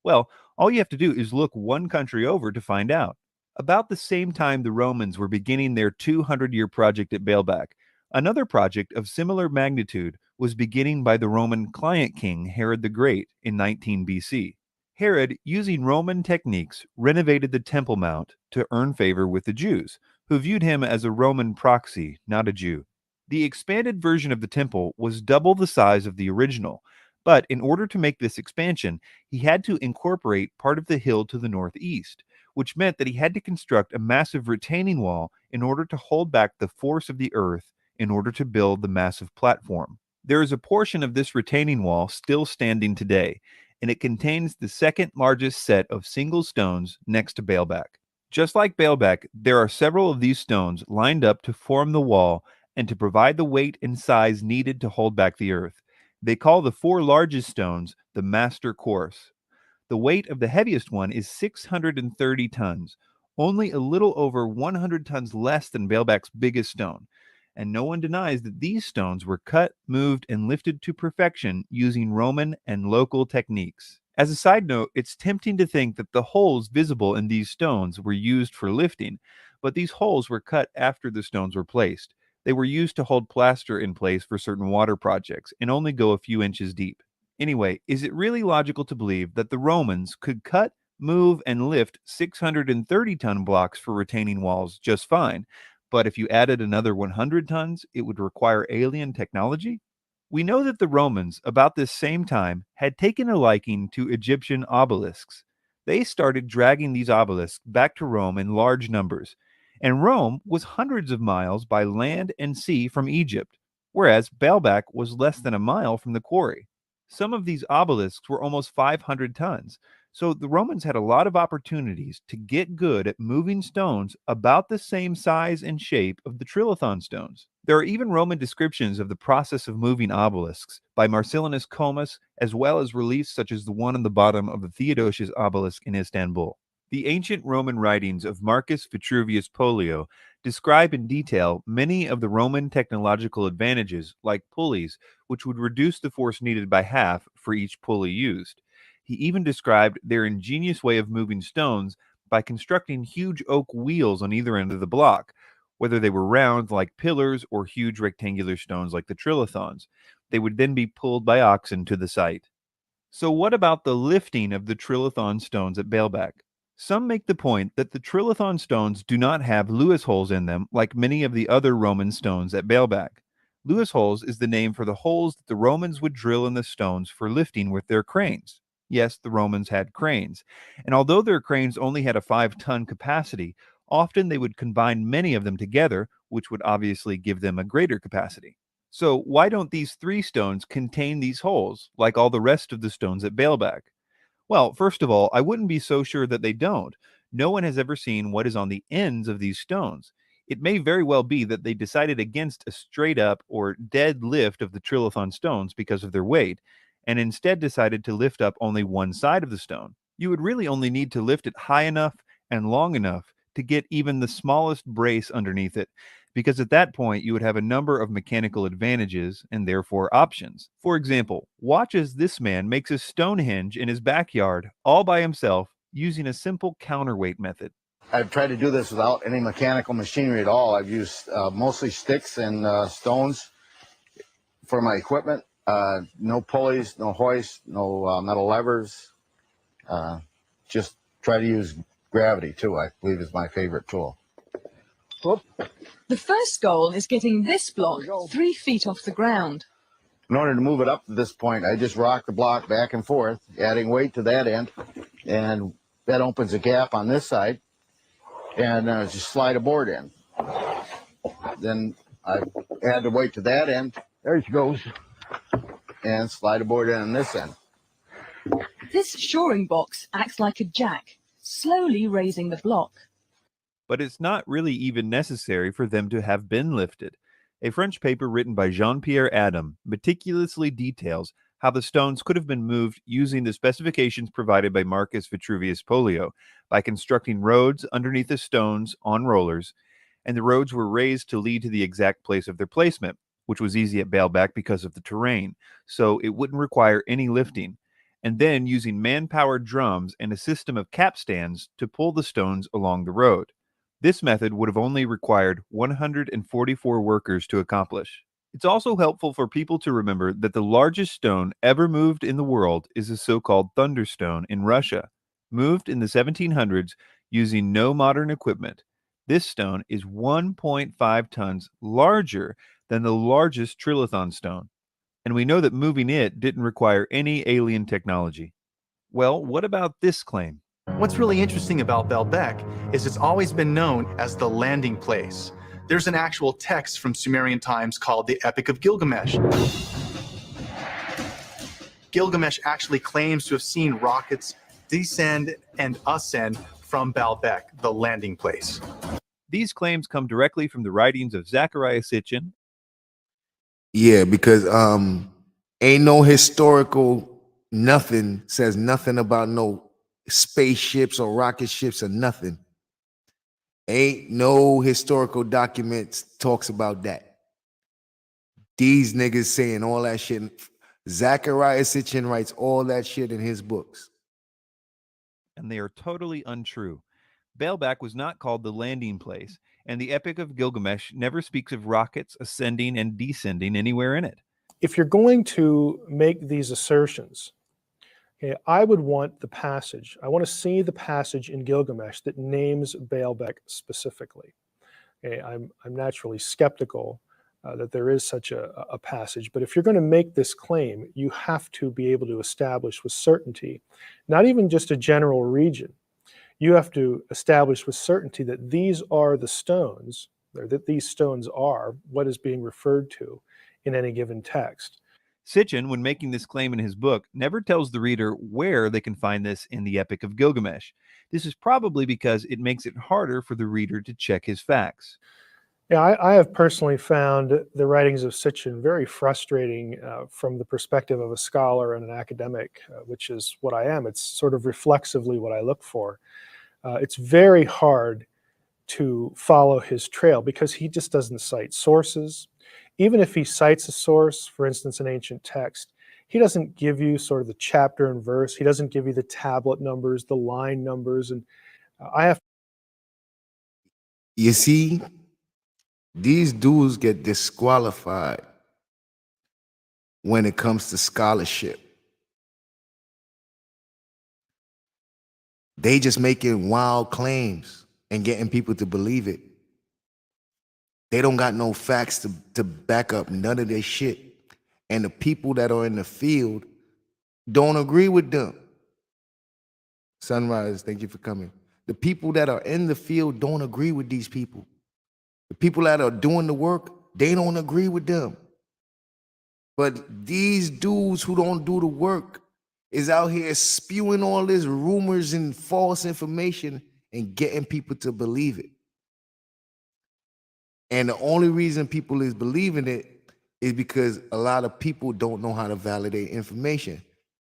Well, all you have to do is look one country over to find out. About the same time the Romans were beginning their 200-year project at Baalbek, another project of similar magnitude was beginning by the Roman client king Herod the Great in 19 BC. Herod, using Roman techniques, renovated the Temple Mount to earn favor with the Jews, who viewed him as a Roman proxy, not a Jew. The expanded version of the temple was double the size of the original, but in order to make this expansion, he had to incorporate part of the hill to the northeast, which meant that he had to construct a massive retaining wall in order to hold back the force of the earth in order to build the massive platform. There is a portion of this retaining wall still standing today, and it contains the second largest set of single stones next to Baalbek. Just like Baalbek, there are several of these stones lined up to form the wall and to provide the weight and size needed to hold back the earth. They call the four largest stones the master course. The weight of the heaviest one is 630 tons, only a little over 100 tons less than Baalbek's biggest stone. And no one denies that these stones were cut, moved, and lifted to perfection using Roman and local techniques. As a side note, it's tempting to think that the holes visible in these stones were used for lifting, but these holes were cut after the stones were placed. They were used to hold plaster in place for certain water projects and only go a few inches deep. Anyway, is it really logical to believe that the Romans could cut, move, and lift 630-ton blocks for retaining walls just fine, but if you added another 100 tons, it would require alien technology? We know that the Romans, about this same time, had taken a liking to Egyptian obelisks. They started dragging these obelisks back to Rome in large numbers, and Rome was hundreds of miles by land and sea from Egypt, whereas Baalbek was less than a mile from the quarry. Some of these obelisks were almost 500 tons, so the Romans had a lot of opportunities to get good at moving stones about the same size and shape of the trilithon stones. There are even Roman descriptions of the process of moving obelisks by Marcellinus Comus, as well as reliefs such as the one on the bottom of the Theodosius obelisk in Istanbul. The ancient Roman writings of Marcus Vitruvius Pollio describe in detail many of the Roman technological advantages, like pulleys, which would reduce the force needed by half for each pulley used. He even described their ingenious way of moving stones by constructing huge oak wheels on either end of the block, whether they were round like pillars or huge rectangular stones like the trilithons. They would then be pulled by oxen to the site. So what about the lifting of the trilithon stones at Baalbek? Some make the point that the trilithon stones do not have Lewis holes in them like many of the other Roman stones at Baalbek. Lewis holes is the name for the holes that the Romans would drill in the stones for lifting with their cranes. Yes, the Romans had cranes, and although their cranes only had a 5-ton capacity, often they would combine many of them together, which would obviously give them a greater capacity. So why don't these 3 stones contain these holes, like all the rest of the stones at Baalbek? Well, first of all, I wouldn't be so sure that they don't. No one has ever seen what is on the ends of these stones. It may very well be that they decided against a straight-up or dead lift of the trilithon stones because of their weight, and instead decided to lift up only one side of the stone. You would really only need to lift it high enough and long enough to get even the smallest brace underneath it, because at that point you would have a number of mechanical advantages and therefore options. For example, watch as this man makes a Stonehenge in his backyard all by himself using a simple counterweight method. I've tried to do this without any mechanical machinery at all. I've used mostly sticks and stones for my equipment. No pulleys, no hoists, no metal levers. Just try to use gravity too, I believe is my favorite tool. Whoop. The first goal is getting this block 3 feet off the ground. In order to move it up to this point, I just rock the block back and forth, adding weight to that end, and that opens a gap on this side, and just slide a board in. Then I add the weight to that end, there she goes, and slide a board in on this end. This shoring box acts like a jack, slowly raising the block. but it's not really even necessary for them to have been lifted. A French paper written by Jean-Pierre Adam meticulously details how the stones could have been moved using the specifications provided by Marcus Vitruvius Pollio by constructing roads underneath the stones on rollers, and the roads were raised to lead to the exact place of their placement, which was easy at Baalbek because of the terrain, so it wouldn't require any lifting, and then using man-powered drums and a system of capstans to pull the stones along the road. This method would have only required 144 workers to accomplish. It's also helpful for people to remember that the largest stone ever moved in the world is the so-called Thunderstone in Russia, moved in the 1700s using no modern equipment. This stone is 1.5 tons larger than the largest trilithon stone, and we know that moving it didn't require any alien technology. Well, what about this claim? What's really interesting about Baalbek is it's always been known as the landing place. There's an actual text from Sumerian times called the Epic of Gilgamesh. Gilgamesh actually claims to have seen rockets descend and ascend from Baalbek, the landing place. These claims come directly from the writings of Zechariah Sitchin. Yeah, because ain't no historical nothing says nothing about no spaceships or rocket ships or nothing. Ain't no historical documents talks about that. These niggas saying all that shit. Zechariah Sitchin writes all that shit in his books. And they are totally untrue. Baalbek was not called the landing place, and the Epic of Gilgamesh never speaks of rockets ascending and descending anywhere in it. If you're going to make these assertions, okay, I would want the passage. I want to see the passage in Gilgamesh that names Baalbek specifically. Okay, I'm naturally skeptical that there is such a passage, but if you're going to make this claim, you have to be able to establish with certainty, not even just a general region. You have to establish with certainty that these are the stones, or that these stones are what is being referred to in any given text. Sitchin, when making this claim in his book, never tells the reader where they can find this in the Epic of Gilgamesh. This is probably because it makes it harder for the reader to check his facts. Yeah, I have personally found the writings of Sitchin very frustrating from the perspective of a scholar and an academic, which is what I am. It's sort of reflexively what I look for. It's very hard to follow his trail because he just doesn't cite sources. Even if he cites a source, for instance, an ancient text, he doesn't give you sort of the chapter and verse. He doesn't give you the tablet numbers, the line numbers. And I have. You see, these dudes get disqualified when it comes to scholarship. They just making wild claims and getting people to believe it. They don't got no facts to back up none of their shit. And the people that are in the field don't agree with them. Sunrise, thank you for coming. The people that are in the field don't agree with these people. The people that are doing the work, they don't agree with them. But these dudes who don't do the work is out here spewing all this rumors and false information and getting people to believe it. And the only reason people is believing it is because a lot of people don't know how to validate information.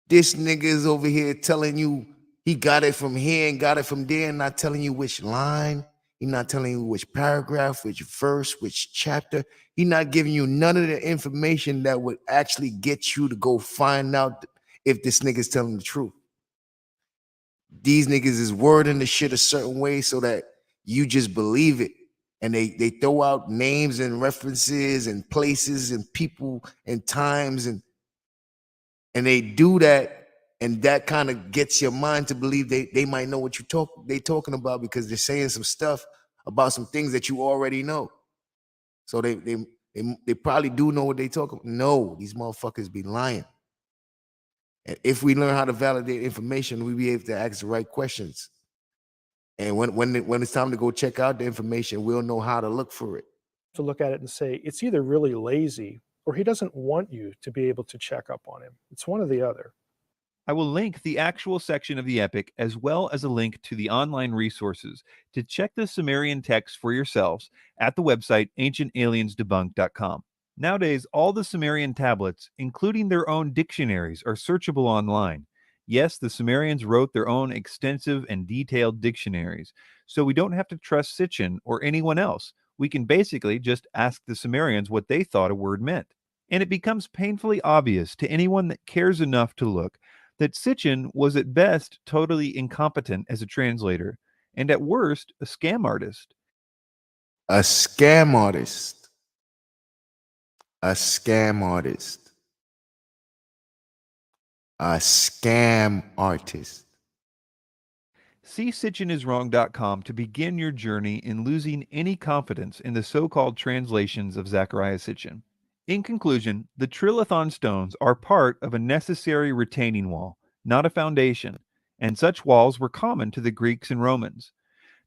This nigga is over here telling you he got it from here and got it from there, and not telling you which line. He's not telling you which paragraph, which verse, which chapter. He's not giving you none of the information that would actually get you to go find out if this nigga's telling the truth. These niggas is wording the shit a certain way so that you just believe it. And they throw out names and references and places and people and times and they do that, and that kind of gets your mind to believe they might know what they talking about because they're saying some stuff about some things that you already know. So they probably do know what they talking about. No, these motherfuckers be lying. And if we learn how to validate information, we'll be able to ask the right questions. And when it's time to go check out the information, we'll know how to look for it. To look at it and say, it's either really lazy or he doesn't want you to be able to check up on him. It's one or the other. I will link the actual section of the epic as well as a link to the online resources to check the Sumerian text for yourselves at the website ancientaliensdebunked.com. Nowadays, all the Sumerian tablets, including their own dictionaries, are searchable online. Yes, the Sumerians wrote their own extensive and detailed dictionaries, so we don't have to trust Sitchin or anyone else. We can basically just ask the Sumerians what they thought a word meant. And it becomes painfully obvious to anyone that cares enough to look that Sitchin was at best totally incompetent as a translator, and at worst, a scam artist. A scam artist. A scam artist. A scam artist. See SitchinIsWrong.com to begin your journey in losing any confidence in the so-called translations of Zecharia Sitchin. In conclusion, the Trilithon stones are part of a necessary retaining wall, not a foundation, and such walls were common to the Greeks and Romans.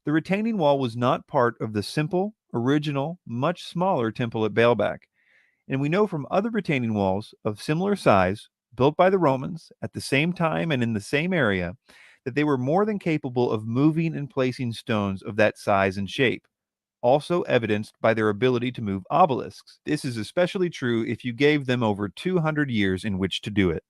The retaining wall was not part of the simple, original, much smaller temple at Baalbek, and we know from other retaining walls of similar size, built by the Romans at the same time and in the same area, that they were more than capable of moving and placing stones of that size and shape, also evidenced by their ability to move obelisks. This is especially true if you gave them over 200 years in which to do it.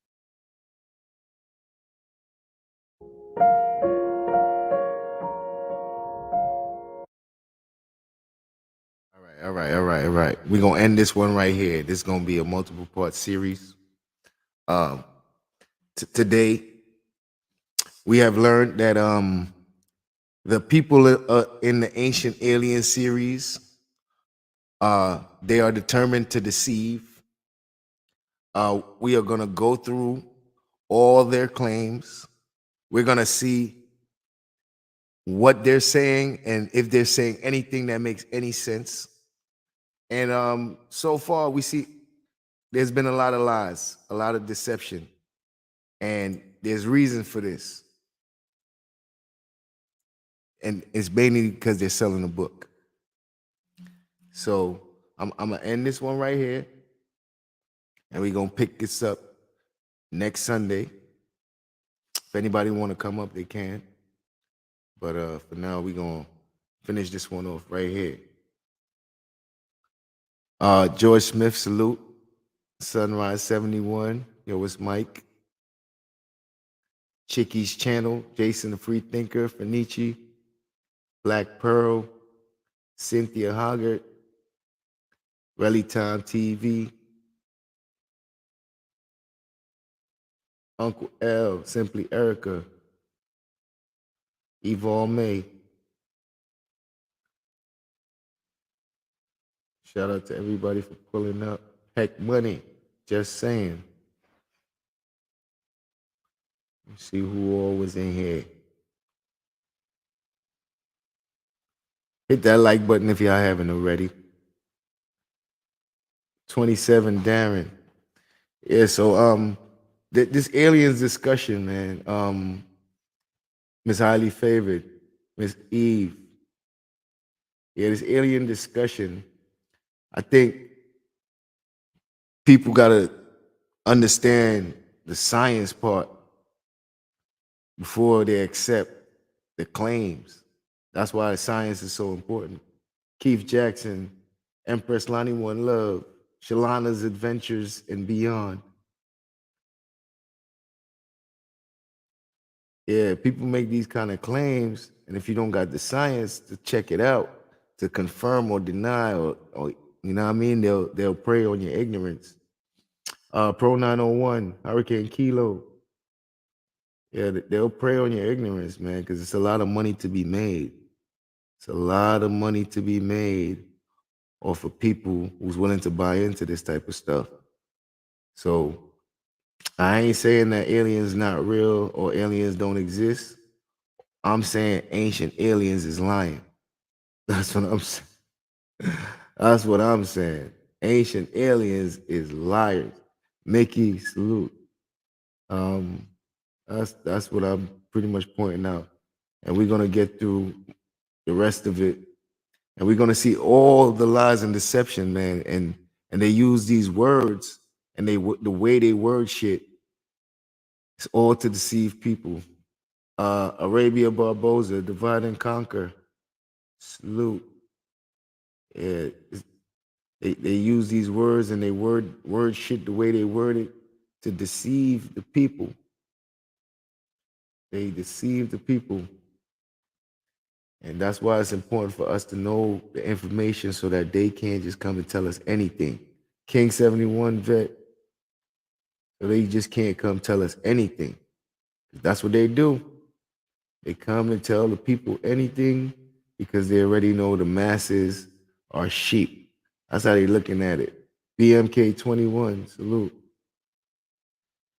All right. We're gonna end this one right here. This is gonna be a multiple part series. Today, we have learned that the people in the Ancient Alien series, they are determined to deceive. We are gonna go through all their claims. We're gonna see what they're saying and if they're saying anything that makes any sense. And so far, we see there's been a lot of lies, a lot of deception, and there's reason for this. And it's mainly because they're selling a book. So I'm gonna end this one right here, and we're gonna pick this up next Sunday. If anybody want to come up, they can. But for now, we're gonna finish this one off right here. George Smith, salute. Sunrise 71. Yo, it's Mike. Chicky's channel. Jason the Free Thinker. Fenici. Black Pearl. Cynthia Hoggart. Relly Time TV. Uncle L. Simply Erica. Evol May. Shout out to everybody for pulling up. Heck Money, just saying. Let's see who all was in here. Hit that like button if y'all haven't already. 27 Darren. Yeah, so this aliens discussion, man. Miss Highly Favored, Miss Eve. Yeah, this alien discussion. I think people got to understand the science part before they accept the claims. That's why science is so important. Keith Jackson, Empress Lonnie One Love, Shalana's Adventures and Beyond. Yeah, people make these kind of claims, and if you don't got the science to check it out, to confirm or deny, or you know what I mean, they'll prey on your ignorance. Pro 901, Hurricane Kilo. Yeah, they'll prey on your ignorance, man, because it's a lot of money to be made. It's a lot of money to be made off of people who's willing to buy into this type of stuff. So I ain't saying that aliens not real or aliens don't exist. I'm saying ancient aliens is lying. That's what I'm saying. That's what I'm saying. Ancient aliens is liars. Mickey, salute. That's what I'm pretty much pointing out. And we're gonna get through the rest of it. And we're gonna see all the lies and deception, man. And they use these words and the way they word shit It's all to deceive people. Arabia Barbosa, divide and conquer. Salute. Yeah, they use these words and they word shit the way they word it to deceive the people. They deceive the people. And that's why it's important for us to know the information so that they can't just come and tell us anything. King 71 vet. So they just can't come tell us anything. That's what they do. They come and tell the people anything because they already know the masses are sheep. That's how they looking at it. BMK 21, salute.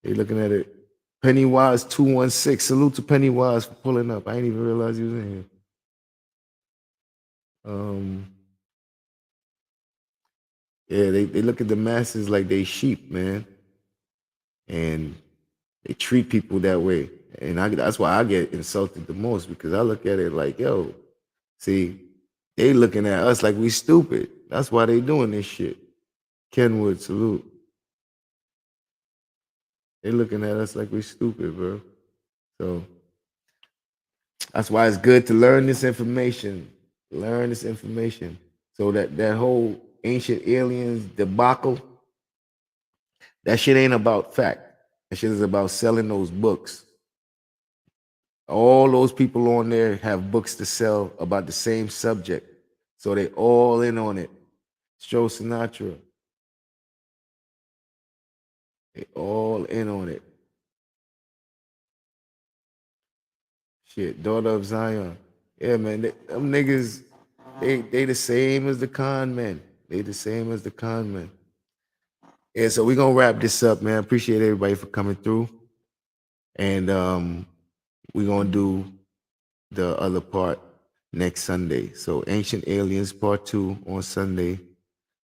They looking at it. Pennywise 216, salute to Pennywise for pulling up. I didn't even realize he was in here. Yeah, they look at the masses like they sheep, man. And they treat people that way. And that's why I get insulted the most, because I look at it like, yo, see, they looking at us like we stupid. That's why they doing this shit. Kenwood, salute. They looking at us like we stupid, bro. So that's why it's good to learn this information. Learn this information. So that whole ancient aliens debacle, that shit ain't about fact. That shit is about selling those books. All those people on there have books to sell about the same subject. So they all in on it. Joe Sinatra. They all in on it. Shit, Daughter of Zion. Yeah, man, them niggas, they the same as the con men. They the same as the con men. Yeah, so we're going to wrap this up, man. Appreciate everybody for coming through. And we're going to do the other part next Sunday. So Ancient Aliens Part 2 on Sunday.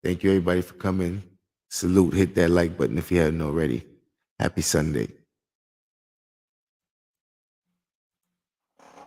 Thank you, everybody, for coming. Salute. Hit that like button if you haven't already. Happy Sunday.